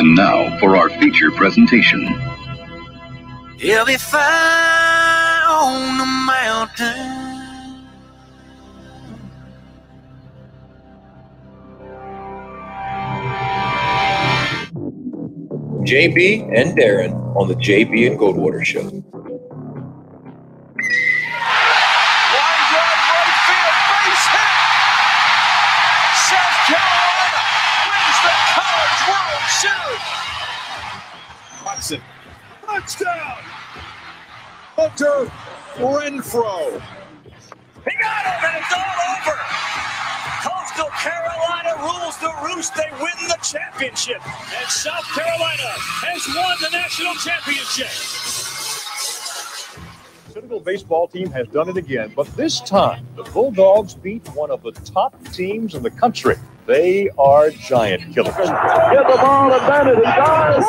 And now for our feature presentation. He'll be fire on the mountain. JB and Darren on the JB and Goldwater Show. Line drive right field, base hit. South Carolina wins the College World Series. Watson, touchdown. Hunter Renfrow. He got him, and it's all over. Coastal Carolina rules the roost. They win the championship. And South Carolina has won the national championship. Senegal baseball team has done it again, but this time the Bulldogs beat one of the top teams in the country. They are giant killers. Get the ball to Bennett. He does.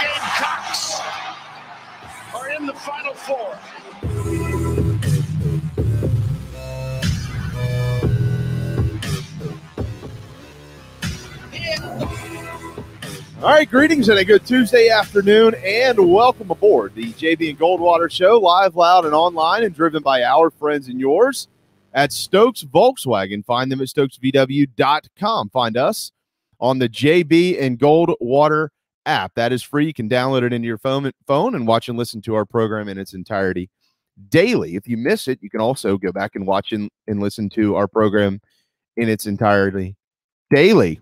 Gamecocks are in the Final Four. All right, greetings and a good Tuesday afternoon, and welcome aboard the JB and Goldwater Show, live, loud, and online, and driven by our friends and yours at Stokes Volkswagen. Find them at stokesvw.com. Find us on the JB and Goldwater app. That is free. You can download it into your phone and watch and listen to our program in its entirety daily. If you miss it, you can also go back and watch and listen to our program in its entirety daily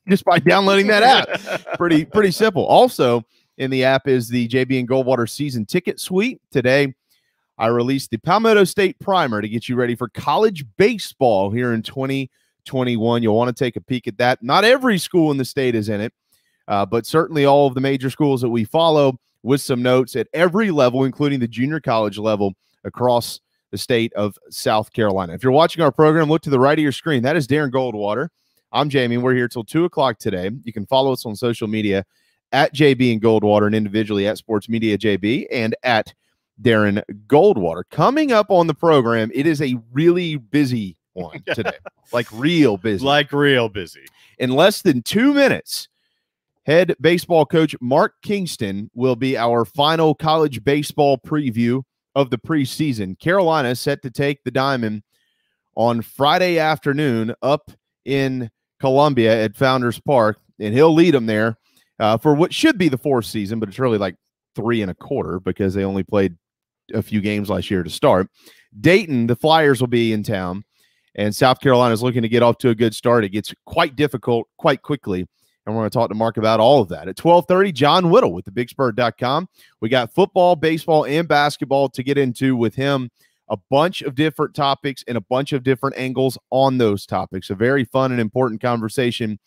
just by downloading that app. Pretty simple. Also in the app is the JB and Goldwater season ticket suite. Today I released the Palmetto State primer to get you ready for college baseball here in 2021. You'll want to take a peek at that. Not every school in the state is in it, but certainly all of the major schools that we follow, with some notes at every level, including the junior college level across the state of South Carolina. If you're watching our program, look to the right of your screen. That is Darren Goldwater. I'm Jamie. We're here till 2 o'clock today. You can follow us on social media at JB and Goldwater, and individually at Sports Media JB and at Darren Goldwater. Coming up on the program, it is a really busy one today. Like real busy. Like real busy. In less than 2 minutes, head baseball coach Mark Kingston will be our final college baseball preview of the preseason. Carolina is set to take the Diamond on Friday afternoon up in Columbia at Founders Park, and he'll lead them there for what should be the fourth season, but it's really like 3 1/4 because they only played a few games last year to start. Dayton, the Flyers, will be in town, and South Carolina is looking to get off to a good start. It gets quite difficult quite quickly, and we're going to talk to Mark about all of that. At 12:30, John Whittle with thebigspur.com. We got football, baseball, and basketball to get into with him. A bunch of different topics and a bunch of different angles on those topics. A very fun and important conversation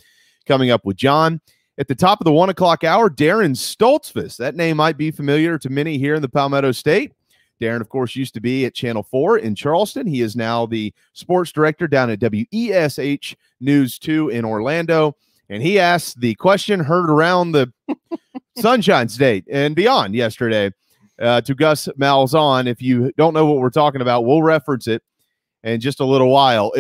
coming up with John. At the top of the 1 o'clock hour, Darren Stoltzfus. That name might be familiar to many here in the Palmetto State. Darren, of course, used to be at Channel 4 in Charleston. He is now the sports director down at WESH News 2 in Orlando. And he asked the question heard around the Sunshine State and beyond yesterday to Gus Malzahn. If you don't know what we're talking about, we'll reference it in just a little while.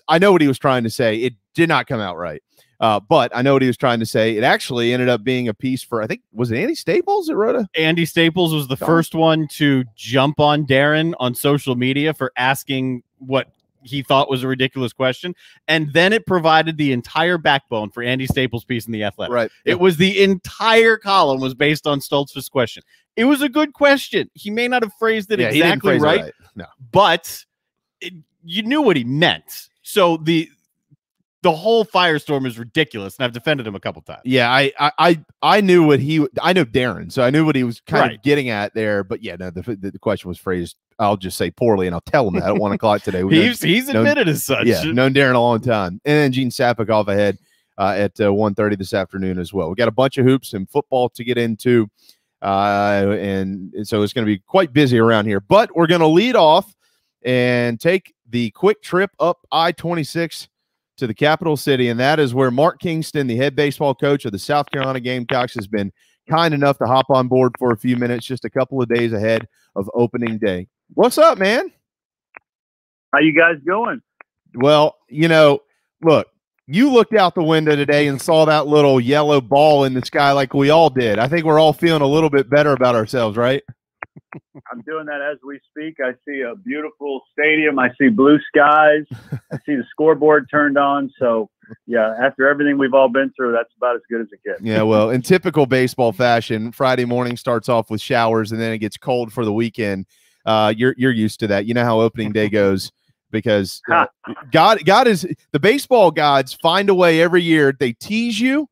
I know what he was trying to say. It did not come out right. But I know what he was trying to say. It actually ended up being a piece for, I think, was it Andy Staples that wrote it? Andy Staples was the first one to jump on Darren on social media for asking what he thought was a ridiculous question. And then it provided the entire backbone for Andy Staples' piece in The Athletic. Right. It was the entire column was based on Stoltzfus' question. It was a good question. He may not have phrased it exactly right, no, but you knew what he meant. So the whole firestorm is ridiculous, and I've defended him a couple times. Yeah, I knew what I know Darren, so I knew what he was kind of getting at there. But yeah, no, the question was phrased, I'll just say poorly, and I'll tell him that at 1 o'clock today. He's admitted as such. Yeah, known Darren a long time. And then Gene Sapakoff ahead at 1:30 this afternoon as well. We got a bunch of hoops and football to get into, and so it's going to be quite busy around here. But we're going to lead off and take the quick trip up I-26 to the capital city, and that is where Mark Kingston, the head baseball coach of the South Carolina Gamecocks, has been kind enough to hop on board for a few minutes, just a couple of days ahead of opening day. What's up, man? How you guys going? Well, you know, look, you looked out the window today and saw that little yellow ball in the sky like we all did. I think we're all feeling a little bit better about ourselves, right? I'm doing that as we speak. I see a beautiful stadium. I see blue skies. I see the scoreboard turned on. So, yeah, after everything we've all been through, that's about as good as it gets. Yeah, well, in typical baseball fashion, Friday morning starts off with showers and then it gets cold for the weekend. You're used to that. You know how opening day goes because God is – the baseball gods find a way every year. They tease you,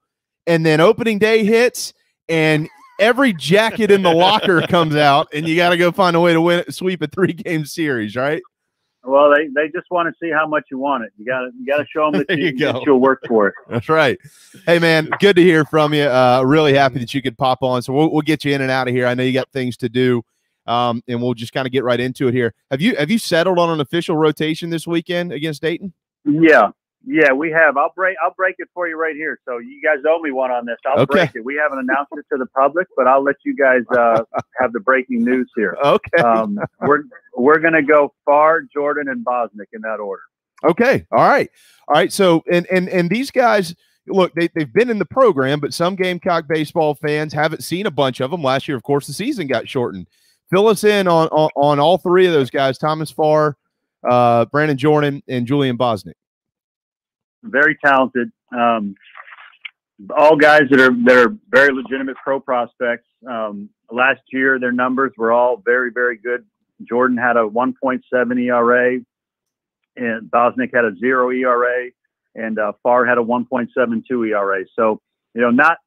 and then opening day hits, and – every jacket in the locker comes out, and you got to go find a way to sweep a 3-game series, right? Well, they just want to see how much you want it. You got to show them that you'll work for it. That's right. Hey, man, good to hear from you. Really happy that you could pop on. So we'll get you in and out of here. I know you got things to do, and we'll just kind of get right into it here. Have you settled on an official rotation this weekend against Dayton? Yeah, we have. I'll break it for you right here. So you guys owe me one on this. I'll break it. We haven't announced it to the public, but I'll let you guys have the breaking news here. Okay. We're gonna go Farr, Jordan, and Bosnick in that order. Okay. All right. So and these guys, look, they've been in the program, but some Gamecock baseball fans haven't seen a bunch of them. Last year, of course, the season got shortened. Fill us in on all three of those guys: Thomas Farr, Brandon Jordan, and Julian Bosnick. Very talented, all guys that are very legitimate pro prospects. Last year, their numbers were all very, very good. Jordan had a 1.7 ERA, and Bosnick had a 0 ERA, and Farr had a 1.72 ERA. So, not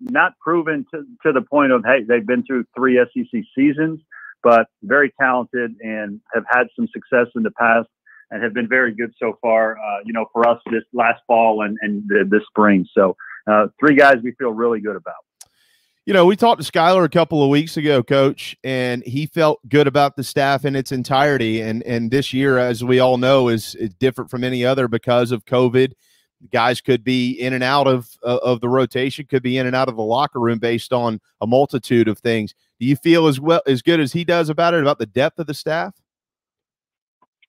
proven to the point of, hey, they've been through 3 SEC seasons, but very talented and have had some success in the past. And have been very good so far, for us this last fall and this spring. So 3 guys we feel really good about. We talked to Skyler a couple of weeks ago, Coach, and he felt good about the staff in its entirety. And this year, as we all know, is different from any other because of COVID. Guys could be in and out of the rotation, could be in and out of the locker room based on a multitude of things. Do you feel as good as he does about the depth of the staff?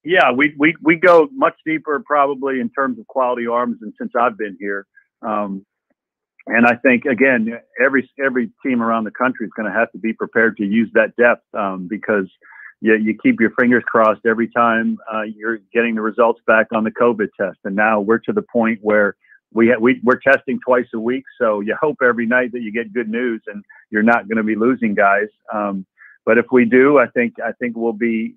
Yeah, we go much deeper probably in terms of quality arms than since I've been here. And I think, again, every team around the country is going to have to be prepared to use that depth because you keep your fingers crossed every time you're getting the results back on the COVID test. And now we're to the point where we're testing twice a week. So you hope every night that you get good news and you're not going to be losing guys. But if we do, I think we'll be,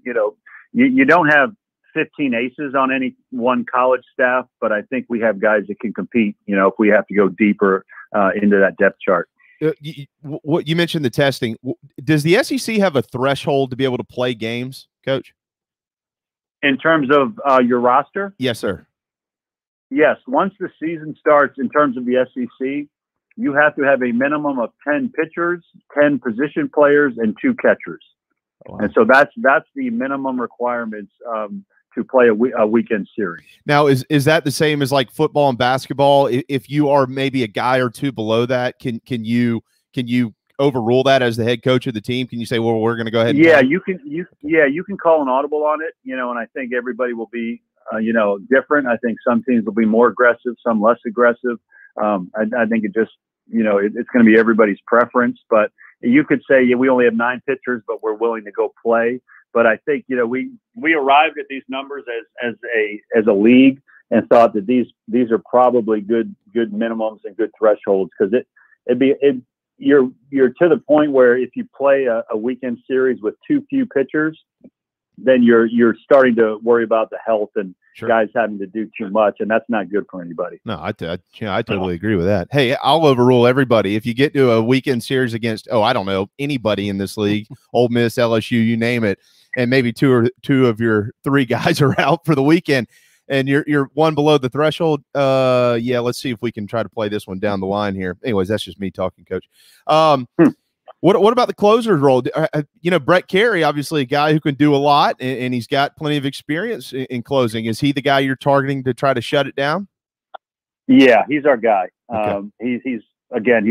you don't have 15 aces on any one college staff, but I think we have guys that can compete, if we have to go deeper into that depth chart. What you mentioned the testing. Does the SEC have a threshold to be able to play games, Coach? In terms of your roster? Yes, sir. Yes. Once the season starts, in terms of the SEC, you have to have a minimum of 10 pitchers, 10 position players, and 2 catchers. Oh, wow. And so that's the minimum requirements to play a weekend series. Now, is that the same as like football and basketball? If you are maybe a guy or 2 below that, can you overrule that as the head coach of the team? Can you say, well, we're going to go ahead? And you can call an audible on it, and I think everybody will be, different. I think some teams will be more aggressive, some less aggressive. I think it just, it's going to be everybody's preference, but you could say, we only have 9 pitchers, but we're willing to go play. But I think, we arrived at these numbers as a league and thought that these are probably good minimums and good thresholds, because you're to the point where if you play a weekend series with too few pitchers, then you're starting to worry about the health and guys having to do too much, and that's not good for anybody. No, I totally agree with that. Hey, I'll overrule everybody. If you get to a weekend series against, I don't know, anybody in this league, Ole Miss, LSU, you name it, and maybe two of your 3 guys are out for the weekend, and you're one below the threshold. Let's see if we can try to play this one down the line here. Anyways, that's just me talking, Coach. What about the closer's role? Brett Carey, obviously a guy who can do a lot, and he's got plenty of experience in closing. Is he the guy you're targeting to try to shut it down? Yeah, he's our guy. Okay. He's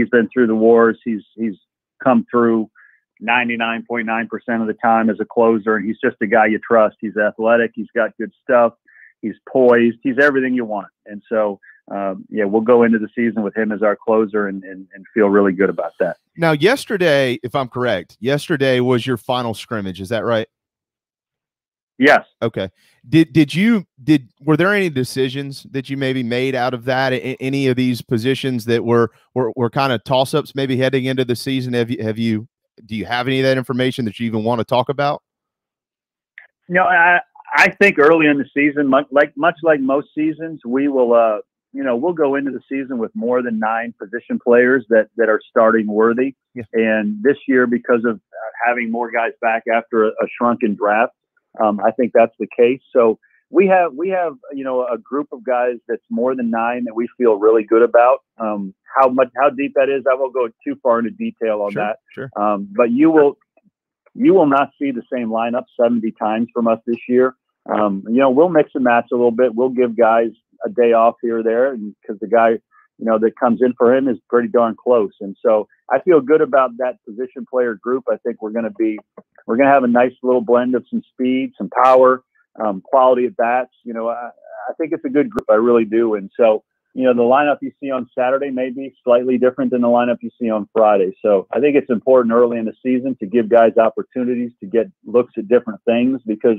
been through the wars. He's come through 99.9% of the time as a closer, and he's just a guy you trust. He's athletic. He's got good stuff. He's poised. He's everything you want. And so we'll go into the season with him as our closer and feel really good about that. Now, yesterday, if I'm correct, yesterday was your final scrimmage. Is that right? Yes. Okay. Were there any decisions that you maybe made out of that? Any of these positions that were kind of toss-ups maybe heading into the season? Do you have any of that information that you even want to talk about? No, I think early in the season, much like most seasons, we will, we'll go into the season with more than 9 position players that are starting worthy. Yeah. And this year, because of having more guys back after a shrunken draft, I think that's the case. So we have a group of guys that's more than 9 that we feel really good about. How deep that is, I won't go too far into detail on that. Sure. But you will not see the same lineup 70 times from us this year. We'll mix and match a little bit. We'll give guys a day off here or there, and because the guy, that comes in for him is pretty darn close. And so I feel good about that position player group. I think we're going to have a nice little blend of some speed, some power, quality at bats. I think it's a good group. I really do. And so, the lineup you see on Saturday may be slightly different than the lineup you see on Friday. So I think it's important early in the season to give guys opportunities to get looks at different things, because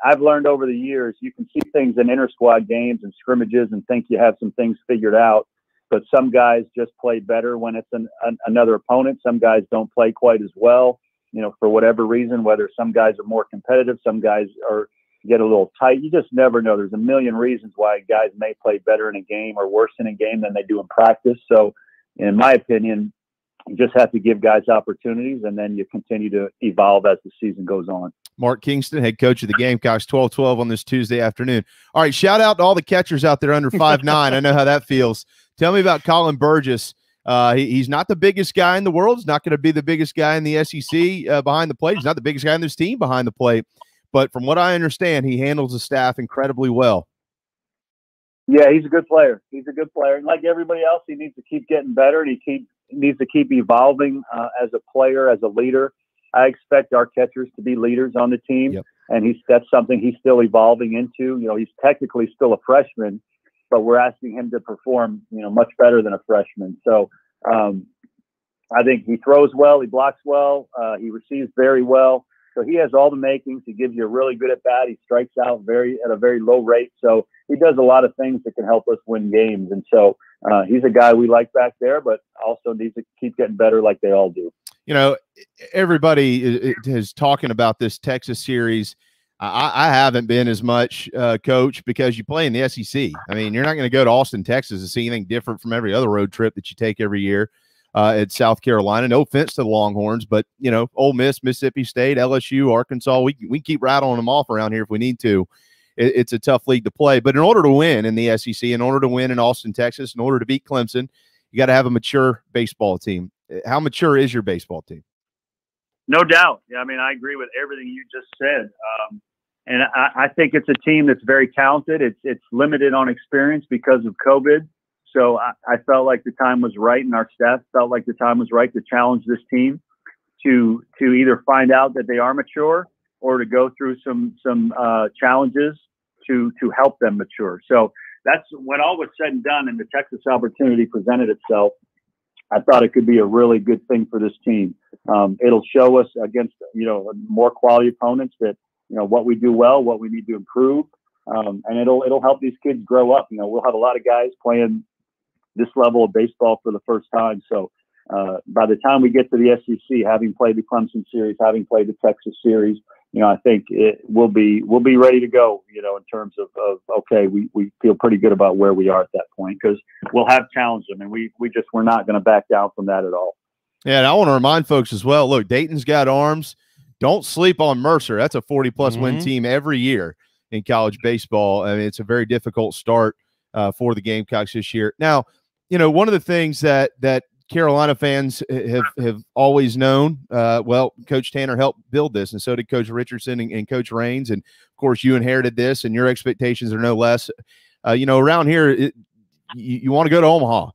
I've learned over the years, you can see things in inter-squad games and scrimmages and think you have some things figured out, but some guys just play better when it's another opponent. Some guys don't play quite as well, for whatever reason, whether some guys are more competitive, some guys get a little tight. You just never know. There's a million reasons why guys may play better in a game or worse in a game than they do in practice. So in my opinion, you just have to give guys opportunities, and then you continue to evolve as the season goes on. Mark Kingston, head coach of the Gamecocks, 12-12 on this Tuesday afternoon. All right, shout out to all the catchers out there under 5'9". I know how that feels. Tell me about Colin Burgess. He's not the biggest guy in the world. He's not going to be the biggest guy in the SEC behind the plate. He's not the biggest guy in this team behind the plate. But from what I understand, he handles the staff incredibly well. Yeah, he's a good player. He's a good player. And like everybody else, he needs to keep getting better, and he needs to keep evolving as a player, as a leader. I expect our catchers to be leaders on the team, yep. And that's something he's still evolving into. He's technically still a freshman, but we're asking him to perform, much better than a freshman. So I think he throws well, he blocks well, he receives very well. So he has all the makings. He gives you a really good at bat. He strikes out at a very low rate. So he does a lot of things that can help us win games. And so he's a guy we like back there, but also needs to keep getting better like they all do. Everybody is talking about this Texas series. I haven't been as much, Coach, because you play in the SEC. I mean, you're not going to go to Austin, Texas to see anything different from every other road trip that you take every year at South Carolina. No offense to the Longhorns, but, Ole Miss, Mississippi State, LSU, Arkansas, we keep rattling them off around here if we need to. It's a tough league to play. But in order to win in the SEC, in order to win in Austin, Texas, in order to beat Clemson, you got to have a mature baseball team. How mature is your baseball team? No doubt. Yeah, I mean, I agree with everything you just said. And I think it's a team that's very talented. It's limited on experience because of COVID. So I felt like the time was right, and our staff felt like the time was right to challenge this team to either find out that they are mature or to go through some challenges to help them mature. So that's when all was said and done and the Texas opportunity presented itself. I thought it could be a really good thing for this team. It'll show us against, more quality opponents that, what we do well, what we need to improve. And it'll help these kids grow up. We'll have a lot of guys playing this level of baseball for the first time. So by the time we get to the SEC, having played the Clemson series, having played the Texas series, I think we'll be ready to go, in terms of okay, we feel pretty good about where we are at that point, because we'll have challenged them, and we're not going to back down from that at all. Yeah, and I want to remind folks as well, look, Dayton's got arms. Don't sleep on Mercer. That's a 40-plus win team every year in college baseball. I mean, it's a very difficult start for the Gamecocks this year. Now, one of the things that Carolina fans have always known, Coach Tanner helped build this, and so did Coach Richardson and Coach Raines. And, of course, you inherited this, and your expectations are no less. Around here, you want to go to Omaha.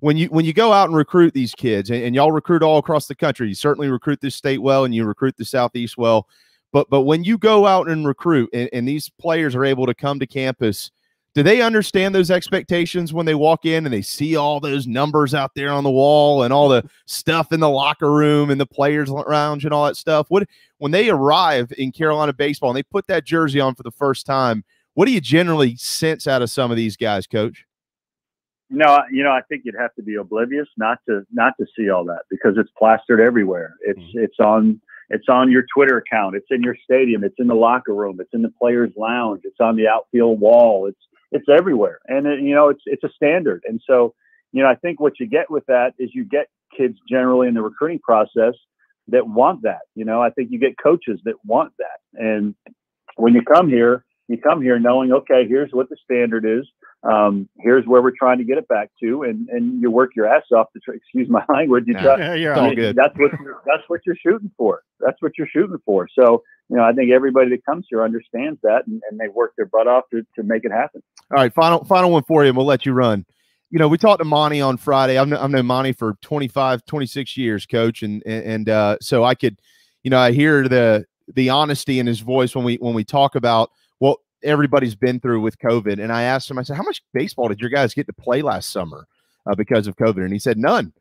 When you go out and recruit these kids, and y'all recruit all across the country, you certainly recruit this state well, and you recruit the Southeast well. But when you go out and recruit, and these players are able to come to campus, Do they understand those expectations when they walk in and they see all those numbers out there on the wall and all the stuff in the locker room and the players' lounge and all that stuff? When they arrive in Carolina baseball and they put that jersey on for the first time, what do you generally sense out of some of these guys, Coach? No, I think you'd have to be oblivious not to see all that, because it's plastered everywhere. It's on your Twitter account. It's in your stadium. It's in the locker room. It's in the players' lounge. It's on the outfield wall. It's everywhere. And it's a standard. And so, I think what you get with that is you get kids generally in the recruiting process that want that. I think you get coaches that want that. And when you come here knowing, okay, here's what the standard is. Here's where we're trying to get it back to, and you work your ass off to excuse my language. All good. That's what you're shooting for. That's what you're shooting for. So, I think everybody that comes here understands that, and they work their butt off to make it happen. All right, final one for you, and we'll let you run. We talked to Monty on Friday. I've known Monty for 25, 26 years, Coach, and so I could, I hear the honesty in his voice when we talk about what everybody's been through with COVID. And I asked him, I said, how much baseball did your guys get to play last summer because of COVID? And he said, none.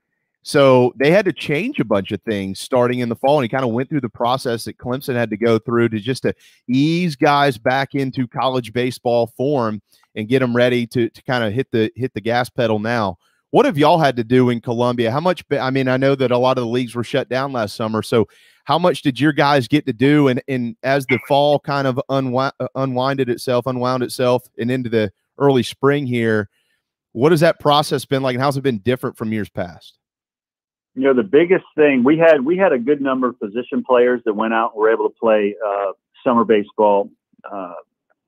So they had to change a bunch of things starting in the fall. And he kind of went through the process that Clemson had to go through to ease guys back into college baseball form and get them ready to kind of hit the gas pedal now. What have y'all had to do in Columbia? How much, I know that a lot of the leagues were shut down last summer. So how much did your guys get to do? And as the fall kind of unwound itself and into the early spring here, what has that process been like, and how's it been different from years past? The biggest thing, we had a good number of position players that went out and were able to play summer baseball.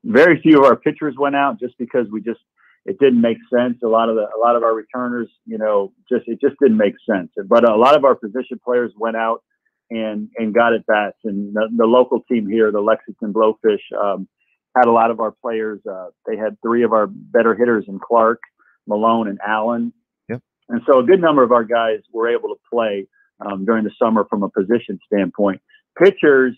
Very few of our pitchers went out just because it didn't make sense. A lot of our returners, it just didn't make sense. But a lot of our position players went out and got at bats. And the local team here, the Lexington Blowfish, had a lot of our players. They had 3 of our better hitters in Clark, Malone, and Allen. Yep. And so a good number of our guys were able to play during the summer from a position standpoint. Pitchers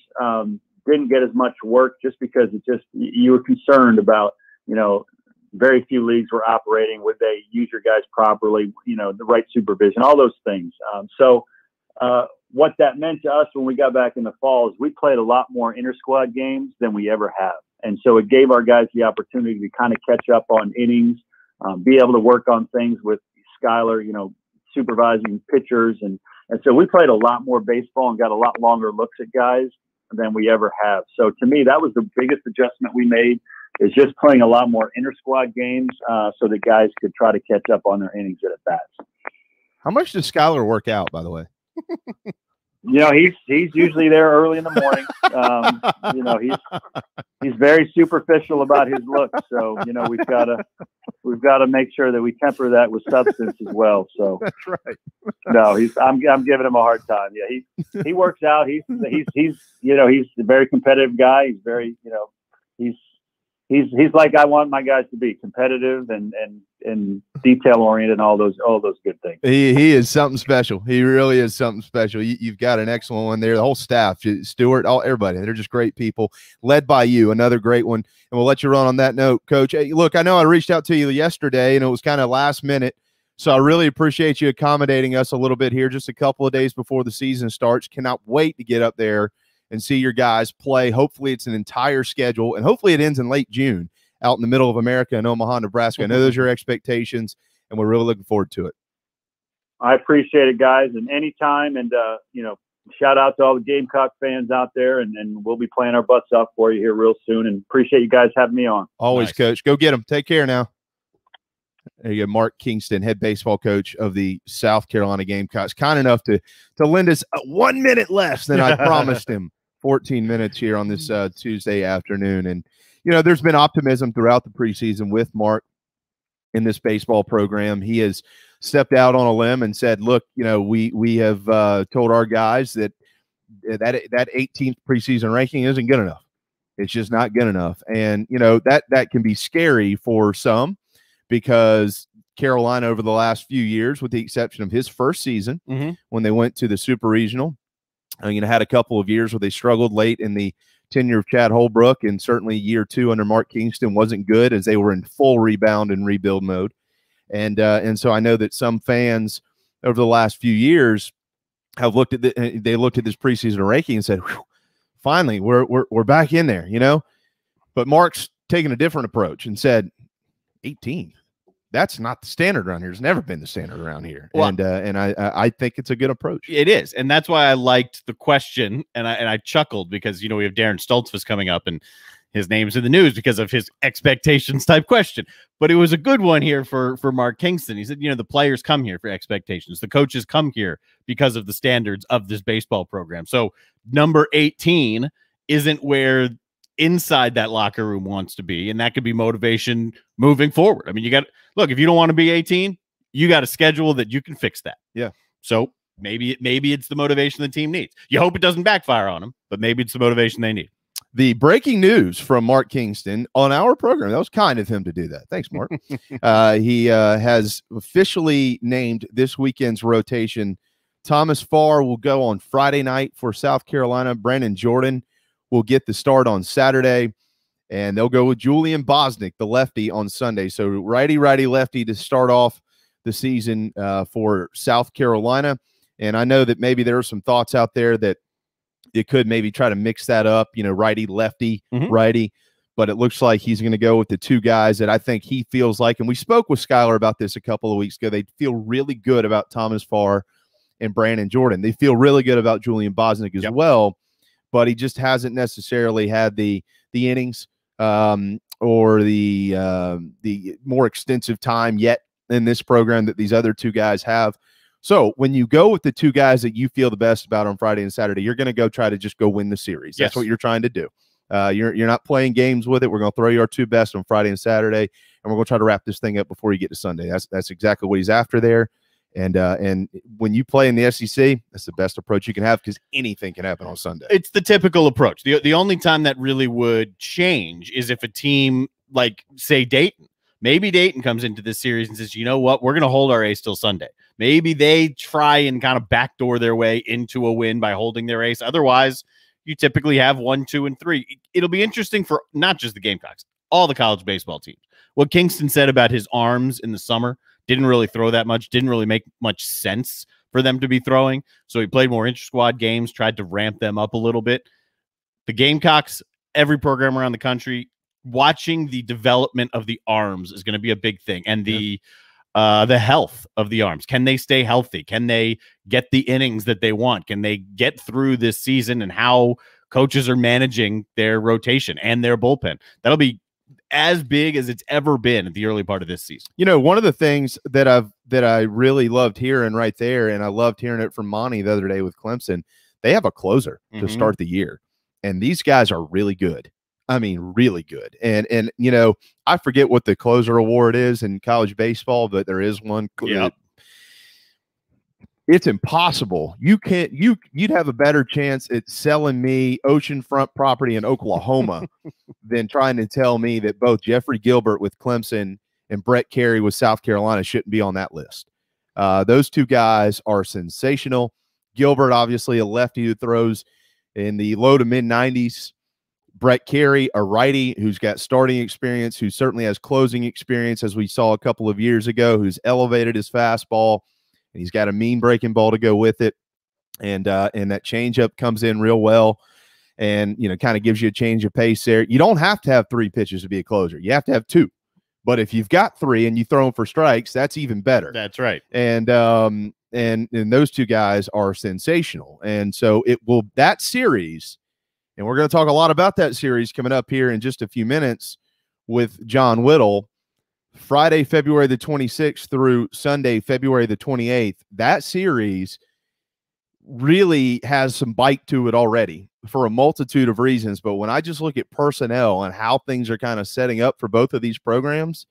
didn't get as much work just because you were concerned about, very few leagues were operating. Would they use your guys properly? The right supervision, all those things. So what that meant to us when we got back in the fall is we played a lot more inter-squad games than we ever have. And so it gave our guys the opportunity to kind of catch up on innings, be able to work on things with Skylar, supervising pitchers. And so we played a lot more baseball and got a lot longer looks at guys than we ever have. So to me, that was the biggest adjustment we made, is just playing a lot more inter-squad games so that guys could try to catch up on their innings at bats. How much does Skylar work out, by the way? He's usually there early in the morning. He's very superficial about his looks. So, we've got to make sure that we temper that with substance as well. So that's right. No, I'm giving him a hard time. Yeah. He works out. He's a very competitive guy. He's very, he's like I want my guys to be, competitive and detail oriented and all those good things. He is something special. He really is something special. You've got an excellent one there. The whole staff, Stuart, everybody, they're just great people, led by you. Another great one. And we'll let you run on that note, Coach. Hey, look, I know I reached out to you yesterday and it was kind of last minute. So I really appreciate you accommodating us a little bit here, just a couple of days before the season starts. Cannot wait to get up there and see your guys play. Hopefully it's an entire schedule, and hopefully it ends in late June out in the middle of America in Omaha, Nebraska. I know those are your expectations, and we're really looking forward to it. I appreciate it, guys, and anytime. And, shout out to all the Gamecock fans out there, and we'll be playing our butts off for you here real soon, and appreciate you guys having me on. Always, nice. Coach. Go get them. Take care now. There you go, Mark Kingston, head baseball coach of the South Carolina Gamecocks. Kind enough to lend us 1 minute less than I promised him. 14 minutes here on this Tuesday afternoon. And, there's been optimism throughout the preseason with Mark in this baseball program. He has stepped out on a limb and said, look, we have told our guys that 18th preseason ranking isn't good enough. It's just not good enough. And, that can be scary for some, because Carolina over the last few years, with the exception of his first season, when they went to the Super Regional, had a couple of years where they struggled late in the tenure of Chad Holbrook, and certainly year 2 under Mark Kingston wasn't good, as they were in full rebound and rebuild mode. And so I know that some fans over the last few years have looked at this preseason ranking and said, finally, we're back in there, you know. But Mark's taken a different approach and said, 18. That's not the standard around here. It's never been the standard around here. Well, and I think it's a good approach. It is. And that's why I liked the question. And I chuckled because, you know, we have Darren Stoltzfus coming up, and his name's in the news because of his expectations type question. But it was a good one here for Mark Kingston. He said, you know, the players come here for expectations. The coaches come here because of the standards of this baseball program. So number 18 isn't where inside that locker room wants to be. And that could be motivation moving forward. I mean, you got, look, if you don't want to be 18, you got a schedule that you can fix that. Yeah. So maybe it's the motivation the team needs. You hope it doesn't backfire on them, but maybe it's the motivation they need. The breaking news from Mark Kingston on our program. That was kind of him to do that. Thanks, Mark. He has officially named this weekend's rotation. Thomas Farr will go on Friday night for South Carolina. Brandon Jordan will get the start on Saturday, and they'll go with Julian Bosnick, the lefty, on Sunday. So righty, lefty to start off the season for South Carolina. And I know that maybe there are some thoughts out there that it could maybe try to mix that up, you know, righty, lefty, righty. But it looks like he's going to go with the two guys that I think he feels like. And we spoke with Skylar about this a couple of weeks ago. They feel really good about Thomas Farr and Brandon Jordan. They feel really good about Julian Bosnick as well, but he just hasn't necessarily had the innings or the more extensive time yet in this program that these other two guys have. So when you go with the two guys that you feel the best about on Friday and Saturday, you're going to go try to just go win the series. That's what you're trying to do. You're not playing games with it. We're going to throw you our two best on Friday and Saturday, and we're going to try to wrap this thing up before you get to Sunday. That's exactly what he's after there. And when you play in the SEC, that's the best approach you can have because anything can happen on Sunday. It's the typical approach. The only time that really would change is if a team like, say, Dayton. Maybe Dayton comes into this series and says, you know what, we're going to hold our ace till Sunday. Maybe they try and kind of backdoor their way into a win by holding their ace. Otherwise, you typically have 1, 2, and 3. It'll be interesting for not just the Gamecocks, all the college baseball teams. What Kingston said about his arms in the summer didn't really throw that much, didn't really make much sense for them to be throwing. So he played more inter-squad games, tried to ramp them up a little bit. The Gamecocks, every program around the country, watching the development of the arms is going to be a big thing. And the health of the arms. Can they stay healthy? Can they get the innings that they want? Can they get through this season, and how coaches are managing their rotation and their bullpen? That'll be as big as it's ever been at the early part of this season. You know, one of the things that I really loved hearing right there, and I loved hearing it from Monty the other day with Clemson, they have a closer to start the year, and these guys are really good. I mean, really good. And you know, I forget what the closer award is in college baseball, but there is one. Yep. It's impossible. You'd have a better chance at selling me oceanfront property in Oklahoma than trying to tell me that both Jeffrey Gilbert with Clemson and Brett Carey with South Carolina shouldn't be on that list. Those two guys are sensational. Gilbert, obviously a lefty who throws in the low to mid 90s. Brett Carey, a righty who's got starting experience, who certainly has closing experience, as we saw a couple of years ago, who's elevated his fastball, and he's got a mean breaking ball to go with it. And that changeup comes in real well, and, you know, kind of gives you a change of pace there. You don't have to have 3 pitches to be a closer. You have to have 2. But if you've got 3 and you throw them for strikes, that's even better. That's right. And those two guys are sensational. And so that series, and we're going to talk a lot about that series coming up here in just a few minutes with John Whittle, Friday, February the 26th through Sunday, February the 28th. That series really has some bite to it already for a multitude of reasons. But when I just look at personnel and how things are kind of setting up for both of these programs,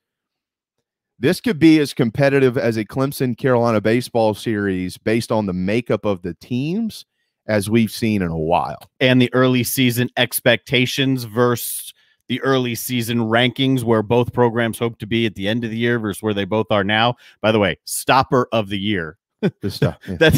this could be as competitive as a Clemson-Carolina baseball series based on the makeup of the teams as we've seen in a while. And the early season expectations versus the early season rankings, where both programs hope to be at the end of the year versus where they both are now. By the way, stopper of the year This stuff. Yeah.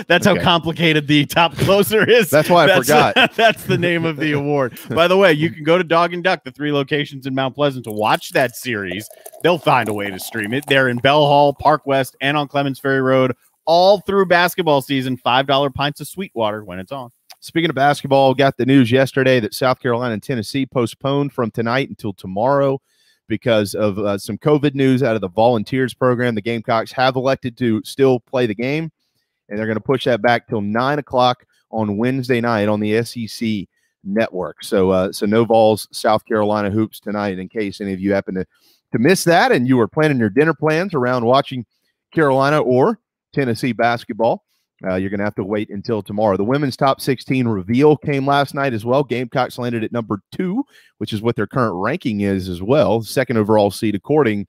That's how complicated the top closer is. That's why I forgot. That's the name of the award. By the way, you can go to Dog and Duck, the 3 locations in Mount Pleasant, to watch that series. They'll find a way to stream it. They're in Bell Hall, Park West, and on Clements Ferry Road all through basketball season. $5 pints of Sweetwater when it's on. Speaking of basketball, got the news yesterday that South Carolina and Tennessee postponed from tonight until tomorrow because of some COVID news out of the Volunteers program. The Gamecocks have elected to still play the game, and they're going to push that back till 9 o'clock on Wednesday night on the SEC network. So no Vols South Carolina hoops tonight, in case any of you happen to miss that and you were planning your dinner plans around watching Carolina or Tennessee basketball. You're going to have to wait until tomorrow. The women's top 16 reveal came last night as well. Gamecocks landed at number 2, which is what their current ranking is as well. Second overall seed according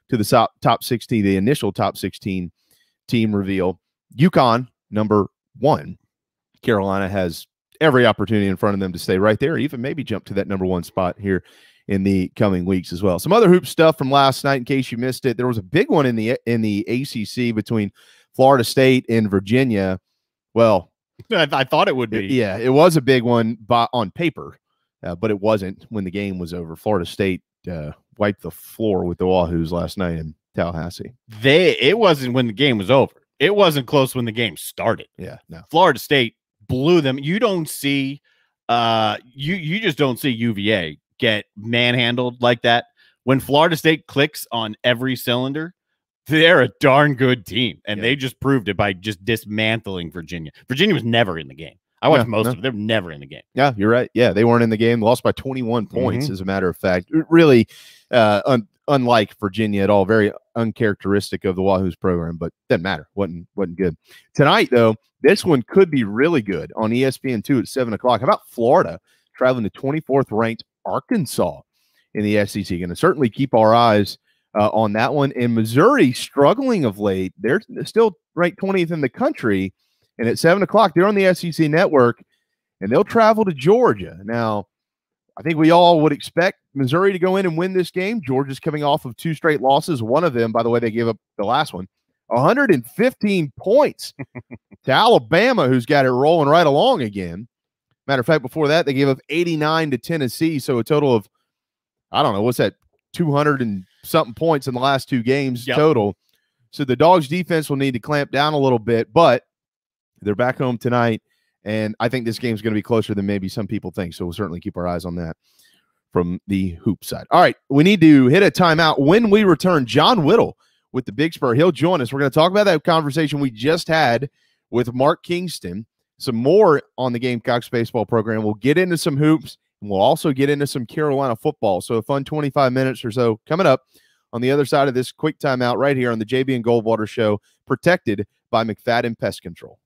to the top 16, the initial top 16 team reveal. UConn, number 1. Carolina has every opportunity in front of them to stay right there, even maybe jump to that number 1 spot here in the coming weeks as well. Some other hoop stuff from last night, in case you missed it. There was a big one in the ACC between Florida State and Virginia. Well, I thought it would be. Yeah, it was a big one on paper, but it wasn't when the game was over. Florida State wiped the floor with the Wahoos last night in Tallahassee. It wasn't when the game was over. It wasn't close when the game started. Yeah, no. Florida State blew them. You don't see you just don't see UVA get manhandled like that. When Florida State clicks on every cylinder, they're a darn good team, and they just proved it by just dismantling Virginia. Virginia was never in the game. I watched most of it. They're never in the game. Yeah, you're right. Yeah, they weren't in the game. Lost by 21 points, as a matter of fact. Really unlike Virginia at all. Very uncharacteristic of the Wahoos program, but doesn't matter. Wasn't good. Tonight, though, this one could be really good on ESPN2 at 7 o'clock. How about Florida traveling to 24th ranked Arkansas in the SEC? Going to certainly keep our eyes on that one. And Missouri struggling of late. They're still ranked 20th in the country. And at 7 o'clock, they're on the SEC network, and they'll travel to Georgia. Now, I think we all would expect Missouri to go in and win this game. Georgia's coming off of 2 straight losses. One of them, by the way, they gave up the last one. 115 points to Alabama, who's got it rolling right along again. Matter of fact, before that, they gave up 89 to Tennessee. So a total of, I don't know, what's that, 200 and something points in the last 2 games total. So the Dogs defense will need to clamp down a little bit, but they're back home tonight, and I think this game's going to be closer than maybe some people think. So we'll certainly keep our eyes on that from the hoop side. All right, we need to hit a timeout. When we return, John Whittle with the Big Spur, he'll join us. We're going to talk about that conversation we just had with Mark Kingston. Some more on the Gamecocks baseball program. We'll get into some hoops, and we'll also get into some Carolina football. So a fun 25 minutes or so coming up on the other side of this quick timeout right here on the JB and Goldwater Show, protected by Mcfadden Pest Control.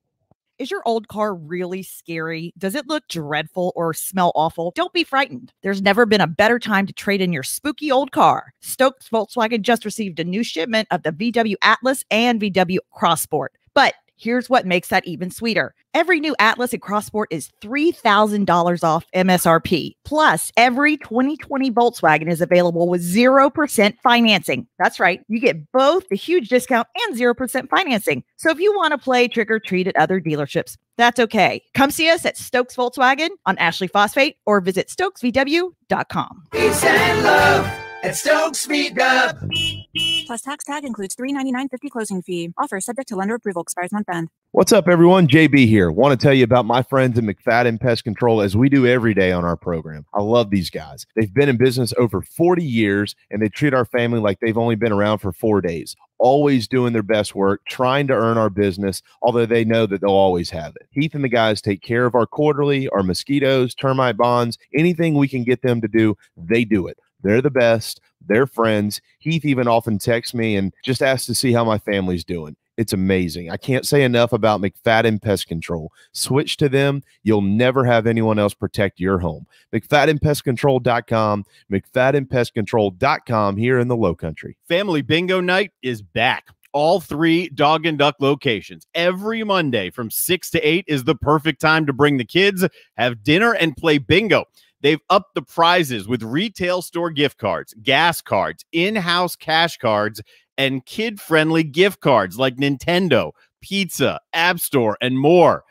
Is your old car really scary? Does it look dreadful or smell awful? Don't be frightened. There's never been a better time to trade in your spooky old car. Stokes Volkswagen just received a new shipment of the VW Atlas and VW Crossport. But here's what makes that even sweeter. Every new Atlas and Crossport is $3,000 off MSRP. Plus, every 2020 Volkswagen is available with 0% financing. That's right. You get both the huge discount and 0% financing. So if you want to play trick or treat at other dealerships, that's okay. Come see us at Stokes Volkswagen on Ashley Phosphate or visit stokesvw.com. Peace and love at Stokes VW. Plus tax tag includes $399.50 closing fee. Offer subject to lender approval. Expires month end. What's up, everyone? JB here. Want to tell you about my friends at Mcfadden Pest Control, as we do every day on our program. I love these guys. They've been in business over 40 years, and they treat our family like they've only been around for 4 days. Always doing their best work, trying to earn our business, although they know that they'll always have it. Heath and the guys take care of our quarterly, our mosquitoes, termite bonds, anything we can get them to do, they do it. They're the best. They're friends. Heath even often texts me and just asks to see how my family's doing. It's amazing. I can't say enough about Mcfadden Pest Control. Switch to them. You'll never have anyone else protect your home. McFaddenPestControl.com, McFaddenPestControl.com here in the Low Country. Family Bingo Night is back. All 3 Dog and Duck locations. Every Monday from 6 to 8 is the perfect time to bring the kids, have dinner, and play bingo. They've upped the prizes with retail store gift cards, gas cards, in-house cash cards, and kid-friendly gift cards like Nintendo, pizza, app store, and more.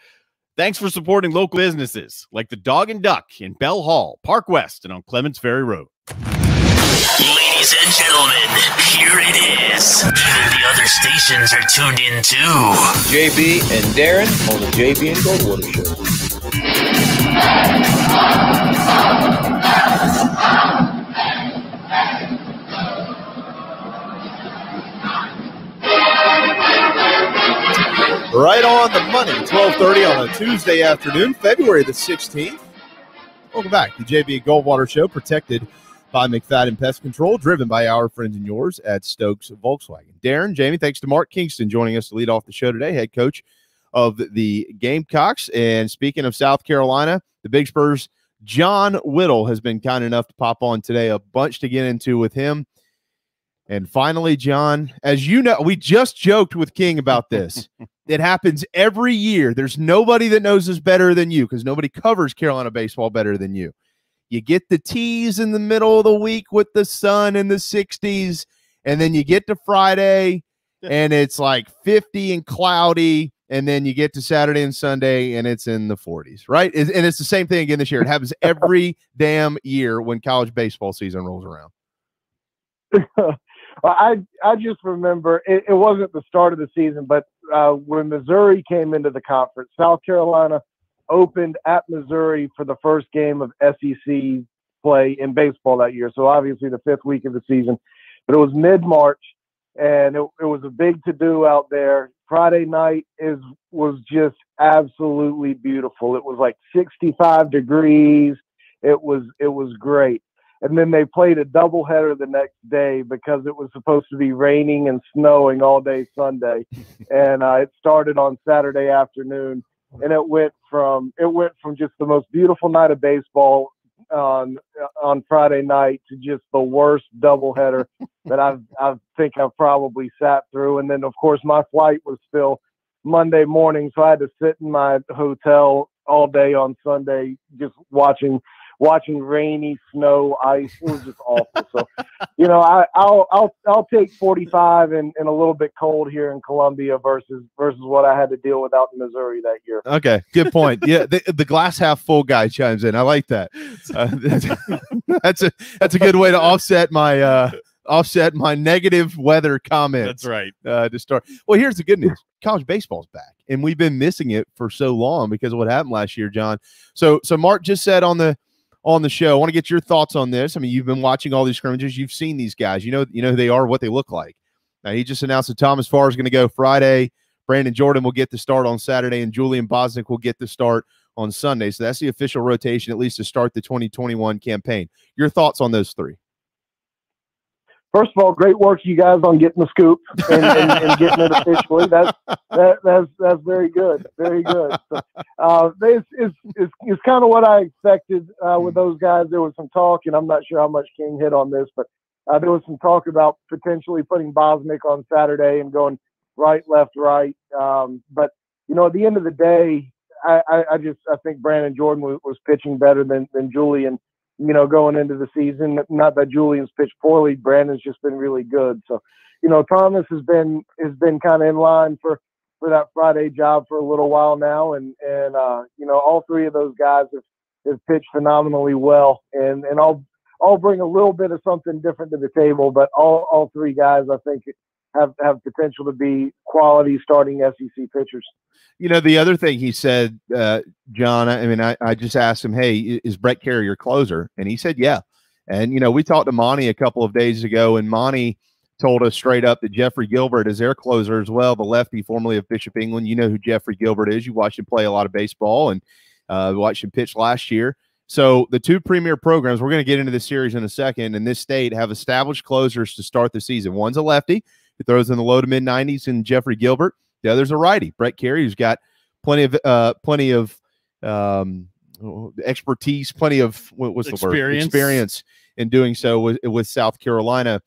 Thanks for supporting local businesses like the Dog and Duck in Bell Hall, Park West, and on Clements Ferry Road. Ladies and gentlemen, here it is. Even the other stations are tuned in too. JB and Darren on the JB and Goldwater Show. Right on the money, 12:30 on a Tuesday afternoon, February the 16th. Welcome back to JB and Goldwater Show, protected by Mcfadden Pest Control, driven by our friends and yours at Stokes Volkswagen. Darren, Jamie, thanks to Mark Kingston joining us to lead off the show today, head coach of the Gamecocks. And speaking of South Carolina, the Big Spurs, John Whittle has been kind enough to pop on today. A bunch to get into with him. And finally, John, as you know, we just joked with King about this. It happens every year. There's nobody that knows this better than you because nobody covers Carolina baseball better than you. You get the tease in the middle of the week with the sun in the 60s, and then you get to Friday, and it's like 50 and cloudy, and then you get to Saturday and Sunday, and it's in the 40s, right? And it's the same thing again this year. It happens every damn year when college baseball season rolls around. I just remember it wasn't the start of the season, but when Missouri came into the conference, South Carolina opened at Missouri for the first game of SEC play in baseball that year. So obviously the fifth week of the season, but it was mid-March, and it was a big to-do out there. Friday night was just absolutely beautiful. It was like 65 degrees. It was great. And then they played a doubleheader the next day because it was supposed to be raining and snowing all day Sunday. And it started on Saturday afternoon. And it went from just the most beautiful night of baseball on Friday night to just the worst doubleheader that I think I've probably sat through. And then of course my flight was still Monday morning, so I had to sit in my hotel all day on Sunday just watching rainy snow, ice. It was just awful. So, I'll take 45 and a little bit cold here in Columbia versus what I had to deal with out in Missouri that year. Okay, good point. Yeah, the glass half full guy chimes in. I like that. That's a good way to offset my negative weather comments. That's right. To start. Well, here's the good news: college baseball's back, and we've been missing it for so long because of what happened last year, John. So Mark just said on the show, I want to get your thoughts on this. I mean, you've been watching all these scrimmages. You've seen these guys. You know who they are, what they look like. Now, he just announced that Thomas Farr is going to go Friday. Brandon Jordan will get the start on Saturday, and Julian Bosnick will get the start on Sunday. So that's the official rotation, at least to start the 2021 campaign. Your thoughts on those three? First of all, great work, you guys, on getting the scoop and getting it officially. That's very good, very good. So, it's kind of what I expected with those guys. There was some talk, and I'm not sure how much King hit on this, but there was some talk about potentially putting Bosnick on Saturday and going right, left, right. But at the end of the day, I think Brandon Jordan was pitching better than Julian. Going into the season, not that Julian's pitched poorly, Brandon's just been really good. So, Thomas has been kind of in line for that Friday job for a little while now. And all three of those guys have pitched phenomenally well. And I'll bring a little bit of something different to the table, but all three guys, I think, have potential to be quality starting SEC pitchers. The other thing he said, John, I just asked him, hey, is Brett Carey your closer? And he said, yeah. And, we talked to Monty a couple of days ago, and Monty told us straight up that Jeffrey Gilbert is their closer as well, the lefty formerly of Bishop England. You know who Jeffrey Gilbert is. You watched him play a lot of baseball and watched him pitch last year. So the two premier programs, we're going to get into this series in a second, in this state have established closers to start the season. One's a lefty who throws in the low to mid 90s, and Jeffrey Gilbert. The other's a righty, Brett Carey, who's got plenty of expertise, plenty of what's the word? Experience in doing so with South Carolina.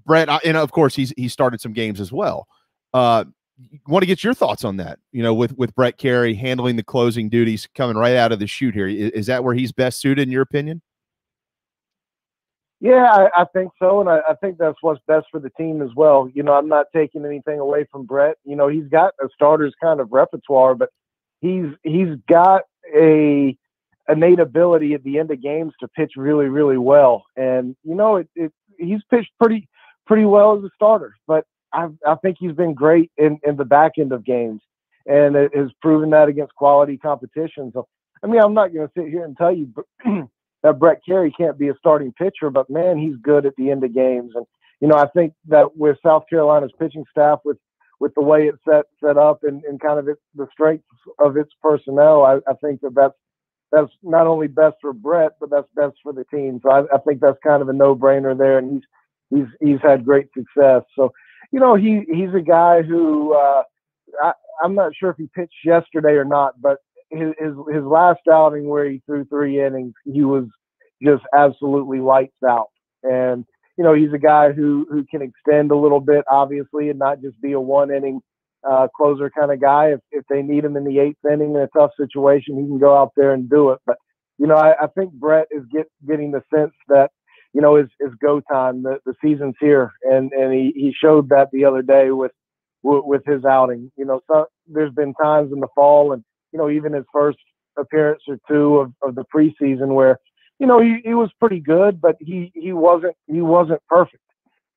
Brett, and of course he started some games as well. Want to get your thoughts on that? With Brett Carey handling the closing duties, coming right out of the chute here. Is that where he's best suited in your opinion? Yeah, I think so, and I think that's what's best for the team as well. You know, I'm not taking anything away from Brett. You know, he's got a starter's kind of repertoire, but he's got a innate ability at the end of games to pitch really, really well. And you know, he's pitched pretty well as a starter, but I think he's been great in the back end of games, and it has proven that against quality competition. So, I mean, I'm not going to sit here and tell you that Brett Carey can't be a starting pitcher, but man, he's good at the end of games. And, you know, I think that with South Carolina's pitching staff, with the way it's set up and kind of the strength of its personnel, I think that's not only best for Brett, but that's best for the team. So I think that's kind of a no-brainer there. And he's had great success. So, you know, he's a guy who, I'm not sure if he pitched yesterday or not, but his last outing where he threw 3 innings, he was just absolutely lights out. And, you know, he's a guy who can extend a little bit, obviously, and not just be a 1-inning closer kind of guy. If they need him in the 8th inning in a tough situation, he can go out there and do it. But, you know, I think Brett is getting the sense that, you know, it's go time. The season's here. And he showed that the other day with his outing. You know, so there's been times in the fall and, you know, even his first appearance or two of the preseason where, you know, he was pretty good, but he wasn't perfect.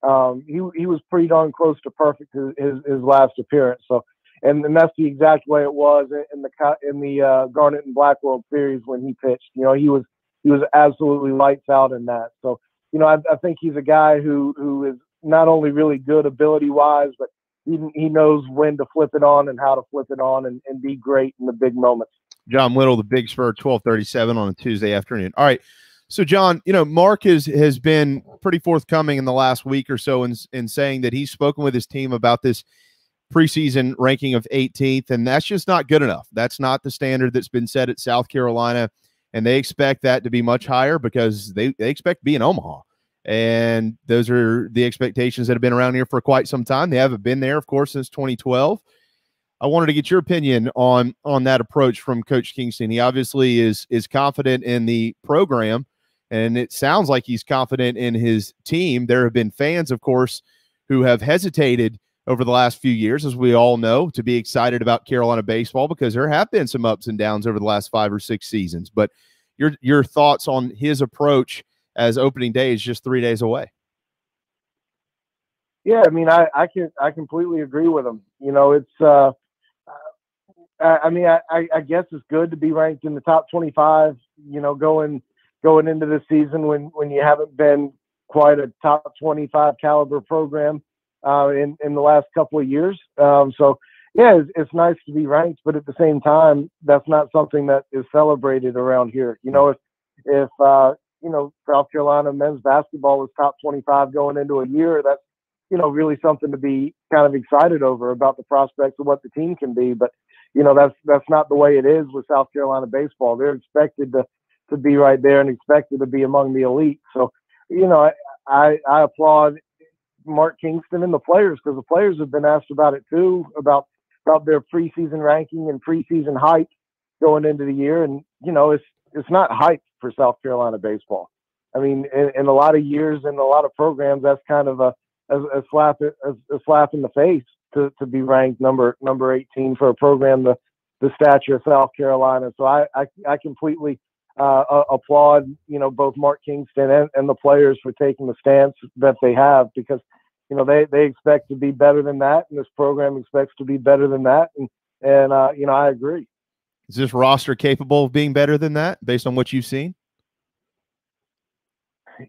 He was pretty darn close to perfect his last appearance. So, and that's the exact way it was in the Garnet and Black World Series when he pitched. You know, he was absolutely lights out in that. So, you know, I think he's a guy who is not only really good ability wise, but he knows when to flip it on and how to flip it on and be great in the big moments. John Whittle, the Big Spur, 12:37 on a Tuesday afternoon. All right. So, John, you know, Mark has been pretty forthcoming in the last week or so in saying that he's spoken with his team about this preseason ranking of 18th, and that's just not good enough. That's not the standard that's been set at South Carolina, and they expect that to be much higher because they expect to be in Omaha. And those are the expectations that have been around here for quite some time. They haven't been there, of course, since 2012. I wanted to get your opinion on that approach from Coach Kingston. He obviously is confident in the program, and it sounds like he's confident in his team. There have been fans, of course, who have hesitated over the last few years, as we all know, to be excited about Carolina baseball because there have been some ups and downs over the last 5 or 6 seasons. But your thoughts on his approach as opening day is just 3 days away. Yeah, I mean, I completely agree with him. You know, it's I mean, I guess it's good to be ranked in the top 25. You know, going into the season when you haven't been quite a top 25 caliber program in the last couple of years. So yeah, it's nice to be ranked, but at the same time, that's not something that is celebrated around here. You know, if you know, South Carolina men's basketball is top 25 going into a year, that's, you know, really something to be kind of excited over about the prospects of what the team can be. But, you know, that's not the way it is with South Carolina baseball. They're expected to be right there and expected to be among the elite. So, you know, I applaud Mark Kingston and the players, because the players have been asked about it too, about their preseason ranking and preseason hype going into the year. And, you know, it's not hype for South Carolina baseball. I mean, in a lot of years and a lot of programs, that's kind of a slap in the face to be ranked number 18 for a program the stature of South Carolina. So I completely applaud, you know, both Mark Kingston and the players for taking the stance that they have, because, you know, they expect to be better than that, and this program expects to be better than that. And you know, I agree. Is this roster capable of being better than that based on what you've seen?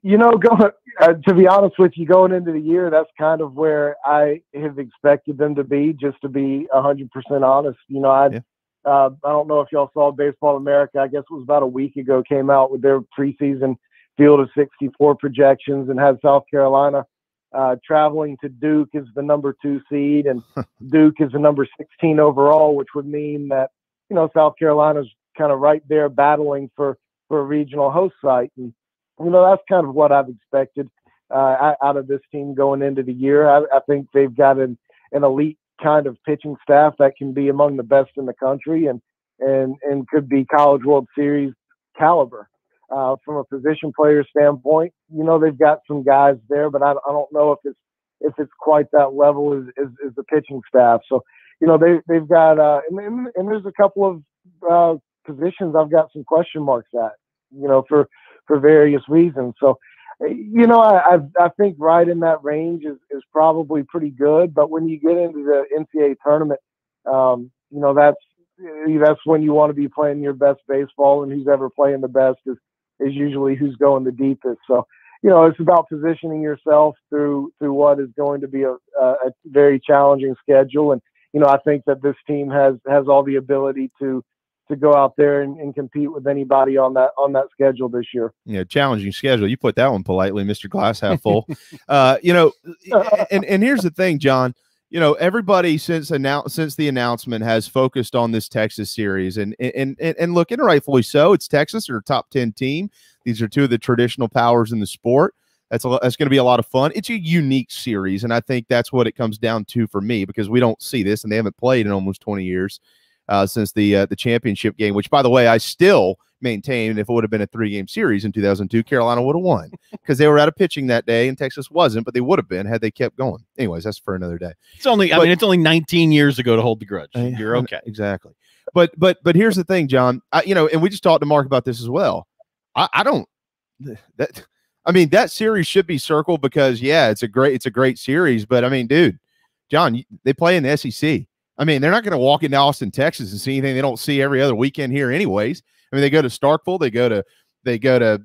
You know, to be honest with you, going into the year, that's kind of where I have expected them to be, just to be 100% honest. You know, I don't know if y'all saw Baseball America, I guess it was about a week ago, came out with their preseason field of 64 projections and had South Carolina traveling to Duke as the number 2 seed, and Duke is the number 16 overall, which would mean that, you know, South Carolina's kind of right there battling for a regional host site. And, you know, that's kind of what I've expected out of this team going into the year. I think they've got an elite kind of pitching staff that can be among the best in the country and could be College World Series caliber. from a position player standpoint, they've got some guys there, but I don't know if it's quite that level as the pitching staff. So, they've got and there's a couple of positions I've got some question marks at, for various reasons. So, I think right in that range is probably pretty good. But when you get into the NCAA tournament, that's when you want to be playing your best baseball, and who's ever playing the best is usually who's going the deepest. So, it's about positioning yourself through what is going to be a very challenging schedule. And, I think that this team has all the ability to go out there and compete with anybody on that schedule this year. Yeah, challenging schedule. You put that one politely, Mr. Glass half full. And here's the thing, John. Everybody since the announcement has focused on this Texas series, and look, and rightfully so. It's Texas, they're a top 10 team. These are two of the traditional powers in the sport. That's going to be a lot of fun. It's a unique series, and I think that's what it comes down to for me, because we don't see this, and they haven't played in almost 20 years since the championship game. Which, by the way, I still maintain if it would have been a 3-game series in 2002, Carolina would have won, because they were out of pitching that day and Texas wasn't, but they would have been had they kept going. Anyways, that's for another day. It's only it's only 19 years ago to hold the grudge. You're okay. Exactly. But here's the thing, John, and we just talked to Mark about this as well. That series should be circled because it's a great series, but dude, John, they play in the SEC. They're not going to walk into Austin, Texas and see anything they don't see every other weekend here anyways. They go to Starkville, they go to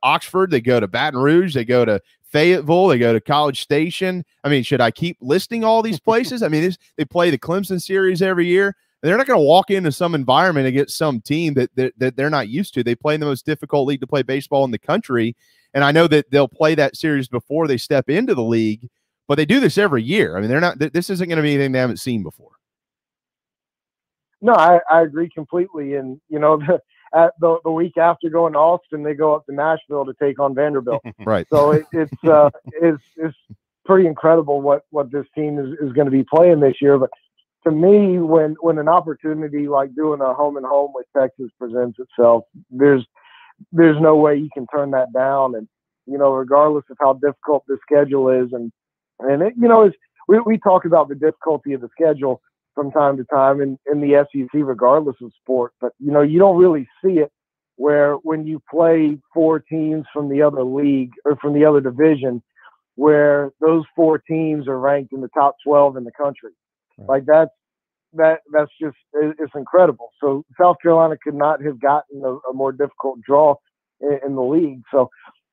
Oxford, they go to Baton Rouge, they go to Fayetteville, they go to College Station. Should I keep listing all these places? They play the Clemson series every year. They're not going to walk into some environment against some team that they're not used to. They play in the most difficult league to play baseball in the country. And I know that they'll play that series before they step into the league, but they do this every year. This isn't going to be anything they haven't seen before. No, I agree completely. And, the week after going to Austin, they go up to Nashville to take on Vanderbilt. Right. So it's pretty incredible what this team is going to be playing this year. But to me, when an opportunity like doing a home and home with Texas presents itself, there's no way you can turn that down. And, regardless of how difficult the schedule is, and we talk about the difficulty of the schedule from time to time in the SEC, regardless of sport. But, you don't really see it where when you play 4 teams from the other league or from the other division, where those 4 teams are ranked in the top 12 in the country. Right. Like that's just, it's incredible. So South Carolina could not have gotten a more difficult draw in the league. So,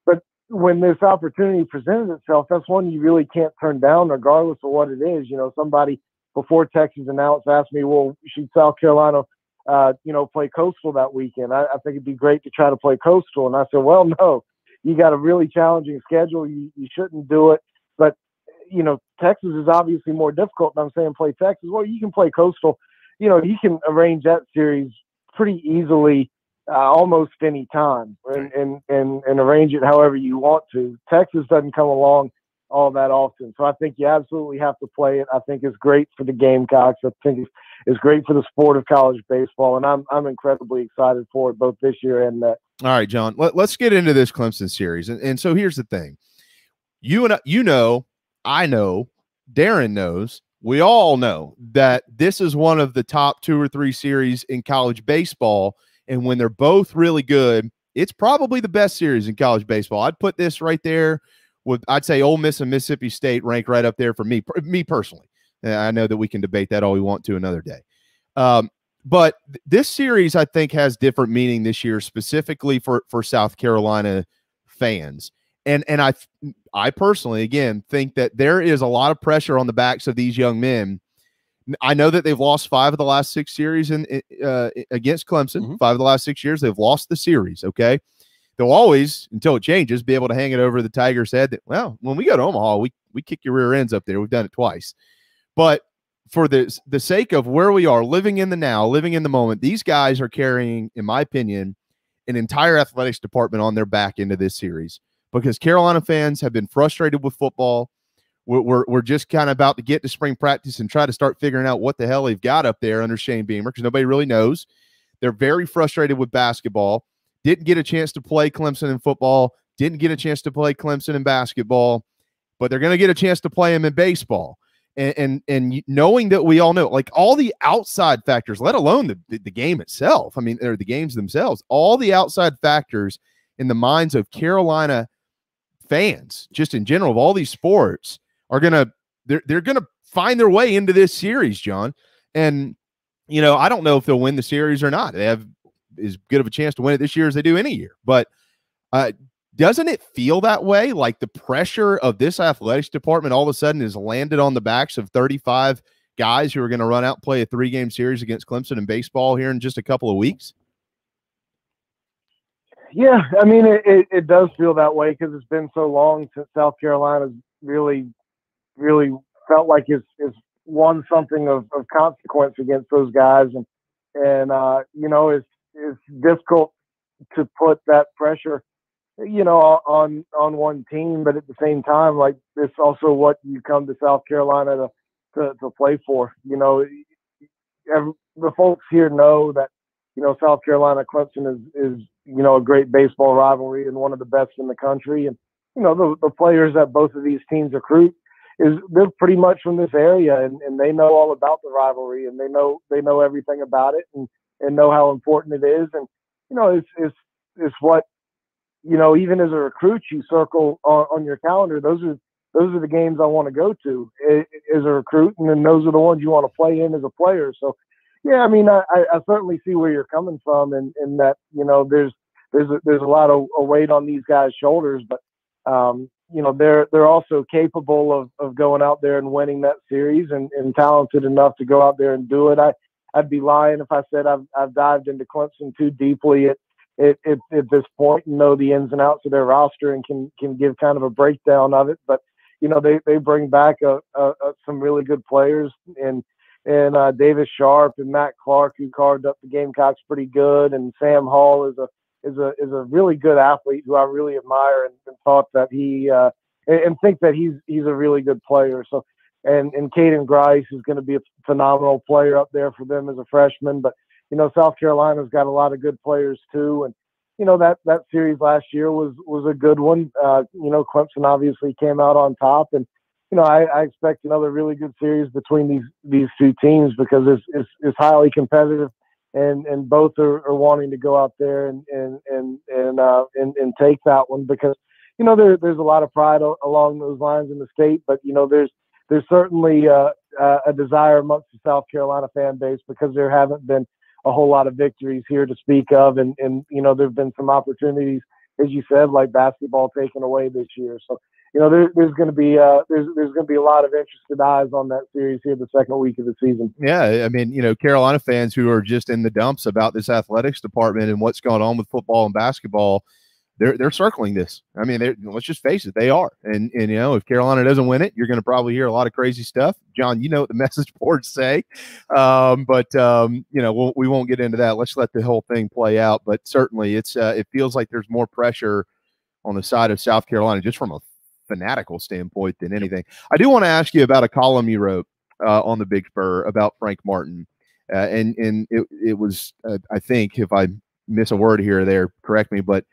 but when this opportunity presents itself, that's one you really can't turn down regardless of what it is. Somebody before Texas announced asked me, well, should South Carolina, play Coastal that weekend? I think it'd be great to try to play Coastal. And I said, well, no, you got a really challenging schedule. You shouldn't do it. But, Texas is obviously more difficult. And I'm saying play Texas. Well, you can play Coastal. You can arrange that series pretty easily, almost any time, and arrange it however you want to. Texas doesn't come along all that often. So I think you absolutely have to play it. I think it's great for the Gamecocks. I think it's great for the sport of college baseball. And I'm incredibly excited for it both this year and next. All right, John, let's get into this Clemson series. And so here's the thing. I know, Darren knows, we all know that this is one of the top 2 or 3 series in college baseball. And when they're both really good, it's probably the best series in college baseball. I'd put this right there I'd say Ole Miss and Mississippi State rank right up there for me personally. I know that we can debate that all we want to another day. But this series, I think, has different meaning this year, specifically for South Carolina fans. And I personally, again, think that there is a lot of pressure on the backs of these young men. I know that they've lost 5 of the last 6 series against Clemson. Mm-hmm. 5 of the last 6 years, they've lost the series, okay? They'll always, until it changes, be able to hang it over the Tigers' head that, well, when we go to Omaha, we kick your rear ends up there. We've done it twice. But for the sake of where we are, living in the now, living in the moment, these guys are carrying, in my opinion, an entire athletics department on their back into this series, because Carolina fans have been frustrated with football. We're just kind of about to get to spring practice and try to start figuring out what the hell they've got up there under Shane Beamer, because nobody really knows. They're very frustrated with basketball. didn't get a chance to play Clemson in football, didn't get a chance to play Clemson in basketball, but they're going to get a chance to play him in baseball. And knowing that we all know, like, all the outside factors, let alone the game itself, I mean, or the games themselves, all the outside factors in the minds of Carolina fans, just in general, of all these sports, are they're gonna find their way into this series, John. And I don't know if they'll win the series or not. They have as good of a chance to win it this year as they do any year. But doesn't it feel that way? Like the pressure of this athletics department all of a sudden is landed on the backs of 35 guys who are going to run out and play a 3-game series against Clemson in baseball here in just a couple of weeks? Yeah, I mean, it does feel that way because it's been so long since South Carolina's really felt like it's won something of consequence against those guys. And it's difficult to put that pressure on one team, but at the same time, like, it's also what you come to South Carolina to play for. The folks here know that South Carolina Clemson is a great baseball rivalry and one of the best in the country. And the players that both of these teams recruit they're pretty much from this area, and they know all about the rivalry, and they know everything about it, and know how important it is. And it's what even as a recruit, you circle on your calendar. Those are the games I want to go to as a recruit, and then those are the ones you want to play in as a player. So, yeah, I mean, I certainly see where you're coming from, and that there's a lot of weight on these guys' shoulders, but they're also capable of going out there and winning that series, and talented enough to go out there and do it. I'd be lying if I said I've dived into Clemson too deeply at this point and know the ins and outs of their roster and can give kind of a breakdown of it. But they bring back some really good players, and Davis Sharp and Matt Clark, who carved up the Gamecocks pretty good, and Sam Hall is a really good athlete who I really admire and thought that he and think that he's a really good player. So and Caden Grice is going to be a phenomenal player up there for them as a freshman. But South Carolina's got a lot of good players too, and that series last year was a good one. Clemson obviously came out on top, and I expect another really good series between these two teams because it's highly competitive. And both are wanting to go out there and take that one because there's a lot of pride along those lines in the state, but there's certainly a desire amongst the South Carolina fan base because there haven't been a whole lot of victories here to speak of, and there've been some opportunities, as you said, like basketball taken away this year. So there's going to be a lot of interested eyes on that series here the second week of the season. Yeah, I mean, Carolina fans who are just in the dumps about this athletics department and what's going on with football and basketball, they're circling this. I mean, let's just face it, they are. And if Carolina doesn't win it, you're going to probably hear a lot of crazy stuff. John, what the message boards say, but we won't get into that. Let's let the whole thing play out. But certainly, it feels like there's more pressure on the side of South Carolina just from a fanatical standpoint than anything. I do want to ask you about a column you wrote on the Big Spur about Frank Martin, and it was I think, if I miss a word here or there, correct me, but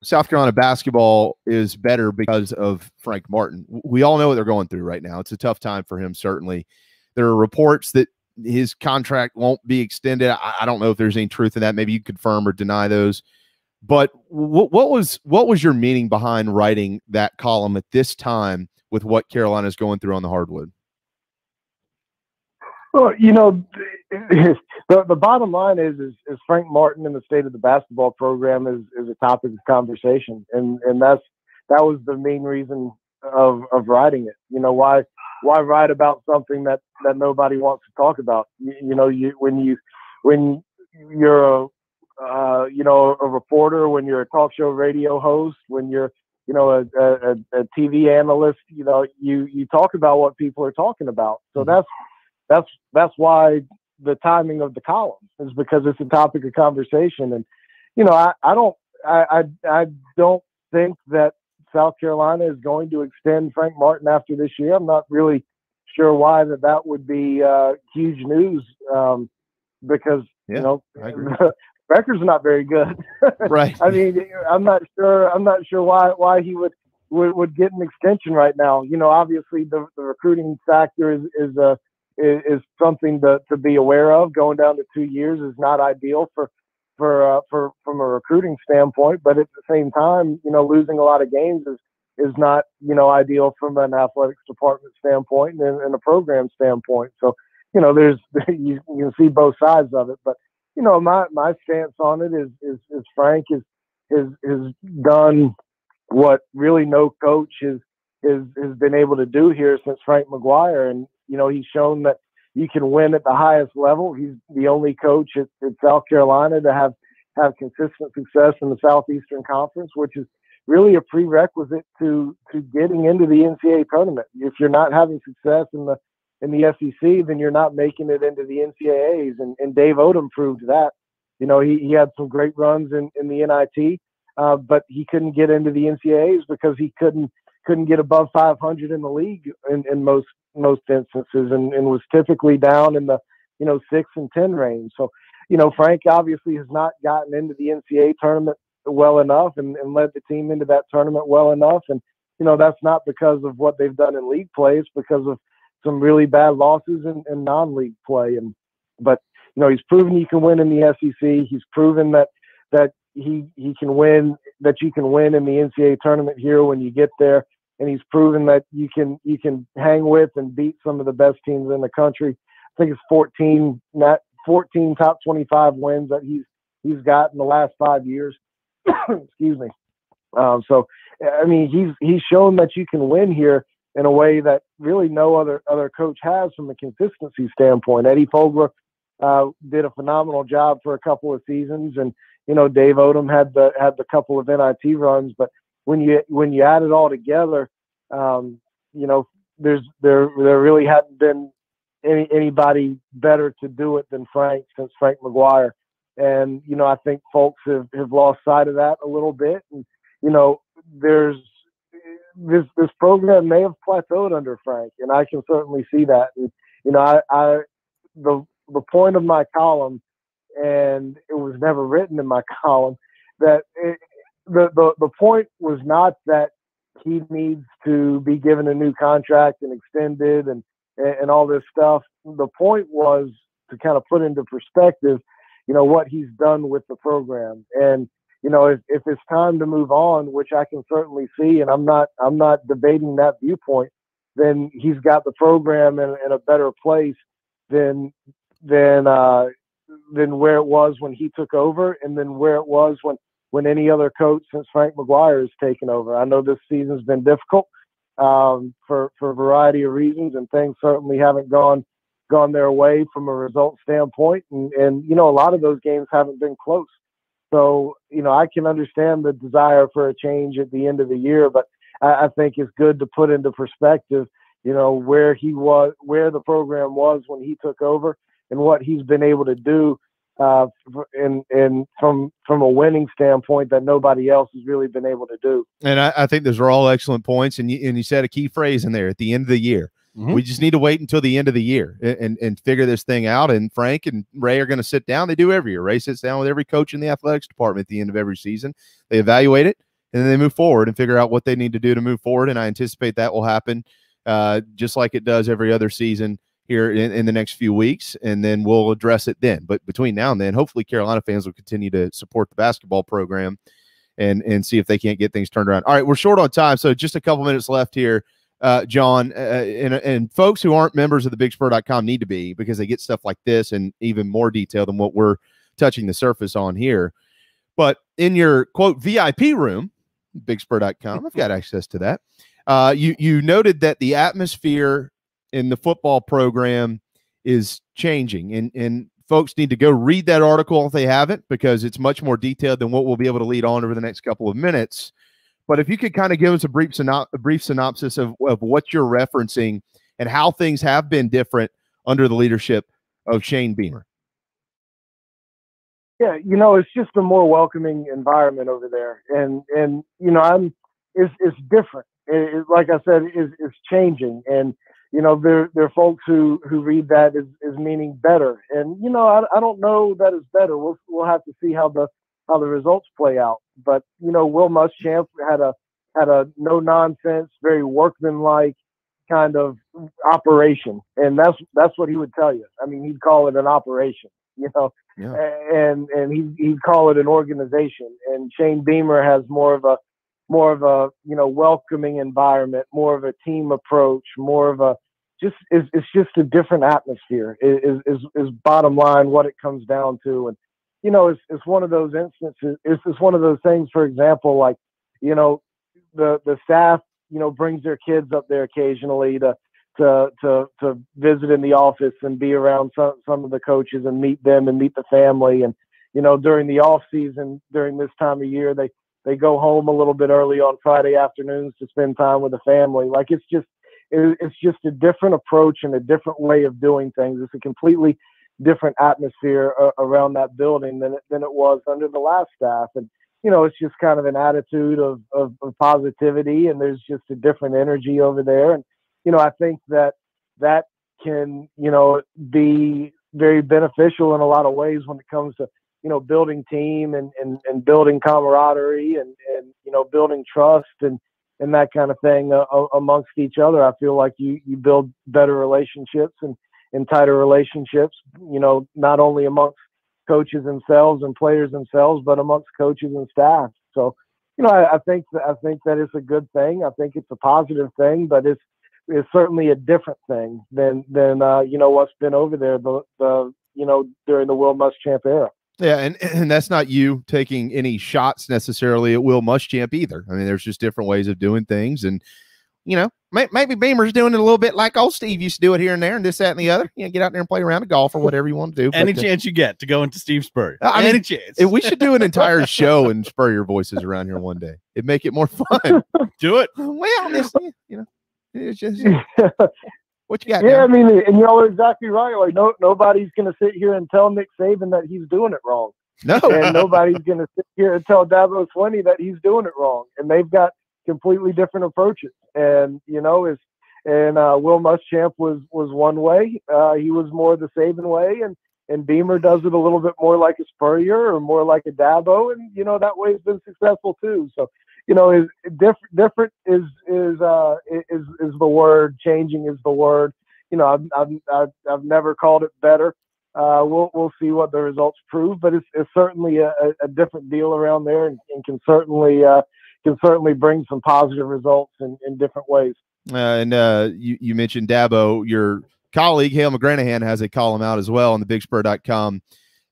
South Carolina basketball is better because of Frank Martin. We all know what they're going through right now. It's a tough time for him, certainly. There are reports that his contract won't be extended. I don't know if there's any truth in that. Maybe you confirm or deny those. But what was your meaning behind writing that column at this time with what Carolina is going through on the hardwood? Well, the bottom line is Frank Martin and the state of the basketball program is a topic of conversation, and that was the main reason of writing it. Why write about something that nobody wants to talk about? When you're a reporter, when you're a talk show radio host, when you're a TV analyst, you talk about what people are talking about. So that's why the timing of the column is because it's a topic of conversation. And I don't think that South Carolina is going to extend Frank Martin after this year. I'm not really sure why that would be huge news because record's not very good. Right. I mean, I'm not sure why he would get an extension right now. You know, obviously the recruiting factor is something to be aware of. Going down to 2 years is not ideal from a recruiting standpoint, but at the same time, you know, losing a lot of games is not, you know, ideal from an athletics department standpoint and a program standpoint. So, you know, you can see both sides of it, but you know, my stance on it is Frank has done what really no coach has been able to do here since Frank McGuire. And, you know, he's shown that you can win at the highest level. He's the only coach at South Carolina to have consistent success in the Southeastern Conference, which is really a prerequisite to getting into the NCAA tournament. If you're not having success in the SEC, then you're not making it into the NCAAs. And Dave Odom proved that. You know, he had some great runs in the NIT, but he couldn't get into the NCAAs because he couldn't get above 500 in the league in most instances, and was typically down in the, you know, 6 and 10 range. So, you know, Frank obviously has not gotten into the NCAA tournament well enough and led the team into that tournament well enough. And, you know, that's not because of what they've done in league play. It's because of some really bad losses in non-league play. But, you know, he's proven he can win in the SEC. He's proven that he can win, that you can win in the NCAA tournament here when you get there. And he's proven that you can hang with and beat some of the best teams in the country. I think it's 14 top 25 wins that he's got in the last 5 years. Excuse me. So, I mean, he's shown that you can win here in a way that really no other coach has from a consistency standpoint. Eddie Fogler did a phenomenal job for a couple of seasons, and, you know, Dave Odom had the couple of NIT runs. But when you add it all together, you know, there really hadn't been anybody better to do it than Frank since Frank McGuire. And, you know, I think folks have lost sight of that a little bit. And, you know, this program may have plateaued under Frank, and I can certainly see that. And, you know, the point of my column, and it was never written in my column, that the point was not that he needs to be given a new contract and extended and all this stuff. The point was to kind of put into perspective, you know, what he's done with the program. And, you know, if it's time to move on, which I can certainly see, and I'm not debating that viewpoint, then he's got the program in a better place than where it was when he took over, and then where it was when any other coach since Frank McGuire has taken over. I know this season's been difficult for a variety of reasons, and things certainly haven't gone their way from a result standpoint. And, you know, a lot of those games haven't been close. So, you know, I can understand the desire for a change at the end of the year, but I think it's good to put into perspective, you know, where the program was when he took over and what he's been able to do and from a winning standpoint that nobody else has really been able to do. And I think those are all excellent points. And you said a key phrase in there, at the end of the year. Mm-hmm. We just need to wait until the end of the year and figure this thing out. And Frank and Ray are going to sit down. They do every year. Ray sits down with every coach in the athletics department at the end of every season. They evaluate it, and then they move forward and figure out what they need to do to move forward. And I anticipate that will happen just like it does every other season here in the next few weeks, and then we'll address it then. But between now and then, hopefully Carolina fans will continue to support the basketball program and see if they can't get things turned around. All right, we're short on time, so just a couple minutes left here. John, and folks who aren't members of the BigSpur.com need to be, because they get stuff like this and even more detail than what we're touching the surface on here. But in your, quote, VIP room, BigSpur.com, I've got access to that. You noted that the atmosphere in the football program is changing, and folks need to go read that article if they haven't, because it's much more detailed than what we'll be able to lead on over the next couple of minutes. But if you could kind of give us a brief synopsis of what you're referencing and how things have been different under the leadership of Shane Beamer. Yeah, you know, it's just a more welcoming environment over there, and you know, it's different. Like I said, it's changing, and you there are folks who read that as meaning better. And, I don't know that it's better. We'll have to see how the results play out. But, Will Muschamp had a no nonsense, very workmanlike kind of operation. And that's what he would tell you. I mean, he'd call it an operation, Yeah. and he'd call it an organization. And Shane Beamer has more of a welcoming environment, more of a team approach, more of it's just a different atmosphere is bottom line what it comes down to. And, it's one of those instances. It's one of those things, for example, like, the staff, brings their kids up there occasionally to visit in the office and be around some of the coaches and meet them and meet the family. And, during the off season, during this time of year, they go home a little bit early on Friday afternoons to spend time with the family. Like, it's just a different approach and a different way of doing things. It's a completely different atmosphere around that building than it was under the last staff. And, it's just kind of an attitude of positivity, and there's just a different energy over there. And, I think that can, be very beneficial in a lot of ways when it comes to, building team and building camaraderie and building trust and that kind of thing amongst each other. I feel like you build better relationships and tighter relationships, not only amongst coaches themselves and players themselves, but amongst coaches and staff. So, I think that it's a good thing. I think it's a positive thing, but it's certainly a different thing than what's been over there during the Will Muschamp era. Yeah, and that's not you taking any shots necessarily at Will Muschamp either. I mean, there's just different ways of doing things, and maybe Beamer's doing it a little bit like old Steve used to do it here and there, and this, that, and the other. Get out there and play around of golf or whatever you want to do. Any chance you get to go into Steve Spurrier? Any chance? We should do an entire show in Spurrier voices around here one day. It'd make it more fun. Do it. Well, it's just what you got. Yeah, now? I mean, and y'all are exactly right. Like, nobody's going to sit here and tell Nick Saban that he's doing it wrong. No, and nobody's going to sit here and tell Dabo Swinney that he's doing it wrong. And they've got completely different approaches. And Will Muschamp was one way. He was more the Saban way, and Beamer does it a little bit more like a Spurrier or more like a Dabo, and that way has been successful too. So. Is different is the word. Changing is the word. I've never called it better. We'll see what the results prove, but it's certainly a different deal around there, and can certainly bring some positive results in different ways. You mentioned Dabo. Your colleague Hale McGranahan has a column out as well on thebigspur.com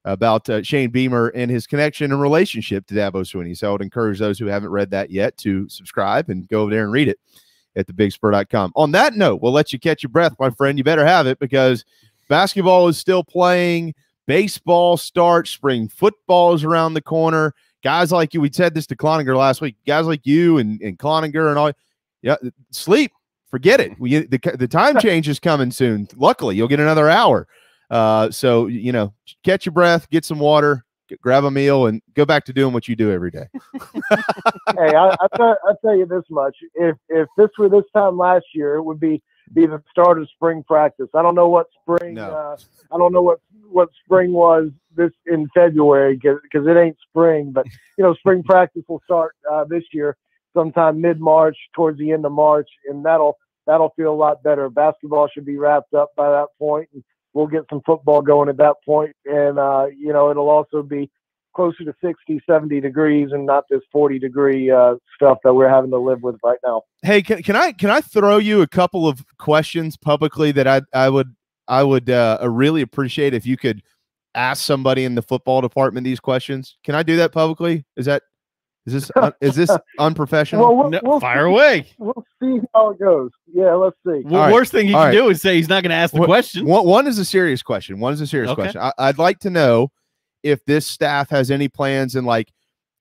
about Shane Beamer and his connection and relationship to Dabo Swinney. So I would encourage those who haven't read that yet to subscribe and go over there and read it at thebigspur.com. On that note, we'll let you catch your breath, my friend. You better have it, because basketball is still playing. Baseball starts. Spring football is around the corner. Guys like you, we said this to Cloninger last week, guys like you and Cloninger and all, sleep. Forget it. The time change is coming soon. Luckily, you'll get another hour. So, catch your breath, get some water, grab a meal, and go back to doing what you do every day. Hey, I'll tell you this much. If this were this time last year, it would be the start of spring practice. I don't know what spring, I don't know what spring was this in February, because it ain't spring, but spring practice will start this year sometime mid-March, towards the end of March, and that'll feel a lot better. Basketball should be wrapped up by that point, and we'll get some football going at that point. And, it'll also be closer to 60, 70 degrees and not this 40-degree stuff that we're having to live with right now. Hey, can I throw you a couple of questions publicly that I would really appreciate if you could ask somebody in the football department these questions? Can I do that publicly? Is this unprofessional? Well, we'll fire away. We'll see how it goes. Yeah, let's see. Well, worst thing he can do is say he's not going to ask the question. One is a serious question. Question. I'd like to know if this staff has any plans in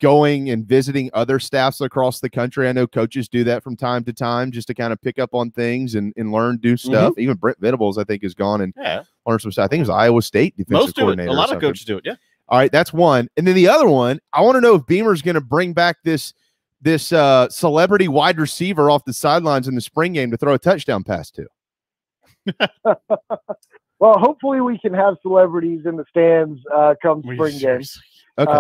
going and visiting other staffs across the country. I know coaches do that from time to time just to kind of pick up on things and learn new stuff. Mm-hmm. Even Brent Venables, I think, has gone and learned some stuff. I think it was Iowa State defensive coordinator. A lot of coaches do it, yeah. All right, that's one. And then the other one, I want to know if Beamer's going to bring back this celebrity wide receiver off the sidelines in the spring game to throw a touchdown pass to. Well, hopefully we can have celebrities in the stands come spring games. Okay.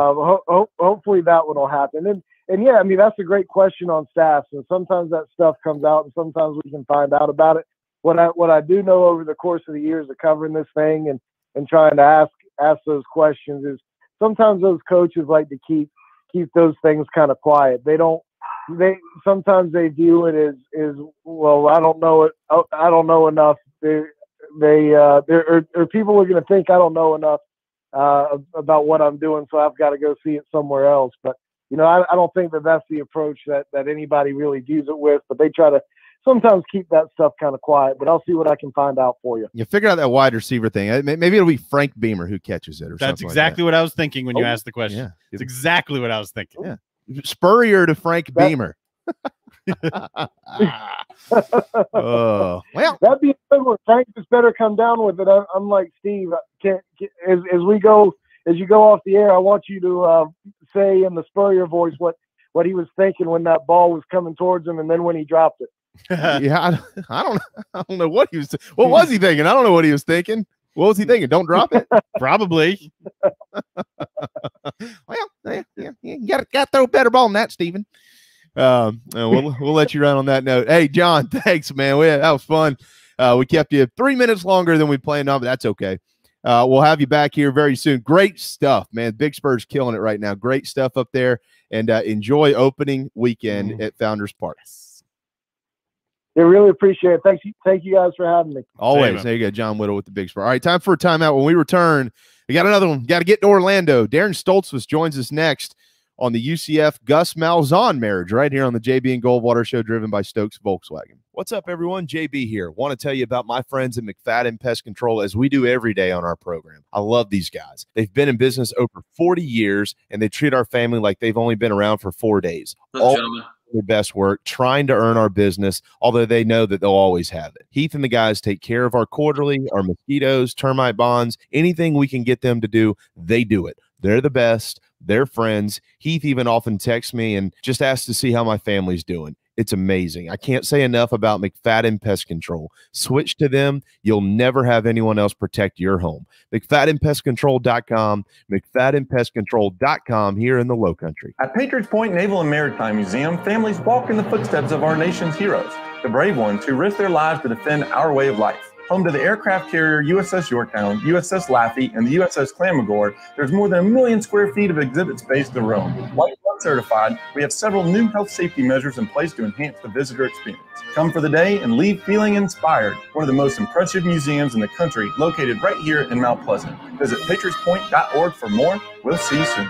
Hopefully that one will happen. And yeah, I mean, that's a great question on staff. So sometimes that stuff comes out and sometimes we can find out about it. What I do know over the course of the years of covering this thing and trying to ask those questions is sometimes those coaches like to keep those things kind of quiet. Sometimes they view it as well, I don't know it. I don't know enough. Or people are going to think I don't know enough about what I'm doing, so I've got to go see it somewhere else. But I don't think that's the approach that anybody really views it with. But they try to sometimes keep that stuff kind of quiet. But I'll see what I can find out for you. You figure out that wide receiver thing. Maybe it'll be Frank Beamer who catches it, or that's something exactly like that. what I was thinking when you asked the question. Yeah. It's exactly what I was thinking. Yeah, Spurrier to Frank Beamer. Well, that'd be a good one. Frank just better come down with it. I'm like Steve. As you go off the air, I want you to say in the Spurrier voice what he was thinking when that ball was coming towards him, and then when he dropped it. Yeah, I don't know what he was. What was he thinking? I don't know what he was thinking. What was he thinking? Don't drop it. Probably. Well, you got to throw a better ball than that, Steven. We'll let you run on that note. Hey, John, thanks, man. That was fun. We kept you 3 minutes longer than we planned on, but that's okay. We'll have you back here very soon. Great stuff, man. Big Spur's killing it right now. Great stuff up there, and enjoy opening weekend at Founders Park. I really appreciate it. Thank you guys for having me. Always. There you go, John Whittle with the Big Spur. All right, time for a timeout. When we return, we got another one. Got to get to Orlando. Darren Stoltzfus joins us next on the UCF Gus Malzahn marriage right here on the JB and Goldwater Show, driven by Stokes Volkswagen. What's up, everyone? JB here. Want to tell you about my friends at Mcfadden Pest Control, as we do every day on our program. I love these guys. They've been in business over 40 years, and they treat our family like they've only been around for 4 days. All their best work, trying to earn our business, although they know that they'll always have it. Heath and the guys take care of our quarterly, our mosquitoes, termite bonds, anything we can get them to do, they do it. They're the best. They're friends. Heath even often texts me and just asks to see how my family's doing. It's amazing. I can't say enough about Mcfadden Pest Control. Switch to them. You'll never have anyone else protect your home. McFaddenPestControl.com, McFaddenPestControl.com here in the Low Country. At Patriots Point Naval and Maritime Museum, families walk in the footsteps of our nation's heroes, the brave ones who risk their lives to defend our way of life. Home to the aircraft carrier USS Yorktown, USS Laffey, and the USS Clamagore, there's more than 1 million square feet of exhibit space to roam. White Blood certified, we have several new health safety measures in place to enhance the visitor experience. Come for the day and leave feeling inspired. One of the most impressive museums in the country, located right here in Mount Pleasant. Visit patriotspoint.org for more. We'll see you soon.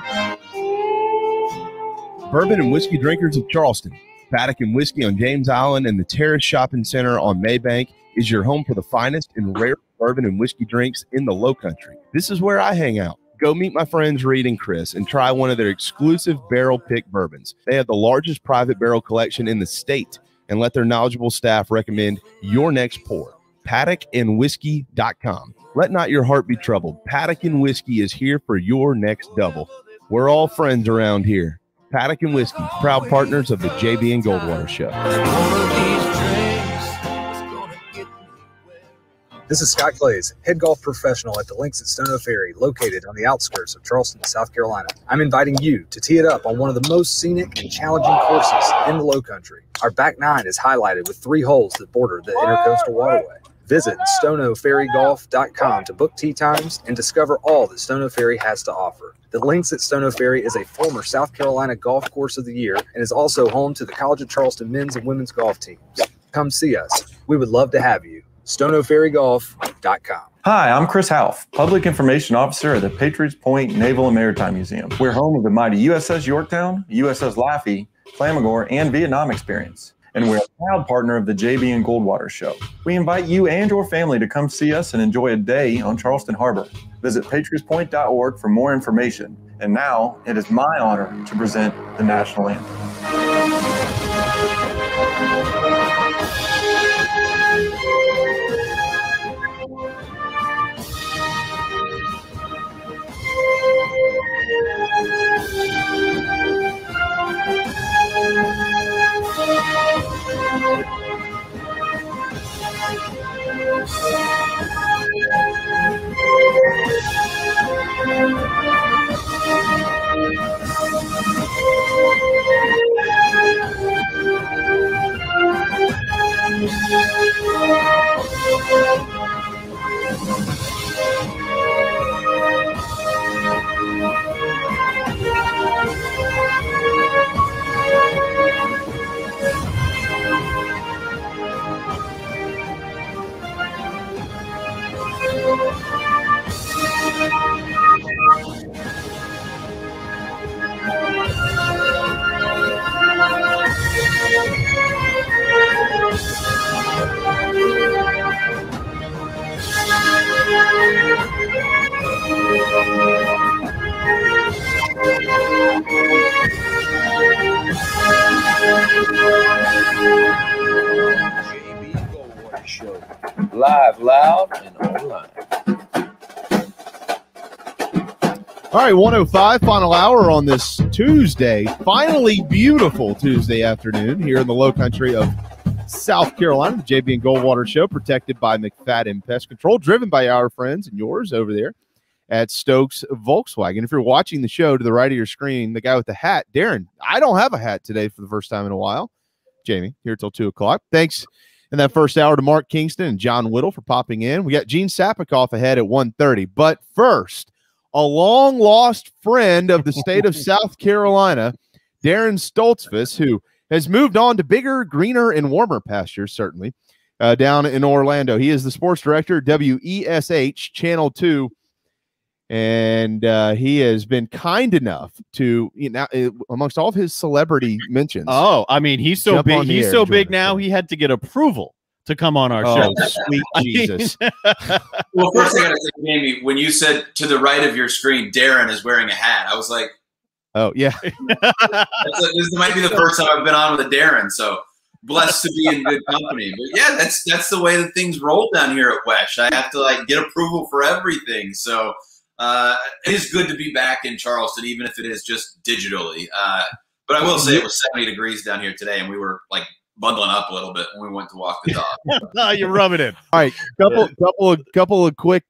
Bourbon and whiskey drinkers of Charleston. Paddock and Whiskey on James Island and the Terrace Shopping Center on Maybank is your home for the finest and rare bourbon and whiskey drinks in the Low Country. This is where I hang out. Go meet my friends Reed and Chris and try one of their exclusive barrel pick bourbons. They have the largest private barrel collection in the state, and let their knowledgeable staff recommend your next pour. PaddockandWhiskey.com. Let not your heart be troubled. Paddock and Whiskey is here for your next double. We're all friends around here. Paddock and Whiskey, proud partners of the JB and Goldwater Show. This is Scott Clays, head golf professional at the Links at Stono Ferry, located on the outskirts of Charleston, South Carolina. I'm inviting you to tee it up on one of the most scenic and challenging courses in the Low Country. Our back nine is highlighted with 3 holes that border the Intercoastal Waterway. Visit stonoferrygolf.com to book tee times and discover all that Stono Ferry has to offer. The Links at Stono Ferry is a former South Carolina Golf Course of the Year and is also home to the College of Charleston men's and women's golf teams. Come see us. We would love to have you. stonoferrygolf.com. Hi, I'm Chris Half, Public Information Officer at the Patriots Point Naval and Maritime Museum. We're home of the mighty USS Yorktown, USS Laffey, Clamagore, and Vietnam experience. And we're a proud partner of the JB and Goldwater Show. We invite you and your family to come see us and enjoy a day on Charleston Harbor. Visit patriotspoint.org for more information. And now, it is my honor to present the National Anthem. live, loud, and online. All right, 105, final hour on this Tuesday. Finally beautiful Tuesday afternoon here in the low country of South Carolina. The JB and Goldwater Show, protected by Mcfadden Pest Control, driven by our friends and yours over there at Stokes Volkswagen. If you're watching the show to the right of your screen, the guy with the hat, Darren, I don't have a hat today for the first time in a while. Jamie, here till 2 o'clock. Thanks in that first hour to Mark Kingston and John Whittle for popping in. We got Gene Sapakoff ahead at 1:30. But first, a long-lost friend of the state of South Carolina, Darren Stoltzfus, who has moved on to bigger, greener, and warmer pastures, certainly, down in Orlando. He is the sports director, WESH Channel 2, and he has been kind enough to, amongst all of his celebrity mentions. Oh, I mean, he's so big. He's so big now, he had to get approval to come on our show. Sweet Jesus. Well, first I got to say, Jamie, when you said to the right of your screen, Darren is wearing a hat, I was like, oh, yeah. this might be the first time I've been on with a Darren, so blessed to be in good company. But yeah, that's the way that things roll down here at WESH. I have to get approval for everything. So it is good to be back in Charleston, even if it is just digitally. But I will say it was 70 degrees down here today, and we were bundling up a little bit when we went to walk the dog. No, you're rubbing it. All right, couple of quick.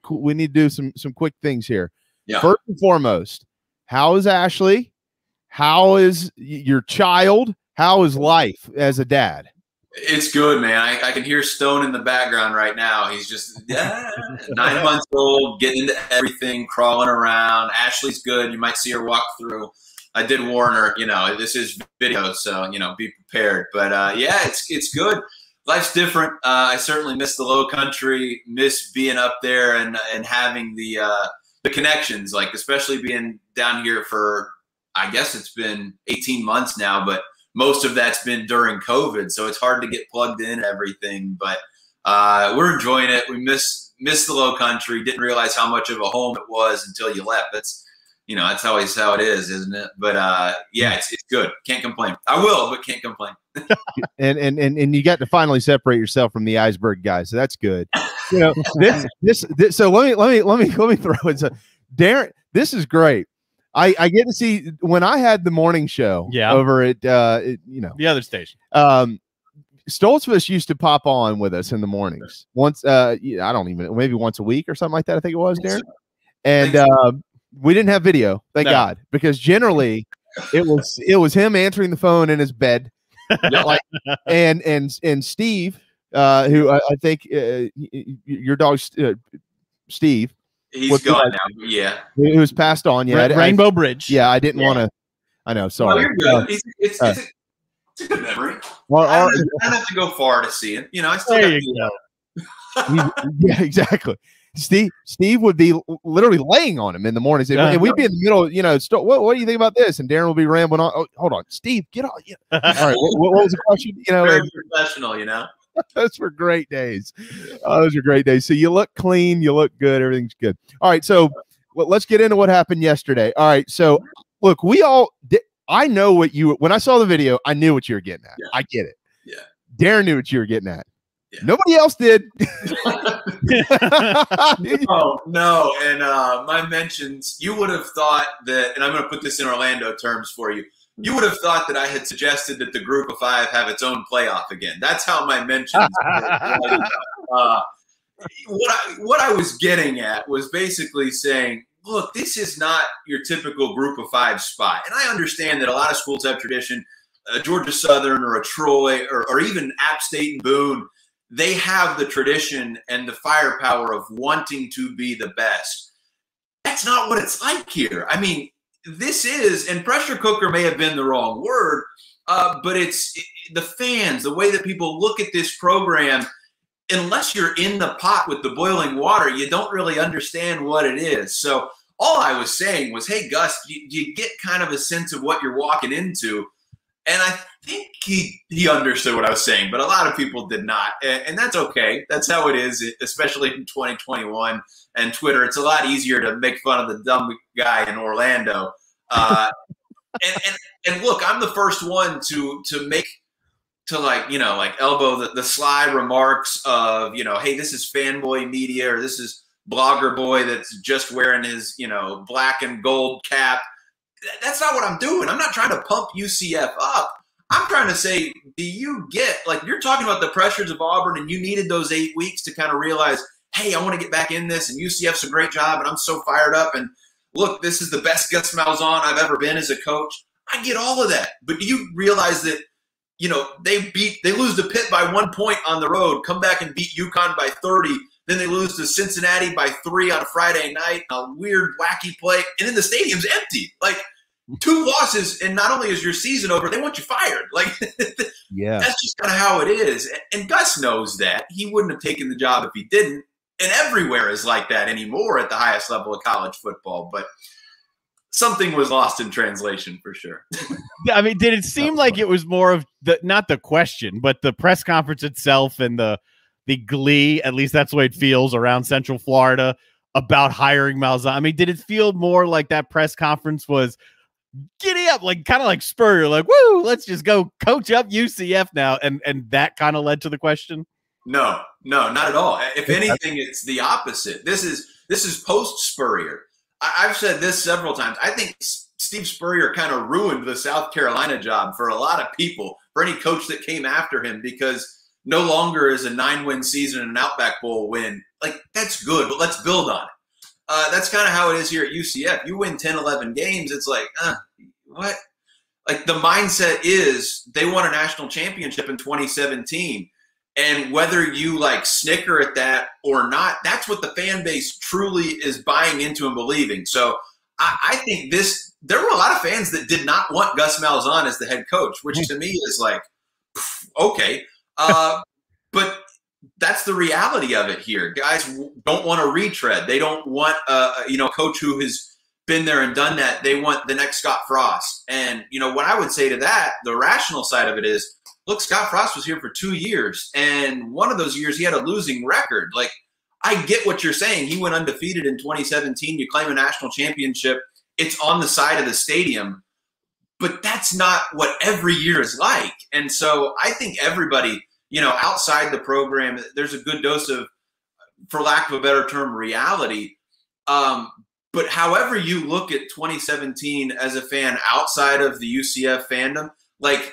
We need to do some quick things here. Yeah. First and foremost, how is Ashley? How is your child? How is life as a dad? It's good, man. I can hear Stone in the background right now. He's just 9 months old, getting into everything, crawling around. Ashley's good. You might see her walk through. I did warn her, this is video, so, be prepared. But, yeah, it's good. Life's different. I certainly miss the low country, miss being up there and having the connections, especially being down here for, I guess it's been 18 months now, but most of that's been during COVID, so it's hard to get plugged in and everything. But we're enjoying it. We miss the low country. Didn't realize how much of a home it was until you left. That's always how it is, isn't it? But yeah, it's good. Can't complain. I will, but can't complain. and you got to finally separate yourself from the iceberg guy, so that's good. This. So let me throw it. So, Darren, this is great. I get to see when I had the morning show over at the other station. Stoltzfus used to pop on with us in the mornings once. I don't even, maybe once a week or something like that. I think it was, Darren. And we didn't have video, thank God, because generally it was him answering the phone in his bed, and Steve, who I think your dog Steve. He's gone now. Yeah, he was passed on. Yeah, Rainbow Bridge. Yeah, I didn't want to. I know. Sorry. You're good. It's a good memory. Well, I don't have to go far to see it. I still got yeah, exactly. Steve would be literally laying on him in the mornings, and we'd be in the middle. What do you think about this? And Darren will be rambling on. Oh, hold on, Steve, get on. Yeah. All right, what was the question? Very professional. Those were great days. Those are great days. So you look clean, you look good, everything's good. All right, so let's get into what happened yesterday. All right, so look, I know what when I saw the video, I knew what you were getting at. Yeah. I get it. Yeah. Darren knew what you were getting at. Yeah. Nobody else did. Oh, no. And my mentions, you would have thought that, and I'm going to put this in Orlando terms for you. You would have thought that I had suggested that the group of 5 have its own playoff again. That's how my mentions were. What I was getting at was basically saying, look, this is not your typical group of 5 spot. And I understand that a lot of schools have tradition, Georgia Southern or a Troy or even App State and Boone, they have the tradition and the firepower of wanting to be the best. That's not what it's like here. I mean, this is, and pressure cooker may have been the wrong word, but it's the fans, the way that people look at this program, unless you're in the pot with the boiling water, you don't really understand what it is. So all I was saying was, hey, Gus, you get kind of a sense of what you're walking into. And I think he understood what I was saying, but a lot of people did not. And that's okay. That's how it is, especially in 2021 and Twitter. It's a lot easier to make fun of the dumb guy in Orlando. And look, I'm the first one to to like elbow the sly remarks of, hey, this is fanboy media, or this is blogger boy that's just wearing his, black and gold cap. That's not what I'm doing. I'm not trying to pump UCF up. I'm trying to say, do you get, like, you're talking about the pressures of Auburn, and you needed those 8 weeks to kind of realize, hey, I want to get back in this, and UCF's a great job, and I'm so fired up, and look, this is the best Gus Malzahn I've ever been as a coach. I get all of that. But do you realize that, they lose to Pitt by 1 point on the road, come back and beat UConn by 30, then they lose to Cincinnati by 3 on a Friday night, a weird, wacky play, and then the stadium's empty. Like, 2 losses, and not only is your season over, they want you fired. Like, yeah, that's just kind of how it is. And Gus knows that. He wouldn't have taken the job if he didn't. And everywhere is like that anymore at the highest level of college football. But something was lost in translation for sure. I mean, did it seem like it was more of not the question, but the press conference itself and the glee, at least that's the way it feels around Central Florida about hiring Malzahn? I mean, did it feel more like that press conference was giddy up, like kind of like Spurrier, like, woo, let's just go coach up UCF now, and that kind of led to the question? No, not at all. If anything, it's the opposite. This is post Spurrier. I've said this several times. I think Steve Spurrier kind of ruined the South Carolina job for a lot of people, for any coach that came after him, because no longer is a 9-win season and an Outback Bowl win. Like, that's good, but let's build on it. That's kind of how it is here at UCF. You win 10, 11 games, it's like, what? Like, the mindset is they won a national championship in 2017. And whether you like snicker at that or not, that's what the fan base truly is buying into and believing. So I think there were a lot of fans that did not want Gus Malzahn as the head coach, which to me is like, okay. But that's the reality of it here. Guys don't want a retread. They don't want a coach who has been there and done that. They want the next Scott Frost. And, what I would say to that, the rational side of it is, look, Scott Frost was here for 2 years, and one of those years he had a losing record. Like, I get what you're saying. He went undefeated in 2017. You claim a national championship. It's on the side of the stadium. But that's not what every year is like. And so I think everybody, outside the program, there's a good dose of, for lack of a better term, reality. But however you look at 2017 as a fan outside of the UCF fandom, like,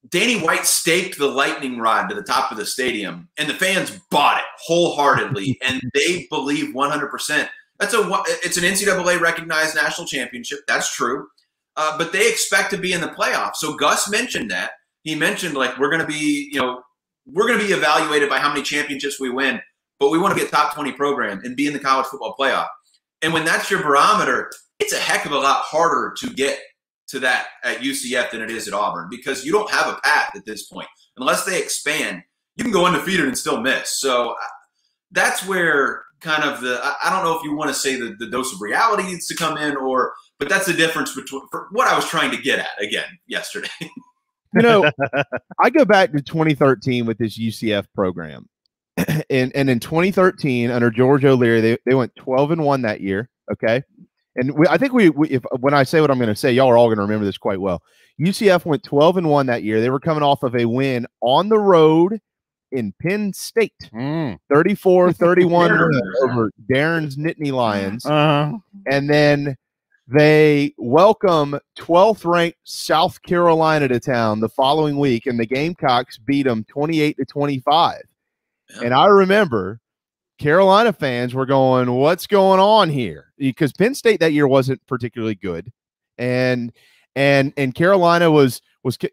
Danny White staked the lightning rod to the top of the stadium, and the fans bought it wholeheartedly, and they believe 100%. It's an NCAA recognized national championship. That's true. But they expect to be in the playoffs. So Gus mentioned that. He mentioned, like, we're going to be evaluated by how many championships we win, but we want to be a top 20 program and be in the college football playoff. And when that's your barometer, it's a heck of a lot harder to get to that at UCF than it is at Auburn, because you don't have a path at this point. Unless they expand, you can go undefeated and still miss. So that's where kind of I don't know if you want to say the dose of reality needs to come in, but that's the difference between for what I was trying to get at again yesterday. I go back to 2013 with this UCF program. And in 2013, under George O'Leary, they went 12-1 that year. Okay. And I think when I say what I'm going to say, y'all are all going to remember this quite well. UCF went 12-1 that year. They were coming off of a win on the road in Penn State, 34-31 over Darren's Nittany Lions. And then they welcome 12th ranked South Carolina to town the following week, and the Gamecocks beat them 28-25. And I remember Carolina fans were going, what's going on here? Because Penn State that year wasn't particularly good. And Carolina was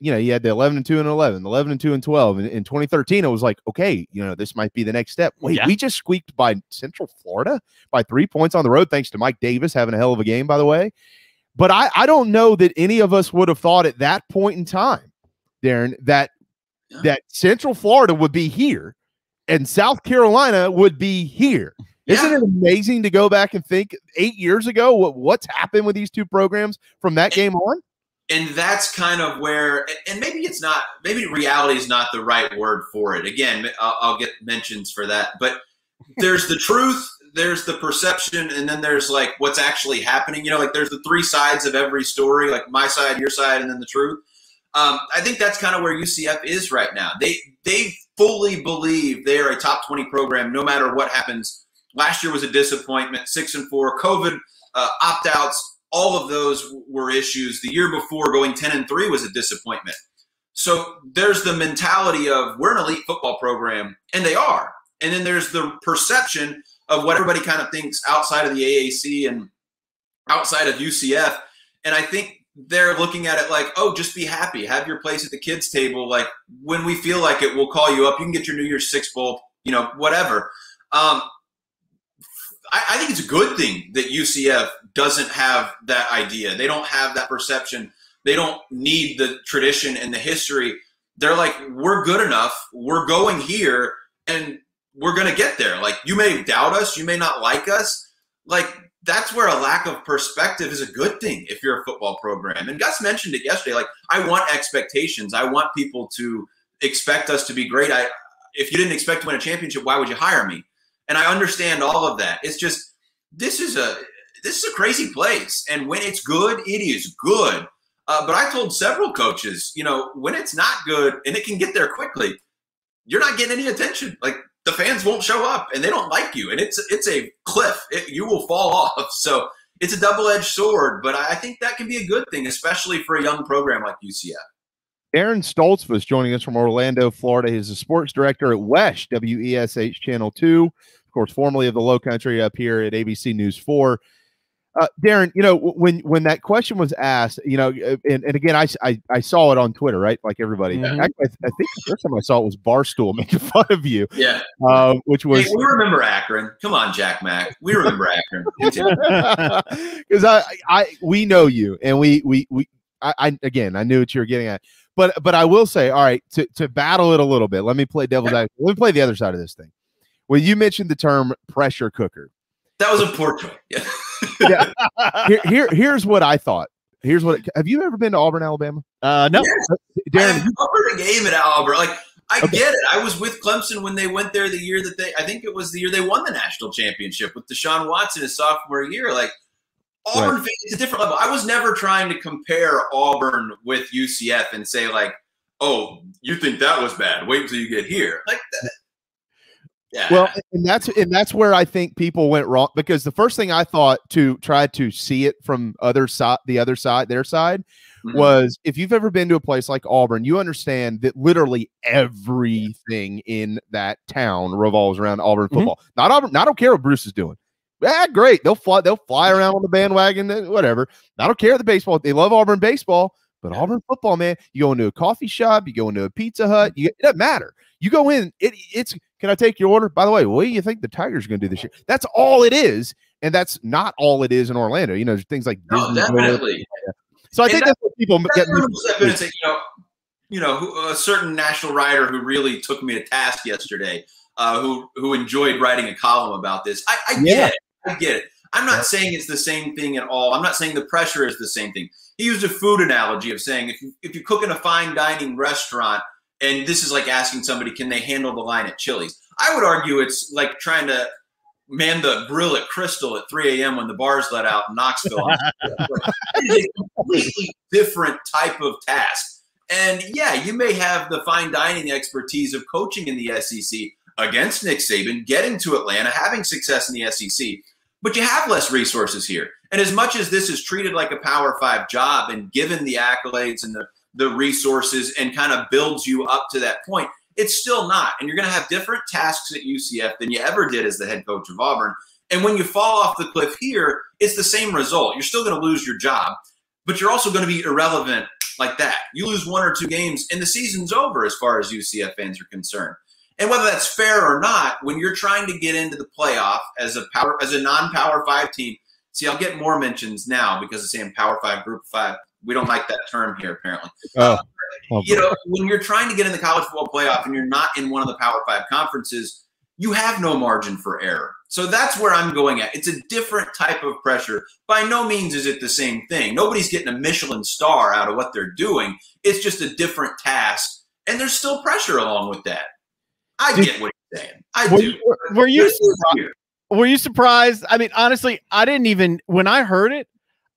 you had the 11-2 and 11, 11-2 and 12. And in 2013, it was like, okay, this might be the next step. Wait, we just squeaked by Central Florida by 3 points on the road, thanks to Mike Davis having a hell of a game, by the way. But I don't know that any of us would have thought at that point in time, Darren, that Central Florida would be here and South Carolina would be here. Isn't it amazing to go back and think 8 years ago what's happened with these two programs from that game on? And that's kind of where, and maybe reality is not the right word for it. Again, I'll get mentions for that. But there's the truth, there's the perception, and then there's like what's actually happening. Like there's the three sides of every story, like my side, your side, and then the truth. I think that's kind of where UCF is right now. They fully believe they are a top 20 program no matter what happens. Last year was a disappointment, 6-4, COVID opt-outs, all of those were issues. The year before, going 10-3 was a disappointment. So there's the mentality of we're an elite football program, and they are. And then there's the perception of what everybody kind of thinks outside of the AAC and outside of UCF. And I think they're looking at it like, oh, just be happy. Have your place at the kids' table. Like, when we feel like it, we'll call you up. You can get your New Year's Six Bowl, whatever. I think it's a good thing that UCF doesn't have that idea. They don't have that perception. They don't need the tradition and the history. They're like, we're good enough. We're going here, and we're going to get there. Like, you may doubt us. You may not like us. Like, that's where a lack of perspective is a good thing if you're a football program. And Gus mentioned it yesterday. Like, I want expectations. I want people to expect us to be great. If you didn't expect to win a championship, why would you hire me? And I understand all of that. It's just, this is a crazy place. And when it's good, it is good. But I told several coaches, when it's not good and it can get there quickly, you're not getting any attention. Like, the fans won't show up and they don't like you. And it's a cliff. You will fall off. So it's a double-edged sword. But I think that can be a good thing, especially for a young program like UCF. Darren Stoltzfus joining us from Orlando, Florida. He's a sports director at WESH, WESH Channel 2, of course, formerly of the Low Country up here at ABC News 4. Darren, when that question was asked, and again, I saw it on Twitter, right? Like everybody. Mm-hmm. Actually, I think the first time I saw it was Barstool making fun of you. Yeah. Which was. Hey, we remember Akron. Come on, Jack Mack. We remember Akron. Because we know you, and I knew what you were getting at. But I will say, all right, to battle it a little bit, let me play devil's advocate. Let me play the other side of this thing. When you mentioned the term pressure cooker. That was a poor choice. Yeah. Here's what I thought. Have you ever been to Auburn, Alabama? No. Yes. Darren, I covered a game at Auburn. Like, I get it. I was with Clemson when they went there the year that I think it was the year they won the national championship with Deshaun Watson his sophomore year. Like, Auburn, right. It's a different level. I was never trying to compare Auburn with UCF and say, like, oh, you think that was bad. Wait until you get here. Like that. Yeah. Well, and that's where I think people went wrong, because the first thing I thought to try to see it from their side, mm-hmm. was if you've ever been to a place like Auburn, you understand that literally everything in that town revolves around Auburn football. Mm-hmm. Not Auburn. I don't care what Bruce is doing. Great. They'll fly around on the bandwagon, whatever. I don't care the baseball. They love Auburn baseball, but Auburn football, man, you go into a coffee shop, you go into a Pizza Hut, it doesn't matter. You go in, it's can I take your order? By the way, what do you think the Tigers are going to do this year? That's all it is. And that's not all it is in Orlando. There's things like Disney. Definitely. So I think that's what people get. A certain national writer who really took me to task yesterday, who enjoyed writing a column about this. I get it. I get it. I'm not saying it's the same thing at all. I'm not saying the pressure is the same thing. He used a food analogy of saying if you cook in a fine dining restaurant, and this is like asking somebody, can they handle the line at Chili's? I would argue it's like trying to man the grill at Crystal at 3 a.m. when the bars let out in Knoxville. It is a completely different type of task. And yeah, you may have the fine dining expertise of coaching in the SEC against Nick Saban, getting to Atlanta, having success in the SEC, but you have less resources here. And as much as this is treated like a Power 5 job and given the accolades and the resources and kind of builds you up to that point, it's still not. And you're going to have different tasks at UCF than you ever did as the head coach of Auburn. And when you fall off the cliff here, it's the same result. You're still going to lose your job, but you're also going to be irrelevant like that. You lose 1 or 2 games and the season's over as far as UCF fans are concerned. And whether that's fair or not, when you're trying to get into the playoff as a non-Power 5 team, see, I'll get more mentions now because of saying Power 5, Group 5. We don't like that term here, apparently. When you're trying to get in the college football playoff and you're not in one of the Power 5 conferences, you have no margin for error. So that's where I'm going at. It's a different type of pressure. By no means is it the same thing. Nobody's getting a Michelin star out of what they're doing. It's just a different task, and there's still pressure along with that. I get what you're saying. I do. Were you surprised? I mean, honestly, when I heard it,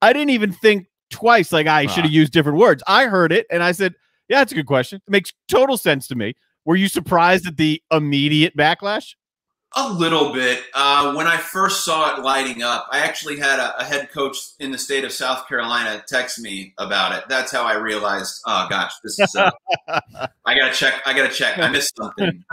I didn't even think twice like I should have used different words. I heard it and I said, yeah, that's a good question. It makes total sense to me. Were you surprised at the immediate backlash? A little bit. When I first saw it lighting up, I actually had a head coach in the state of South Carolina text me about it. That's how I realized, oh gosh, this is, I gotta check. I missed something.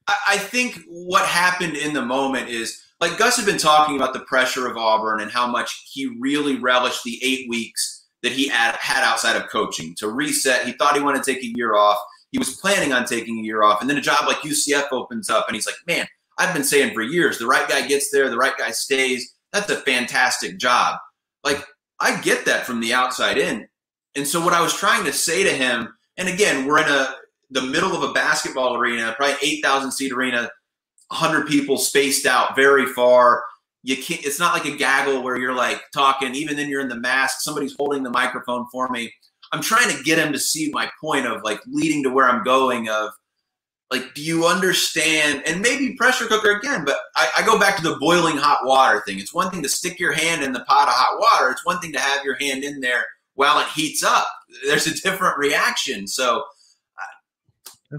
I think what happened in the moment is, like, Gus had been talking about the pressure of Auburn and how much he really relished the 8 weeks that he had outside of coaching to reset. He thought he wanted to take a year off. He was planning on taking a year off. And then a job like UCF opens up and he's like, man, I've been saying for years, the right guy gets there, the right guy stays. That's a fantastic job. Like, I get that from the outside in. And so what I was trying to say to him, and again, we're in the middle of a basketball arena, probably 8,000 seat arena, 100 people spaced out very far. You can't, it's not like a gaggle where you're like talking, even then you're in the mask, somebody's holding the microphone for me. I'm trying to get him to see my point of like leading to where I'm going of like, do you understand? And maybe pressure cooker again, but I go back to the boiling hot water thing. It's one thing to stick your hand in the pot of hot water. It's one thing to have your hand in there while it heats up. There's a different reaction. So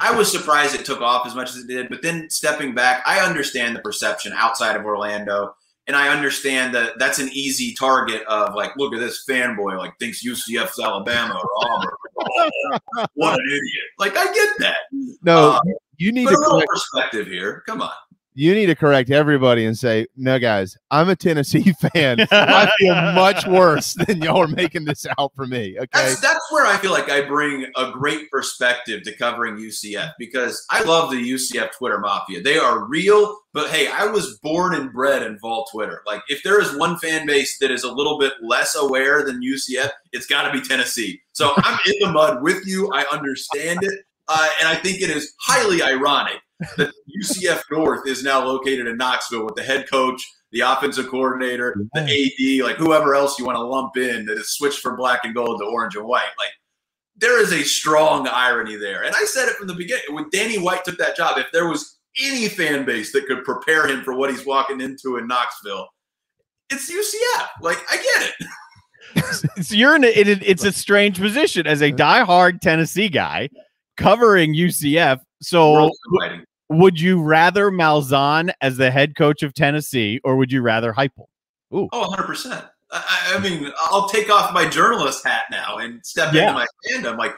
I was surprised it took off as much as it did, but then stepping back, I understand the perception outside of Orlando. And I understand that that's an easy target of like, look at this fanboy, like thinks UCF's Alabama or Auburn. Oh, what an idiot. Like, I get that. No, you need a little correct perspective here. Come on. You need to correct everybody and say, no, guys, I'm a Tennessee fan. I feel much worse than y'all are making this out for me. Okay. That's where I feel like I bring a great perspective to covering UCF, because I love the UCF Twitter mafia. They are real, but hey, I was born and bred in Vol Twitter. Like, if there is one fan base that is a little bit less aware than UCF, it's got to be Tennessee. So I'm in the mud with you. I understand it. And I think it is highly ironic that UCF North is now located in Knoxville with the head coach, the offensive coordinator, the AD, like whoever else you want to lump in that has switched from black and gold to orange and white. Like, there is a strong irony there. And I said it from the beginning. When Danny White took that job, if there was any fan base that could prepare him for what he's walking into in Knoxville, it's UCF. Like, I get it. So you're in it's a strange position as a diehard Tennessee guy covering UCF. So would you rather Malzahn as the head coach of Tennessee, or would you rather Heupel? Ooh. Oh, 100%. I mean, I'll take off my journalist hat now and step into my fandom. Like,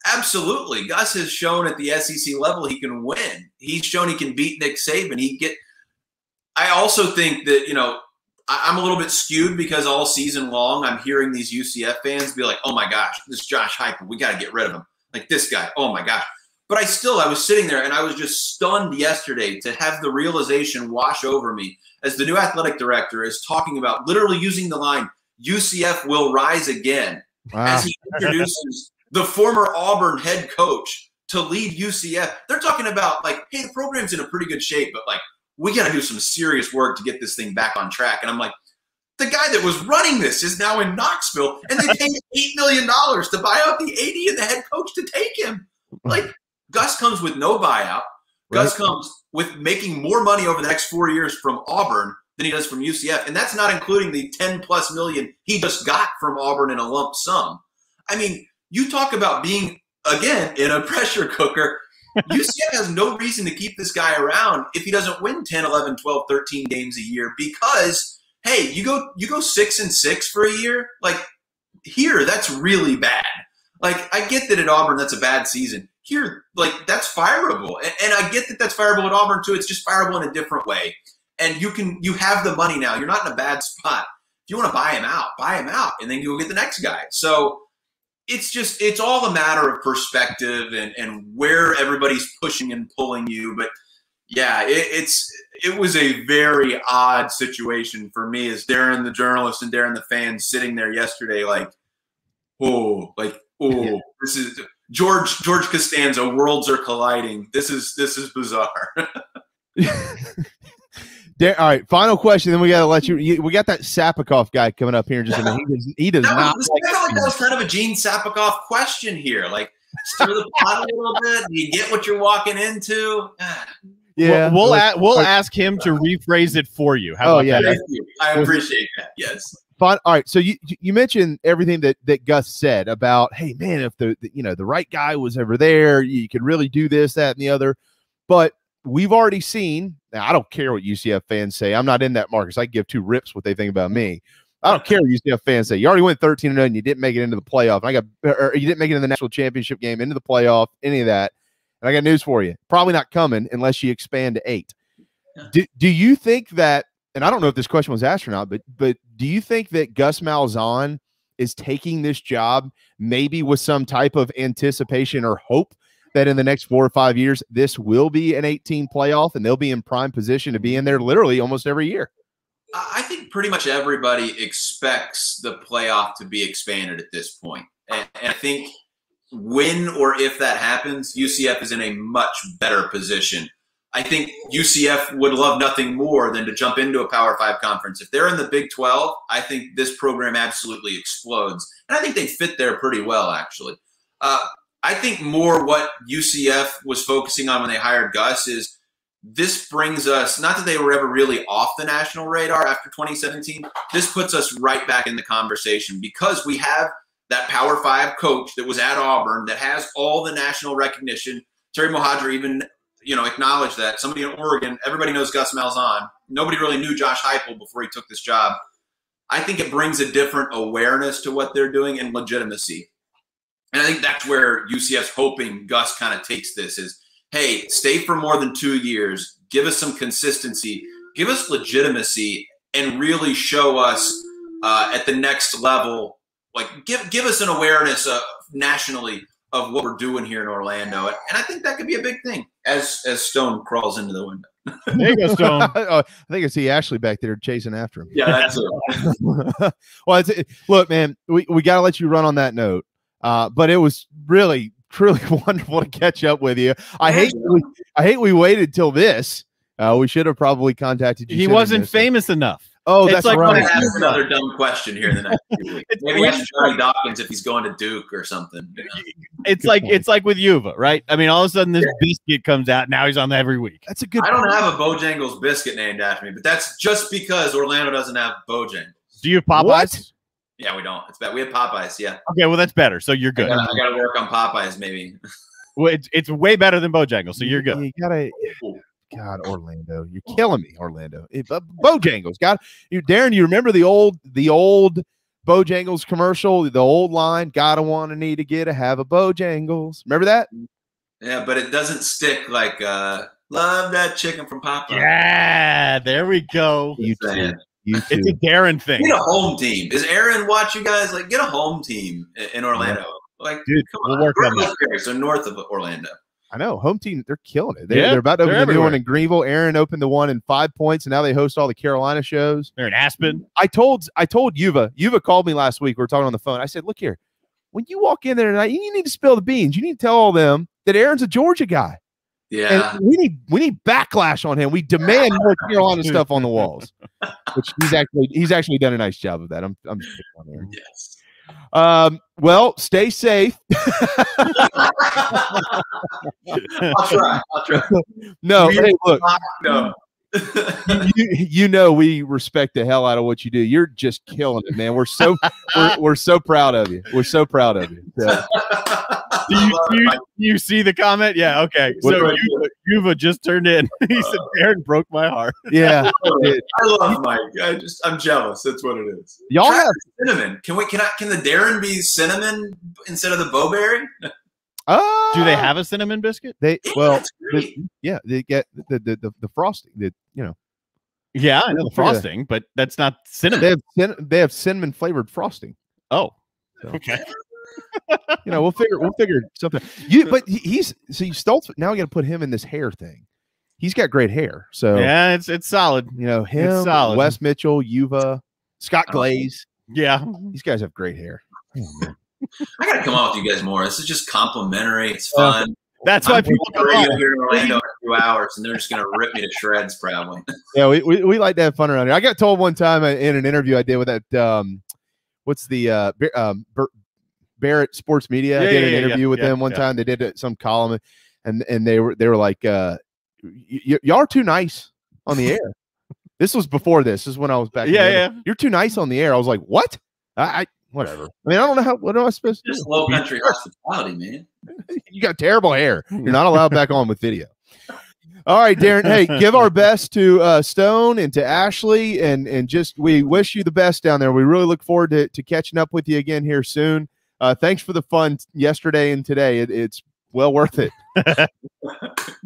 absolutely. Gus has shown at the SEC level he can win. He's shown he can beat Nick Saban. I also think that, you know, I'm a little bit skewed because all season long I'm hearing these UCF fans be like, oh my gosh, this Josh Heupel, we got to get rid of him. Like, this guy, oh my gosh. But I was sitting there and I was just stunned yesterday to have the realization wash over me as the new athletic director is talking about literally using the line, UCF will rise again, as he introduces the former Auburn head coach to lead UCF. They're talking about like, hey, the program's in a pretty good shape, but like, we got to do some serious work to get this thing back on track. And I'm like, the guy that was running this is now in Knoxville, and they paid $8 million to buy out the AD and the head coach to take him. Like, Gus comes with no buyout. Gus comes with making more money over the next 4 years from Auburn than he does from UCF. And that's not including the 10+ million he just got from Auburn in a lump sum. I mean, you talk about being, again, in a pressure cooker. UCF has no reason to keep this guy around if he doesn't win 10, 11, 12, 13 games a year, because, hey, you go 6-6 for a year. Like, here, that's really bad. Like, I get that at Auburn that's a bad season. Here, like, that's fireable. And I get that that's fireable at Auburn too. It's just fireable in a different way. And you have the money now. You're not in a bad spot. If you want to buy him out, and then you go get the next guy. So it's all a matter of perspective and where everybody's pushing and pulling you. But yeah, it was a very odd situation for me as Darren the journalist and Darren the fan sitting there yesterday, like, this is George Costanza, worlds are colliding. This is bizarre. All right, final question. Then we got to let you. We got that Sapakoff guy coming up here in just a minute. He does not. That was kind of a Gene Sapakoff question here. Like, stir the pot a little bit. Do you get what you're walking into? Yeah, we'll ask him to rephrase it for you. How about that? Thank you. I appreciate that. Yes. Fine. All right. So you mentioned everything that Gus said about, hey man, if the right guy was over there, you could really do this, that, and the other. But we've already seen. Now, I don't care what UCF fans say. I'm not in that market. So I give two rips what they think about me. I don't care what UCF fans say. You already went 13-0 and you didn't make it into the playoff. Or you didn't make it in the national championship game, into the playoff, any of that. And I got news for you. Probably not coming unless you expand to 8. Do you think that? And I don't know if this question was asked or not, but do you think that Gus Malzahn is taking this job maybe with some type of anticipation or hope that in the next 4 or 5 years, this will be an 18 playoff and they'll be in prime position to be in there literally almost every year? I think pretty much everybody expects the playoff to be expanded at this point. And I think when or if that happens, UCF is in a much better position. I think UCF would love nothing more than to jump into a Power 5 conference. If they're in the Big 12, I think this program absolutely explodes. And I think they fit there pretty well, actually. I think more what UCF was focusing on when they hired Gus is this brings us, not that they were ever really off the national radar after 2017, this puts us right back in the conversation because we have that Power 5 coach that was at Auburn that has all the national recognition. Terry Mohadra even acknowledge that. Somebody in Oregon, everybody knows Gus Malzahn. Nobody really knew Josh Heupel before he took this job. I think it brings a different awareness to what they're doing and legitimacy. And I think that's where UCF's hoping Gus kind of takes this is, hey, stay for more than 2 years. Give us some consistency. Give us legitimacy and really show us at the next level. Like give us an awareness nationally of what we're doing here in Orlando. And I think that could be a big thing as Stone crawls into the window. There you go, Stone. I think I see Ashley back there chasing after him. Yeah, that's it. Well, look, man, we got to let you run on that note. But it was really, truly wonderful to catch up with you. I hate we waited till this. We should have probably contacted you. He wasn't famous enough. Oh, that's like right. Ask another dumb question here in the next few weeks. Maybe ask Johnny Dawkins if he's going to Duke or something. It's like with Yuva, right? I mean, all of a sudden this biscuit comes out. Now he's on every week. That's a good. I don't have a Bojangles biscuit named after me, but that's just because Orlando doesn't have Bojangles. Do you have Popeyes? What? Yeah, we don't. It's bad. We have Popeyes. Yeah. Okay, well that's better. So you're good. I gotta work on Popeyes, maybe. Well, it's way better than Bojangles, so you're good. You gotta. God, Orlando, you're killing me, Orlando. Bojangles, God, Darren, you remember the old Bojangles commercial, the old line, gotta wanna need to get have a Bojangles. Remember that? Yeah, but it doesn't stick like love that chicken from Popeye. Yeah, there we go. You too. It's a Darren thing. Get a home team. Does Aaron watch you guys? Like, get a home team in Orlando. Like, dude, come on. We'll work on that. So north of Orlando. I know, home team, they're killing it. They're about to open the new one in Greenville. Aaron opened the one in 5 Points, and now they host all the Carolina shows. They're in Aspen. I told Yuva called me last week. We were talking on the phone. I said, look here, when you walk in there tonight, you need to spill the beans. You need to tell all them that Aaron's a Georgia guy. Yeah, and we need backlash on him. We demand more Carolina stuff on the walls, which he's actually done a nice job of that. I'm just picking on Aaron. Yes. Well, stay safe. I'll try. No, hey, look. No. you know we respect the hell out of what you do. You're just killing it, man. We're so proud of you. We're so proud of you. So. You see the comment? Yeah, okay. So Yuva just turned in. He said, Darren broke my heart. Yeah. I love Mike. I'm jealous. That's what it is. Y'all have cinnamon. Can the Darren be cinnamon instead of the Bowberry? Do they have a cinnamon biscuit? They get the frosting. Yeah, I know the frosting, but that's not cinnamon. They have cinnamon flavored frosting. Oh, so. Okay. We'll figure something. He's Stoltz. Now we got to put him in this hair thing. He's got great hair. So yeah, it's solid. Him, it's solid. Wes Mitchell, Yuva, Scott Glaze. Yeah, these guys have great hair. Oh, I gotta come out with you guys more. This is just complimentary. It's fun. That's why people come out here in Orlando in a few hours, and they're just gonna rip me to shreds, probably. Yeah, we like to have fun around here. I got told one time in an interview I did with that what's the Barrett Sports Media. I did an interview with them one time. They did some column, and they were like, y'all are too nice on the air. This was before this. This is when I was back. Yeah. You're too nice on the air. I was like, what? I whatever. I mean, I don't know what am I supposed to do? Just low country hospitality, man. You got terrible hair. You're not allowed back on with video. All right, Darren. Hey, give our best to Stone and to Ashley, and just we wish you the best down there. We really look forward to catching up with you again here soon. Thanks for the fun yesterday and today. It's well worth it.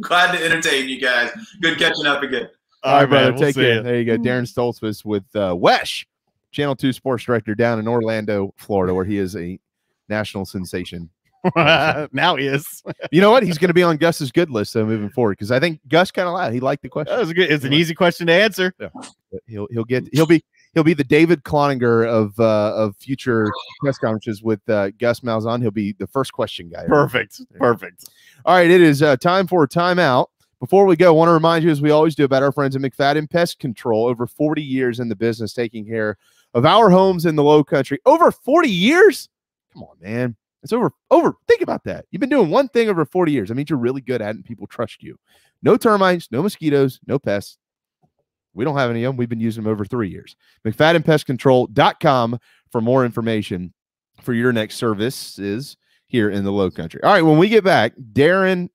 Glad to entertain you guys. Good catching up again. All right, brother. We'll Take care. you. There you go. Darren Stoltzfus with Wesh, Channel 2 sports director down in Orlando, Florida, where he is a national sensation. Now he is. You know what? He's going to be on Gus's good list though moving forward, because I think Gus kind of lied. He liked the question. That was good. It's an easy question to answer. Yeah. He'll be the David Cloninger of future press conferences with Gus Malzahn. He'll be the first question guy. Perfect. All right, it is time for a timeout. Before we go, I want to remind you, as we always do, about our friends at Mcfadden Pest Control. Over 40 years in the business, taking care of our homes in the Low Country. Over 40 years? Come on, man. It's over. Think about that. You've been doing one thing over 40 years. I mean, you're really good at it and people trust you. No termites, no mosquitoes, no pests. We don't have any of them. We've been using them over 3 years. McFaddenPestControl.com for more information for your next services here in the Low Country. All right, when we get back, Darren...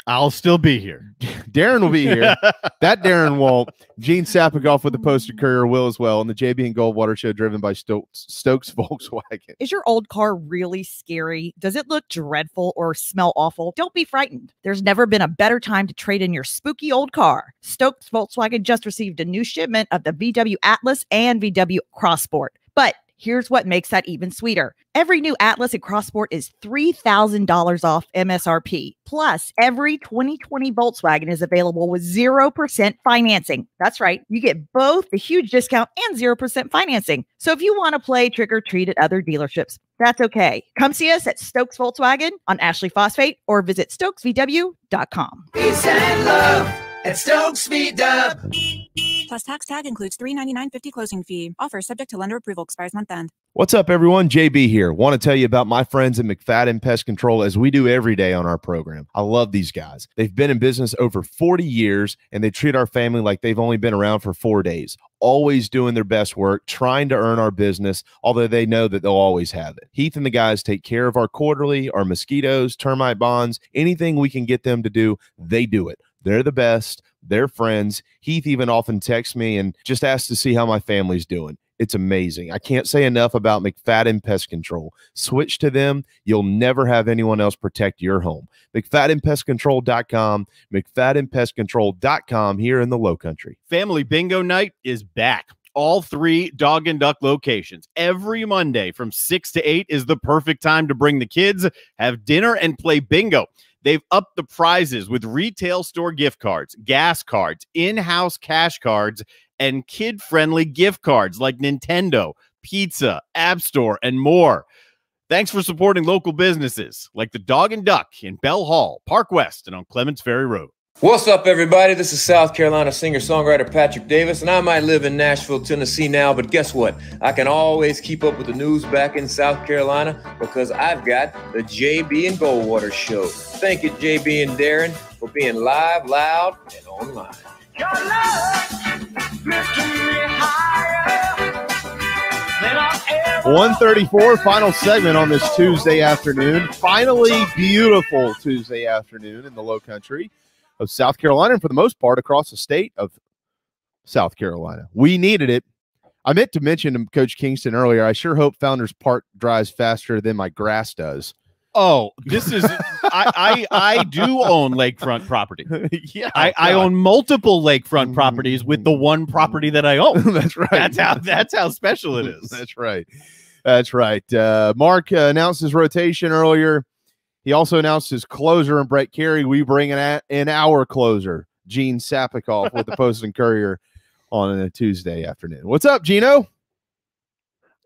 I'll still be here. Darren will be here. That Darren won't. Gene Sapakoff with the Poster Courier will as well. And the JB and Goldwater Show, driven by Stokes Volkswagen. Is your old car really scary? Does it look dreadful or smell awful? Don't be frightened. There's never been a better time to trade in your spooky old car. Stokes Volkswagen just received a new shipment of the VW Atlas and VW Crossport. But here's what makes that even sweeter. Every new Atlas and Crossport is $3,000 off MSRP. Plus, every 2020 Volkswagen is available with 0% financing. That's right. You get both the huge discount and 0% financing. So if you want to play trick or treat at other dealerships, that's okay. Come see us at Stokes Volkswagen on Ashley Phosphate or visit StokesVW.com. Peace and love at Stokes Dub. Plus tax tag includes $399.50 closing fee. Offer subject to lender approval. Expires month end. What's up, everyone? JB here. Want to tell you about my friends at Mcfadden Pest Control, as we do every day on our program. I love these guys. They've been in business over 40 years, and they treat our family like they've only been around for 4 days. Always doing their best work, trying to earn our business, although they know that they'll always have it. Heath and the guys take care of our quarterly, our mosquitoes, termite bonds, anything we can get them to do, they do it. They're the best. They're friends. Heath even often texts me and just asks to see how my family's doing. It's amazing. I can't say enough about Mcfadden Pest Control. Switch to them. You'll never have anyone else protect your home. McFaddenPestControl.com, McFaddenPestControl.com here in the Low Country. Family Bingo Night is back. All 3 Dog and Duck locations. Every Monday from 6 to 8 is the perfect time to bring the kids, have dinner, and play bingo. They've upped the prizes with retail store gift cards, gas cards, in-house cash cards, and kid-friendly gift cards like Nintendo, pizza, App Store, and more. Thanks for supporting local businesses like the Dog and Duck in Bell Hall, Park West, and on Clements Ferry Road. What's up, everybody? This is South Carolina singer-songwriter Patrick Davis, and I might live in Nashville, Tennessee now, but guess what? I can always keep up with the news back in South Carolina because I've got the JB and Goldwater Show. Thank you, JB and Darren, for being live, loud, and online. Your love lifting me higher than I've ever 1:34, final segment on this Tuesday afternoon. Finally, beautiful Tuesday afternoon in the Low Country of South Carolina, and for the most part across the state of South Carolina. We needed it. I meant to mention to Coach Kingston earlier, I sure hope Founders Park dries faster than my grass does. Oh, this is I do own lakefront property. Yeah, I own multiple lakefront properties with the one property that I own. That's right. That's how special it is. That's right. That's right. Mark announced his rotation earlier. He also announced his closer and Brett Carey. We bring in our closer, Gene Sapakoff, with the Post and Courier on a Tuesday afternoon. What's up, Gino?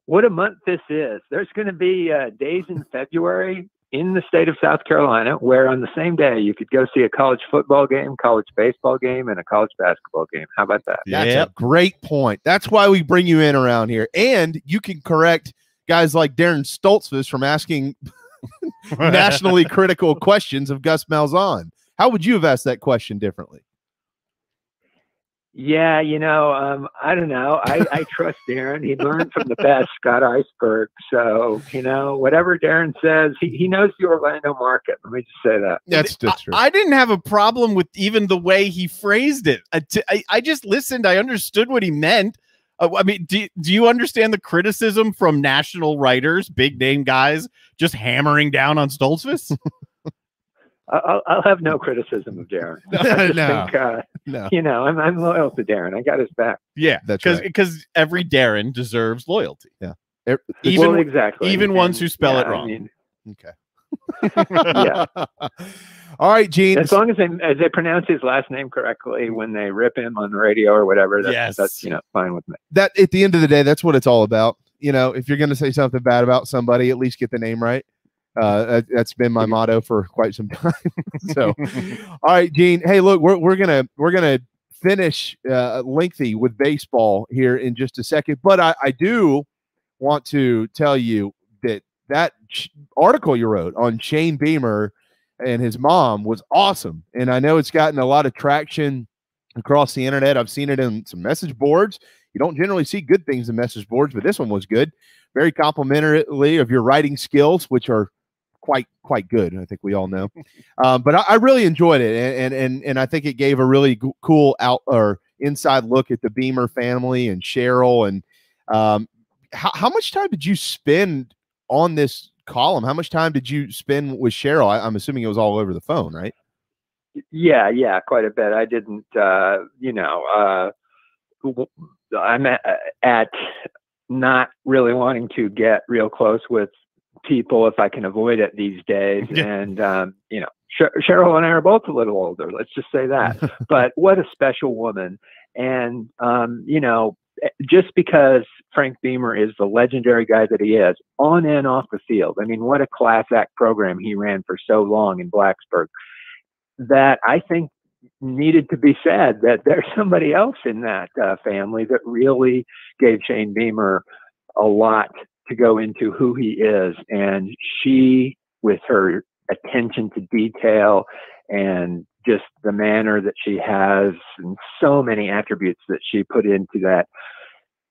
What a month this is. There's going to be days in February in the state of South Carolina where on the same day you could go see a college football game, college baseball game, and a college basketball game. How about that? That's a great point. That's why we bring you in around here. And you can correct guys like Darren Stoltzfus from asking nationally critical questions of Gus Malzahn. How would you have asked that question differently? Yeah, I don't know. I trust Darren. He learned from the best, Scott Iceberg. So, whatever Darren says, he knows the Orlando market. Let me just say that. That's true. I didn't have a problem with even the way he phrased it. I just listened. I understood what he meant. I mean, do you understand the criticism from national writers, big name guys, just hammering down on Stoltzfus? I'll have no criticism of Darren. No. I'm loyal to Darren. I got his back. Yeah, that's right. Because every Darren deserves loyalty. Yeah, exactly. Even ones who spell it wrong. Okay. Yeah. All right, Gene. As long as they pronounce his last name correctly when they rip him on the radio or whatever, that's fine with me. That at the end of the day, that's what it's all about. If you're going to say something bad about somebody, at least get the name right. That's been my motto for quite some time. So, all right, Gene. Hey, look, we're gonna finish lengthy with baseball here in just a second, but I do want to tell you that article you wrote on Shane Beamer and his mom was awesome, and I know it's gotten a lot of traction across the internet. I've seen it in some message boards. You don't generally see good things in message boards, but this one was good. Very complimentary of your writing skills, which are quite good. I think we all know, but I really enjoyed it, and I think it gave a really cool inside look at the Beamer family and Cheryl. And how much time did you spend on this column? How much time did you spend with Cheryl? I'm assuming it was all over the phone, right? Yeah, quite a bit. I didn't, I'm at not really wanting to get real close with people if I can avoid it these days. And, Cheryl and I are both a little older, let's just say that. But what a special woman. And, just because Frank Beamer is the legendary guy that he is, on and off the field, I mean, what a class act program he ran for so long in Blacksburg, that I think needed to be said that there's somebody else in that family that really gave Shane Beamer a lot to go into who he is. And she, with her attention to detail and just the manner that she has and so many attributes that she put into that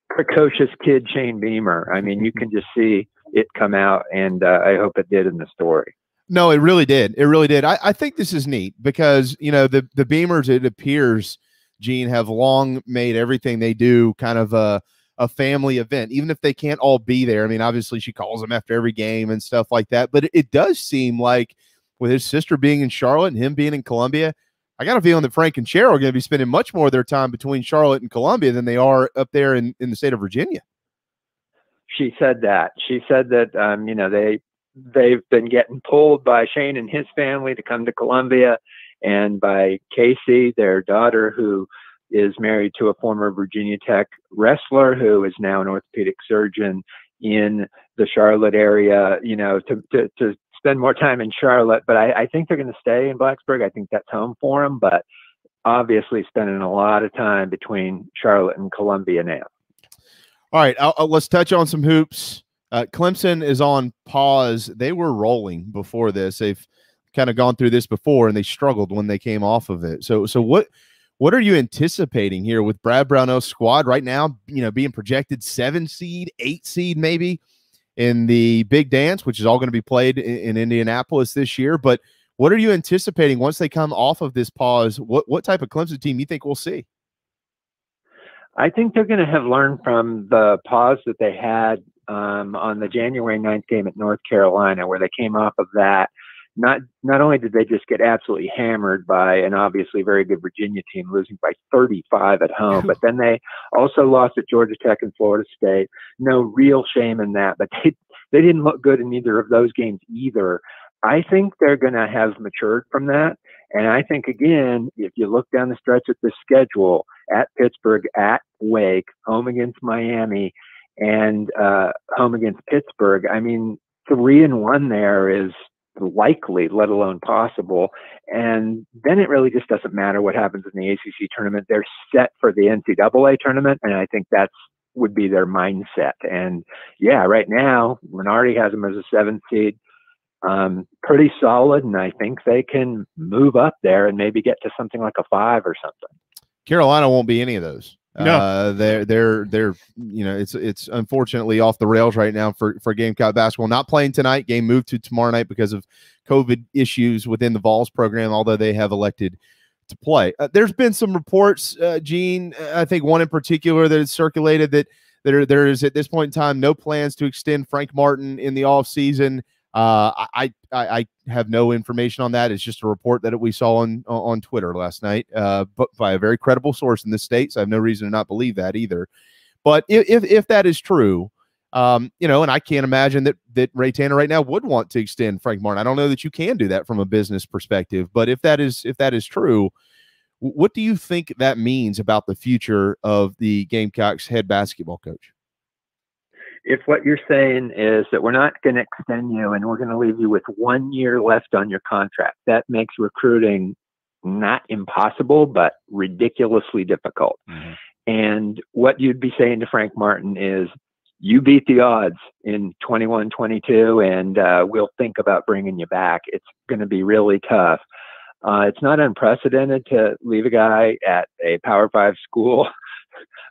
precocious kid, Shane Beamer. I mean, you can just see it come out, and I hope it did in the story. No, it really did. It really did. I think this is neat because, the Beamers, it appears, Gene, have long made everything they do kind of a family event, even if they can't all be there. I mean, obviously she calls them after every game and stuff like that, but it does seem like with his sister being in Charlotte and him being in Columbia, I got a feeling that Frank and Cheryl are going to be spending much more of their time between Charlotte and Columbia than they are up there in the state of Virginia. She said that. She said that, they've been getting pulled by Shane and his family to come to Columbia, and by Casey, their daughter, who is married to a former Virginia Tech wrestler who is now an orthopedic surgeon in the Charlotte area, to spend more time in Charlotte. But I think they're going to stay in Blacksburg. I think that's home for them, but obviously spending a lot of time between Charlotte and Columbia now. All right, let's touch on some hoops. Clemson is on pause. They were rolling before this. They've kind of gone through this before, and they struggled when they came off of it. So what are you anticipating here with Brad Brownell's squad right now, being projected 7 seed, 8 seed maybe in the Big Dance, which is all going to be played in Indianapolis this year. But what are you anticipating once they come off of this pause? What type of Clemson team you think we'll see? I think they're going to have learned from the pause that they had on the January 9th game at North Carolina, where they came off of that. Not only did they just get absolutely hammered by an obviously very good Virginia team, losing by 35 at home, but then they also lost at Georgia Tech and Florida State. No real shame in that, but they didn't look good in either of those games either. I think they're going to have matured from that. And I think, again, if you look down the stretch at the schedule, at Pittsburgh, at Wake, home against Miami, and home against Pittsburgh, I mean, 3-1 there is likely, let alone possible. And then it really just doesn't matter what happens in the ACC tournament. They're set for the NCAA tournament, and I think that's would be their mindset. And yeah, right now, Minardi has them as a 7th seed. Pretty solid, and I think they can move up there and maybe get to something like a 5 or something. Carolina won't be any of those. No. They're it's unfortunately off the rails right now for Gamecock basketball. Not playing tonight. Game moved to tomorrow night because of COVID issues within the Vols program, although they have elected to play. There's been some reports, Gene, I think one in particular that has circulated that there is at this point in time no plans to extend Frank Martin in the offseason. I have no information on that. It's just a report that we saw on Twitter last night, but by a very credible source in the States. I have no reason to not believe that either. But if that is true, and I can't imagine that Ray Tanner right now would want to extend Frank Martin. I don't know that you can do that from a business perspective, but if that is true, what do you think that means about the future of the Gamecocks head basketball coach? If what you're saying is that we're not going to extend you and we're going to leave you with 1 year left on your contract, that makes recruiting not impossible, but ridiculously difficult. Mm-hmm. And what you'd be saying to Frank Martin is, you beat the odds in 21-22, and we'll think about bringing you back. It's going to be really tough. It's not unprecedented to leave a guy at a Power 5 school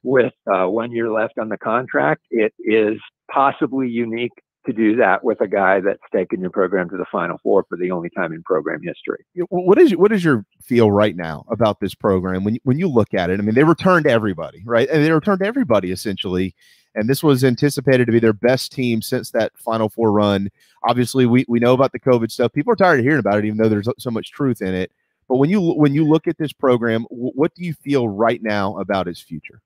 with 1 year left on the contract. It is possibly unique to do that with a guy that's taken your program to the Final Four for the only time in program history. What is your feel right now about this program when you look at it? I mean, they returned everybody, right? And they returned everybody essentially. And this was anticipated to be their best team since that Final Four run. Obviously, we know about the COVID stuff. People are tired of hearing about it, even though there's so much truth in it. But when you look at this program, what do you feel right now about its future?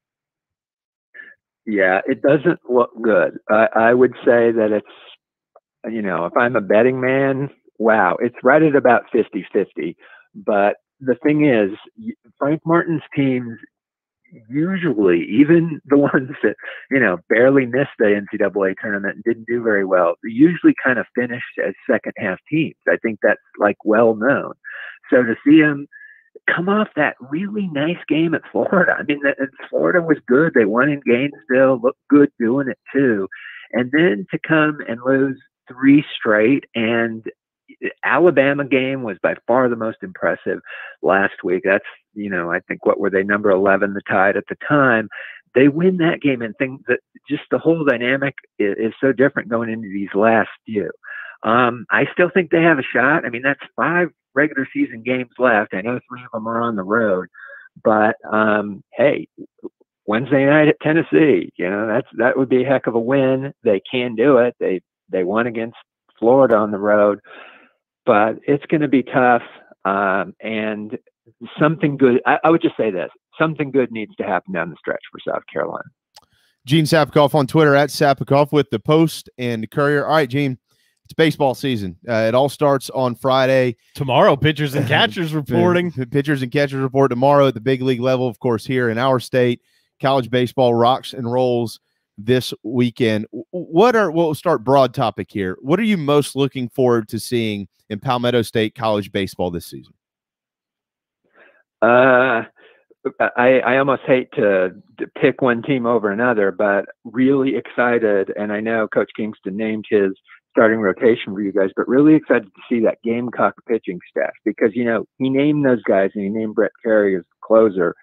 Yeah, it doesn't look good. I would say that it's, if I'm a betting man, wow, it's right at about 50-50. But the thing is, Frank Martin's teams, usually, even the ones that, barely missed the NCAA tournament and didn't do very well, they usually kind of finished as second half teams. I think that's well known. So to see them come off that really nice game at Florida, I mean, Florida was good. They won in Gainesville, looked good doing it too. And then to come and lose 3 straight, and Alabama game was by far the most impressive last week. That's, I think, what were they, number 11, the Tide at the time. They win that game, and think that just the whole dynamic is so different going into these last few. I still think they have a shot. I mean, that's 5 regular season games left. I know 3 of them are on the road, but hey, Wednesday night at Tennessee, that would be a heck of a win. They can do it. They won against Florida on the road, but it's going to be tough. And something good, I would just say this, something good needs to happen down the stretch for South Carolina. Gene Sapakoff on Twitter at Sapakoff with the Post and the Courier. All right, Gene, it's baseball season. It all starts on Friday. Tomorrow, pitchers and catchers reporting. Pitchers and catchers report tomorrow at the big league level, of course, here in our state. College baseball rocks and rolls this weekend. We'll start broad topic here. What are you most looking forward to seeing in Palmetto State college baseball this season? I almost hate to pick one team over another, but really excited. And I know Coach Kingston named his starting rotation for you guys, but really excited to see that Gamecock pitching staff, because, he named those guys and he named Brett Carey as closer.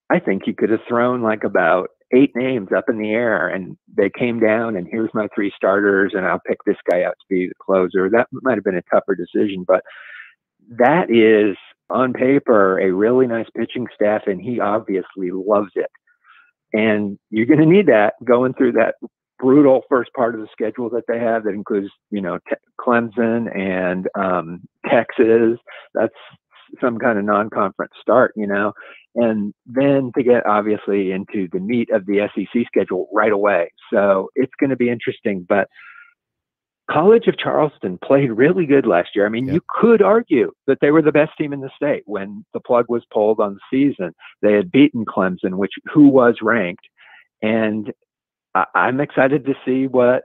I think he could have thrown about 8 names up in the air, and they came down, and here's my 3 starters, and I'll pick this guy out to be the closer. That might have been a tougher decision, but that is on paper a really nice pitching staff, and he obviously loves it. And you're going to need that going through that brutal first part of the schedule that they have that includes, Clemson and Texas. That's some kind of non-conference start, and then to get obviously into the meat of the SEC schedule right away. So it's going to be interesting, but College of Charleston played really good last year. I mean, You could argue that they were the best team in the state when the plug was pulled on the season. They had beaten Clemson, who was ranked. And I'm excited to see what,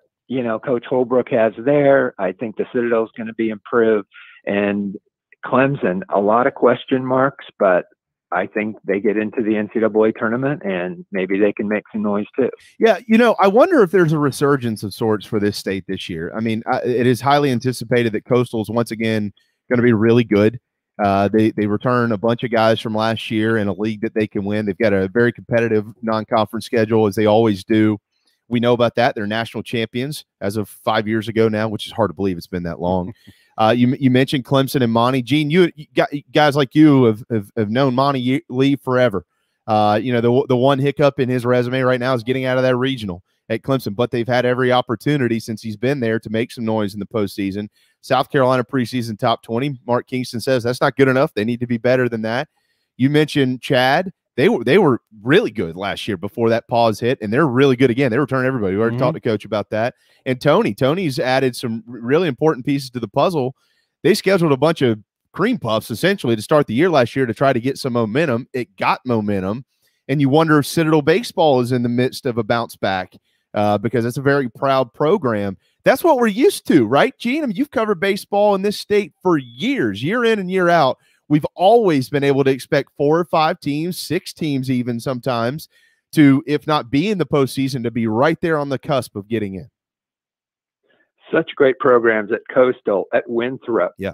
Coach Holbrook has there. I think the Citadel is going to be improved. And Clemson, a lot of question marks, but I think they get into the NCAA tournament and maybe they can make some noise too. Yeah, I wonder if there's a resurgence of sorts for this state this year. I mean, it is highly anticipated that Coastal is once again going to be really good. They return a bunch of guys from last year in a league that they can win. They've got a very competitive non-conference schedule, as they always do. We know about that. They're national champions as of 5 years ago now, which is hard to believe it's been that long. You mentioned Clemson and Monty. Gene, you guys like you have known Monty Lee forever. The one hiccup in his resume right now is getting out of that regional at Clemson, but they've had every opportunity since he's been there to make some noise in the postseason. South Carolina preseason top 20. Mark Kingston says that's not good enough. They need to be better than that. You mentioned Chad. They were really good last year before that pause hit, and they're really good again. They return everybody. We already talked to Coach about that. And Tony's added some really important pieces to the puzzle. They scheduled a bunch of cream puffs essentially to start the year last year to try to get some momentum. It got momentum, and you wonder if Citadel baseball is in the midst of a bounce back because it's a very proud program. That's what we're used to, right, Gene? I mean, you've covered baseball in this state for years, year in and year out. We've always been able to expect 4 or 5 teams, 6 teams even sometimes, to, if not be in the postseason, to be right there on the cusp of getting in. Such great programs at Coastal, at Winthrop. Yeah.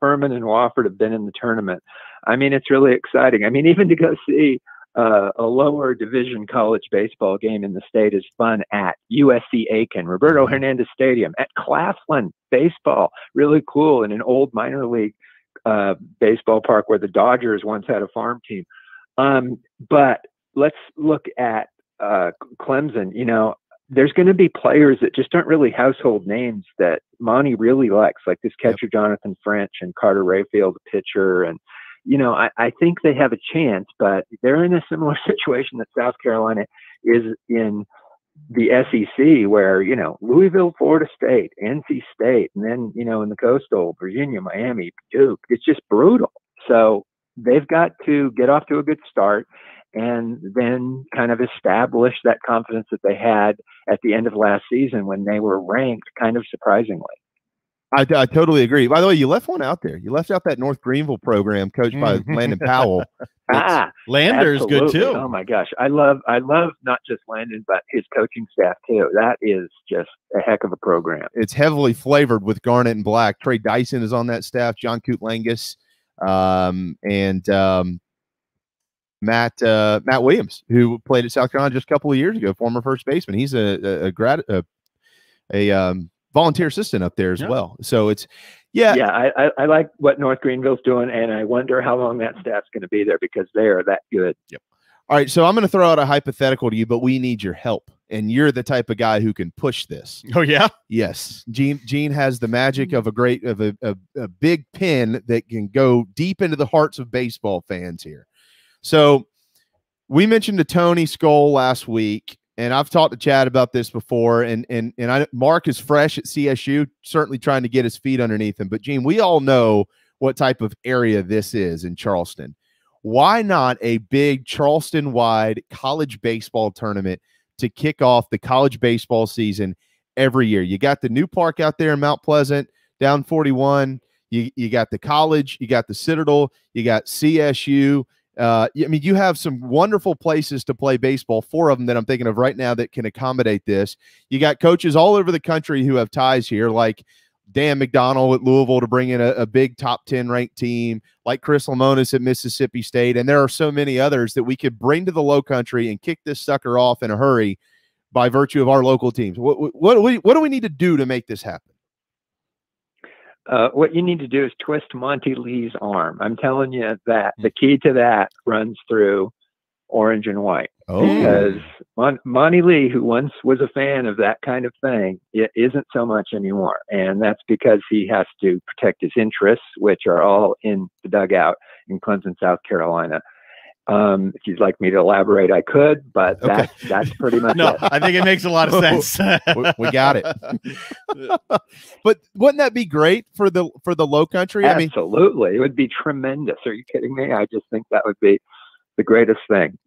Furman and Wofford have been in the tournament. I mean, it's really exciting. I mean, even to go see a lower division college baseball game in the state is fun at USC Aiken, Roberto Hernandez Stadium, at Claflin baseball. Really cool in an old minor league baseball park where the Dodgers once had a farm team. But let's look at Clemson. You know, there's going to be players that just aren't really household names that Monty really likes, like this catcher Jonathan French and Carter Rayfield, the pitcher. And, you know, I think they have a chance, but they're in a similar situation that South Carolina is in the SEC, where, you know, Louisville, Florida State, NC State, and then, you know, in the Coastal, Virginia, Miami, Duke, it's just brutal. So they've got to get off to a good start and then kind of establish that confidence that they had at the end of last season when they were ranked kind of surprisingly. I totally agree. By the way, you left one out there. You left out that North Greenville program coached by Landon Powell. Lander's absolutely. good too. Oh my gosh. I love not just Landon, but his coaching staff too. That is just a heck of a program. It's heavily flavored with Garnet and Black. Trey Dyson is on that staff, John Coot-Langus, and Matt Williams, who played at South Carolina just a couple of years ago, former first baseman. He's a volunteer assistant up there as well. So it's, I like what North Greenville's doing, and I wonder how long that staff's going to be there because they are that good. Yep. All right, so I'm going to throw out a hypothetical to you, but we need your help, and you're the type of guy who can push this. Oh yeah, yes. Gene has the magic of a big pen that can go deep into the hearts of baseball fans here. So we mentioned to Tony Skoll last week, and I've talked to Chad about this before, and Mark is fresh at CSU, certainly trying to get his feet underneath him. But, Gene, we all know what type of area this is in Charleston. Why not a big Charleston-wide college baseball tournament to kick off the college baseball season every year? You got the new park out there in Mount Pleasant, down 41. You got the college. You got the Citadel. You got CSU. I mean, you have some wonderful places to play baseball, 4 of them that I'm thinking of right now that can accommodate this. You got coaches all over the country who have ties here, like Dan McDonnell at Louisville to bring in a big top 10 ranked team, like Chris Lamonis at Mississippi State. And there are so many others that we could bring to the low country and kick this sucker off in a hurry by virtue of our local teams. What do we need to do to make this happen? What you need to do is twist Monty Lee's arm. I'm telling you that the key to that runs through orange and white. Because Monty Lee, who once was a fan of that kind of thing, it isn't so much anymore. And that's because he has to protect his interests, which are all in the dugout in Clemson, South Carolina. If you'd like me to elaborate, I could, but that's pretty much it. I think it makes a lot of sense. we got it. But wouldn't that be great for the low country? Absolutely. It would be tremendous. Are you kidding me? I just think that would be the greatest thing.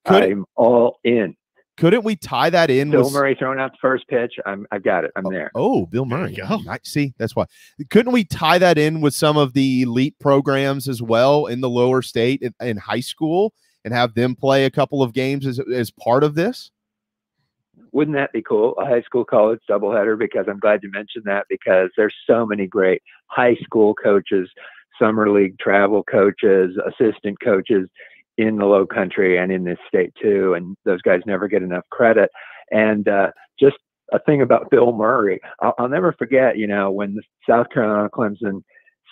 I'm all in. Couldn't we tie that in Bill with Murray throwing out the first pitch? I've got it. I'm there. Oh, Bill Murray. See, that's why. Couldn't we tie that in with some of the elite programs as well in the lower state in high school and have them play a couple of games as part of this? Wouldn't that be cool? A high school college doubleheader, because I'm glad you mentioned that, because there's so many great high school coaches summer league travel coaches, assistant coaches in the Low Country and in this state too. And those guys never get enough credit. And just a thing about Bill Murray, I'll never forget, when the South Carolina Clemson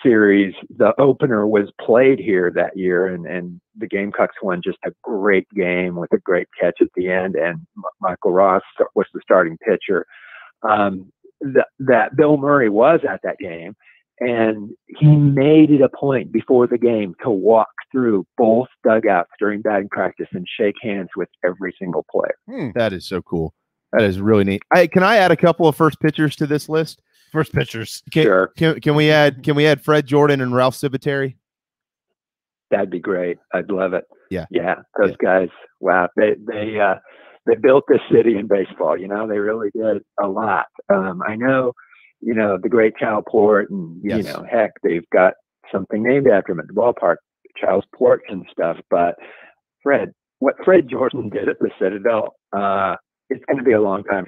series, the opener was played here that year, and the Gamecocks won just a great game with a great catch at the end. And Michael Ross was the starting pitcher. That Bill Murray was at that game, and he made it a point before the game to walk through both dugouts during batting practice and shake hands with every single player. That is so cool. That is really neat. Can I add a couple of first pitchers to this list? First pitchers. Sure. Can we add Fred Jordan and Ralph Sibiteri? That'd be great. I'd love it. Yeah. Those guys. Wow. They built this city in baseball. They really did a lot. I know, the great Childport and, heck, they've got something named after him at the ballpark, Childport and stuff. But what Fred Jordan did at the Citadel, it's going to be a long time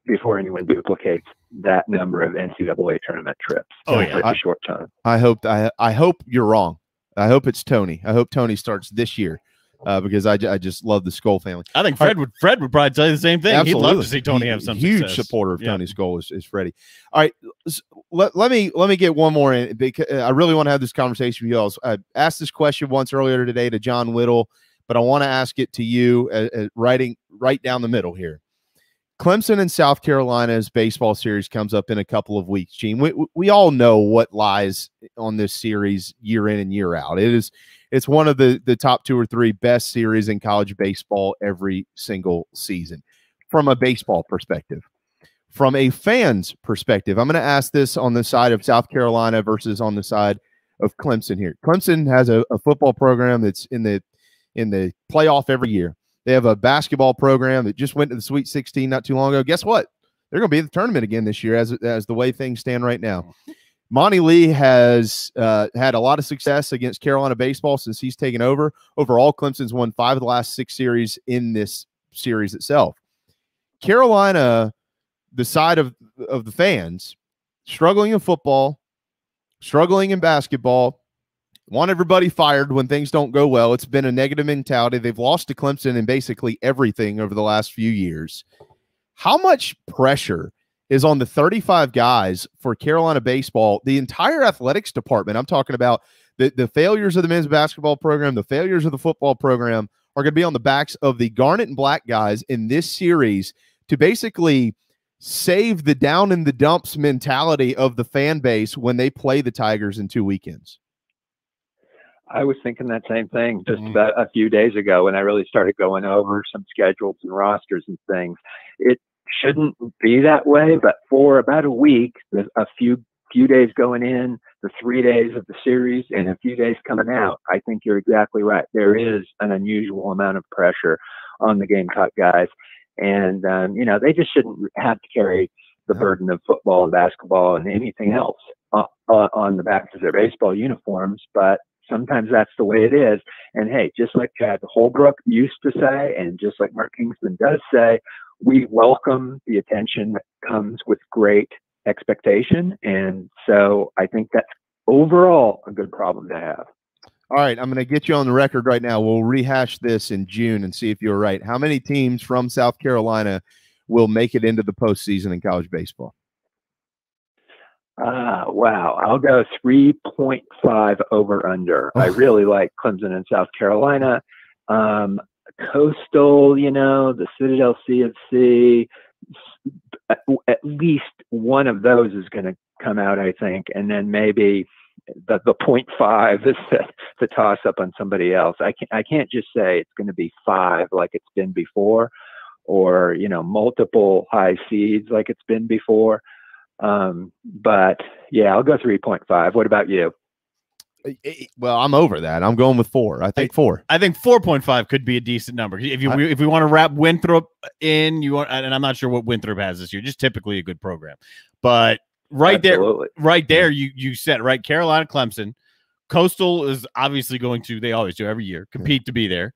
before anyone duplicates that number of NCAA tournament trips. Oh yeah, a short time. I hope you're wrong. I hope it's Tony. I hope Tony starts this year because I just love the Skull family. I think Fred would probably tell you the same thing. Absolutely. He'd love to see Tony have some huge success. supporter of Tony Skull is Freddie. All right, let me get one more in because I really want to have this conversation with you all. I asked this question once earlier today to John Whittle, but I want to ask it to you, right down the middle here. Clemson and South Carolina's baseball series comes up in a couple of weeks, Gene. We all know what lies on this series year in and year out. It's one of the top 2 or 3 best series in college baseball every single season from a baseball perspective. From a fan's perspective, I'm going to ask this on the side of South Carolina versus on the side of Clemson here. Clemson has a football program that's in the playoff every year. They have a basketball program that just went to the Sweet 16 not too long ago. Guess what? They're going to be in the tournament again this year as the way things stand right now. Monty Lee has had a lot of success against Carolina baseball since he's taken over. Overall, Clemson's won 5 of the last 6 series in this series itself. Carolina, the side of the fans, struggling in football, struggling in basketball, want everybody fired when things don't go well. It's been a negative mentality. They've lost to Clemson in basically everything over the last few years. How much pressure is on the 35 guys for Carolina baseball, the entire athletics department? I'm talking about the failures of the men's basketball program, the failures of the football program are going to be on the backs of the Garnet and Black guys in this series to basically save the down in the dumps mentality of the fan base when they play the Tigers in 2 weekends. I was thinking that same thing just about a few days ago when I really started going over some schedules and rosters and things. It shouldn't be that way, but for about a week, there's a few days going in, the 3 days of the series, and a few days coming out. I think you're exactly right. There is an unusual amount of pressure on the Gamecock guys, and they just shouldn't have to carry the burden of football and basketball and anything else on the backs of their baseball uniforms, but sometimes that's the way it is. And hey, just like Chad Holbrook used to say, and just like Mark Kingston does say, we welcome the attention that comes with great expectation. And so I think that's overall a good problem to have. All right, I'm going to get you on the record right now. We'll rehash this in June and see if you're right. How many teams from South Carolina will make it into the postseason in college baseball? Wow. I'll go 3.5 over under. I really like Clemson and South Carolina. Coastal, the Citadel CFC, at least one of those is going to come out, I think. And then maybe the 0.5 is the toss up on somebody else. I can't just say it's going to be 5 like it's been before, or, multiple high seeds like it's been before. But yeah, I'll go 3.5. What about you? Well, I'm over that. I'm going with 4. I think 4. I think 4.5 could be a decent number. If we want to wrap Winthrop in, and I'm not sure what Winthrop has this year, just typically a good program. But Absolutely. there, you said, right? Carolina, Clemson, Coastal is obviously going to, they always do every year, compete to be there.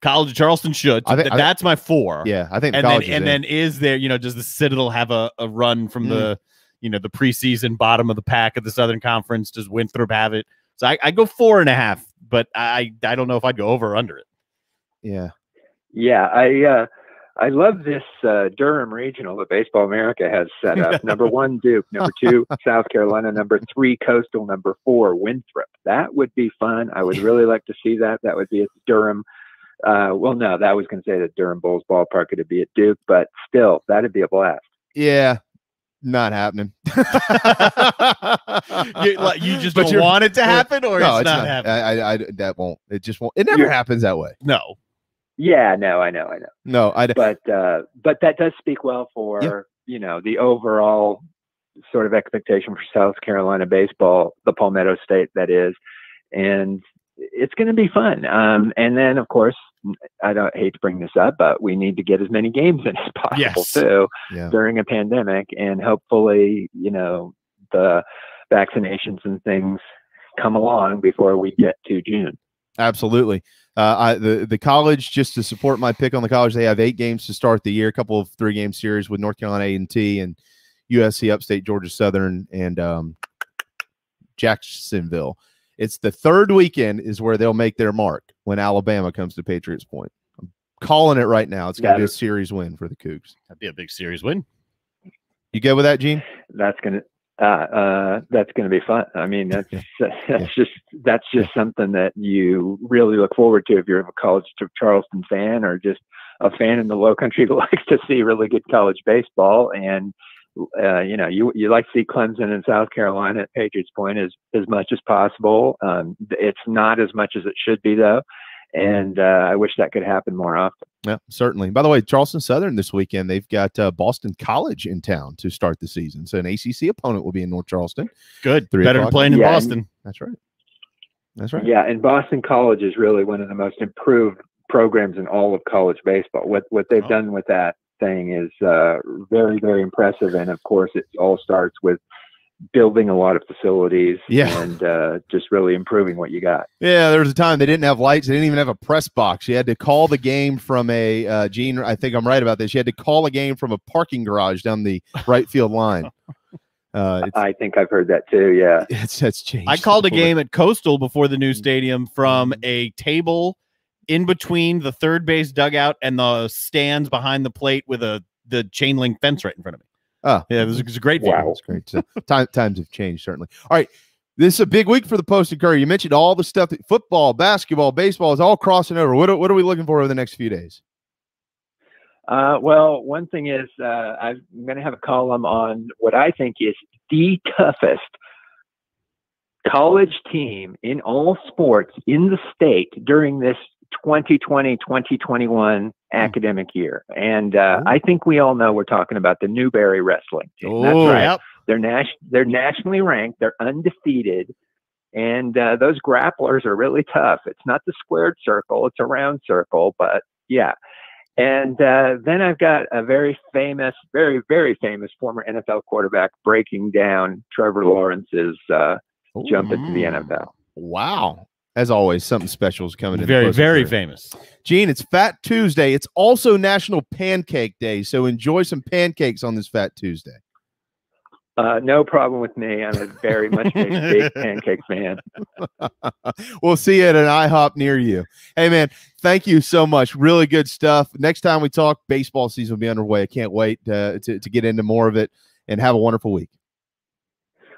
College of Charleston should. So that's my 4. Yeah, I think then is there, does the Citadel have a run from the preseason bottom of the pack of the Southern Conference? Does Winthrop have it? So I go 4.5, but I don't know if I'd go over or under it. Yeah. Yeah, I love this Durham regional that Baseball America has set up. Number 1, Duke. Number 2, South Carolina. Number 3, Coastal. Number 4, Winthrop. That would be fun. I would really like to see that. That would be at Durham. Well, no, I was going to say that Durham Bulls ballpark. It'd be at Duke, but still, that'd be a blast. Yeah. Not happening. You just don't want it to happen, or no, it's not happening? That won't. It just won't. It never happens that way. No. Yeah, no, I know. No, but that does speak well for the overall sort of expectation for South Carolina baseball, the Palmetto State that is, and it's going to be fun. And then of course, I don't hate to bring this up, but we need to get as many games in as possible too during a pandemic, and hopefully, the vaccinations and things come along before we get to June. Absolutely. The college, just to support my pick on the college, they have 8 games to start the year, a couple of 3-game series with North Carolina A&T and USC Upstate, Georgia Southern, and Jacksonville. It's the third weekend is where they'll make their mark when Alabama comes to Patriots Point. I'm calling it right now. It's going to be a series win for the Cougs. That'd be a big series win. You good with that, Gene? That's going to be fun. I mean, that's just something that you really look forward to if you're a College of Charleston fan, or just a fan in the Low Country who likes to see really good college baseball. And you like to see Clemson and South Carolina at Patriots Point as much as possible. It's not as much as it should be, though, and I wish that could happen more often. Yeah, certainly. By the way, Charleston Southern this weekend, they've got Boston College in town to start the season. So an ACC opponent will be in North Charleston. Good. Better than playing in Boston. That's right. That's right. Yeah, and Boston College is really one of the most improved programs in all of college baseball. What they've done with that thing is very, very impressive. And of course, it all starts with building a lot of facilities and just really improving what you got. Yeah, there was a time they didn't have lights. They didn't even have a press box. You had to call the game from a Gene, I think I'm right about this. You had to call a game from a parking garage down the right field line. I think I've heard that too. Yeah, it's changed. I called a game at Coastal before the new stadium from a table in between the third base dugout and the stands behind the plate with the chain link fence right in front of me. Oh, yeah, it was a great view. Wow, it's great. So, times have changed, certainly. All right, this is a big week for the Post and Courier. You mentioned all the stuff that football, basketball, baseball is all crossing over. What are we looking for over the next few days? Well, one thing is I'm going to have a column on what I think is the toughest college team in all sports in the state during this 2020-2021 academic year. And I think we all know we're talking about the Newberry wrestling team. That's right. Yep. They're nationally ranked. They're undefeated. And those grapplers are really tough. It's not the squared circle. It's a round circle. But, yeah. And then I've got a very famous, very, very famous former NFL quarterback breaking down Trevor Lawrence's jump into the NFL. Wow. As always, something special is coming in. Very, very famous. Gene, it's Fat Tuesday. It's also National Pancake Day, so enjoy some pancakes on this Fat Tuesday. No problem with me. I'm a very much a big pancake fan. We'll see you at an IHOP near you. Hey, man, thank you so much. Really good stuff. Next time we talk, baseball season will be underway. I can't wait to get into more of it, and have a wonderful week.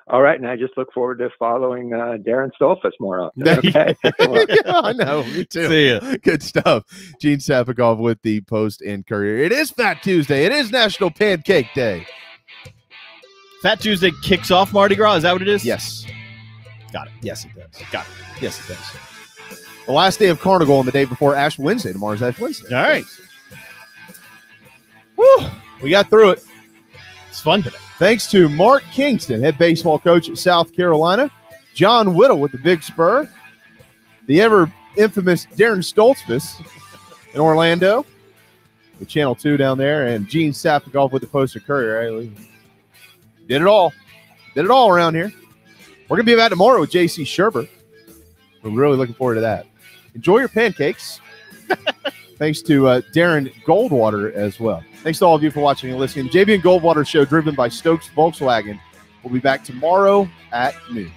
All right, and I just look forward to following Darren Stoltzfus more often. Okay, yeah, I know, me too. See ya. Good stuff. Gene Sapakoff with the Post and Courier. It is Fat Tuesday. It is National Pancake Day. Fat Tuesday kicks off Mardi Gras. Is that what it is? Yes. Got it. Yes, it does. Got it. Yes, it does. The last day of Carnival and the day before Ash Wednesday. Tomorrow's Ash Wednesday. All right. Woo! We got through it. It's fun today. Thanks to Mark Kingston, head baseball coach at South Carolina, John Whittle with the Big Spur, the ever infamous Darren Stoltzfus in Orlando, the Channel 2 down there, and Gene Sapakoff with the Post and Courier. Right? Did it all. Did it all around here. We're going to be back tomorrow with J.C. Sherbert. We're really looking forward to that. Enjoy your pancakes. Thanks to Darren Goldwater as well. Thanks to all of you for watching and listening. JB and Goldwater Show, driven by Stokes Volkswagen. We'll be back tomorrow at noon.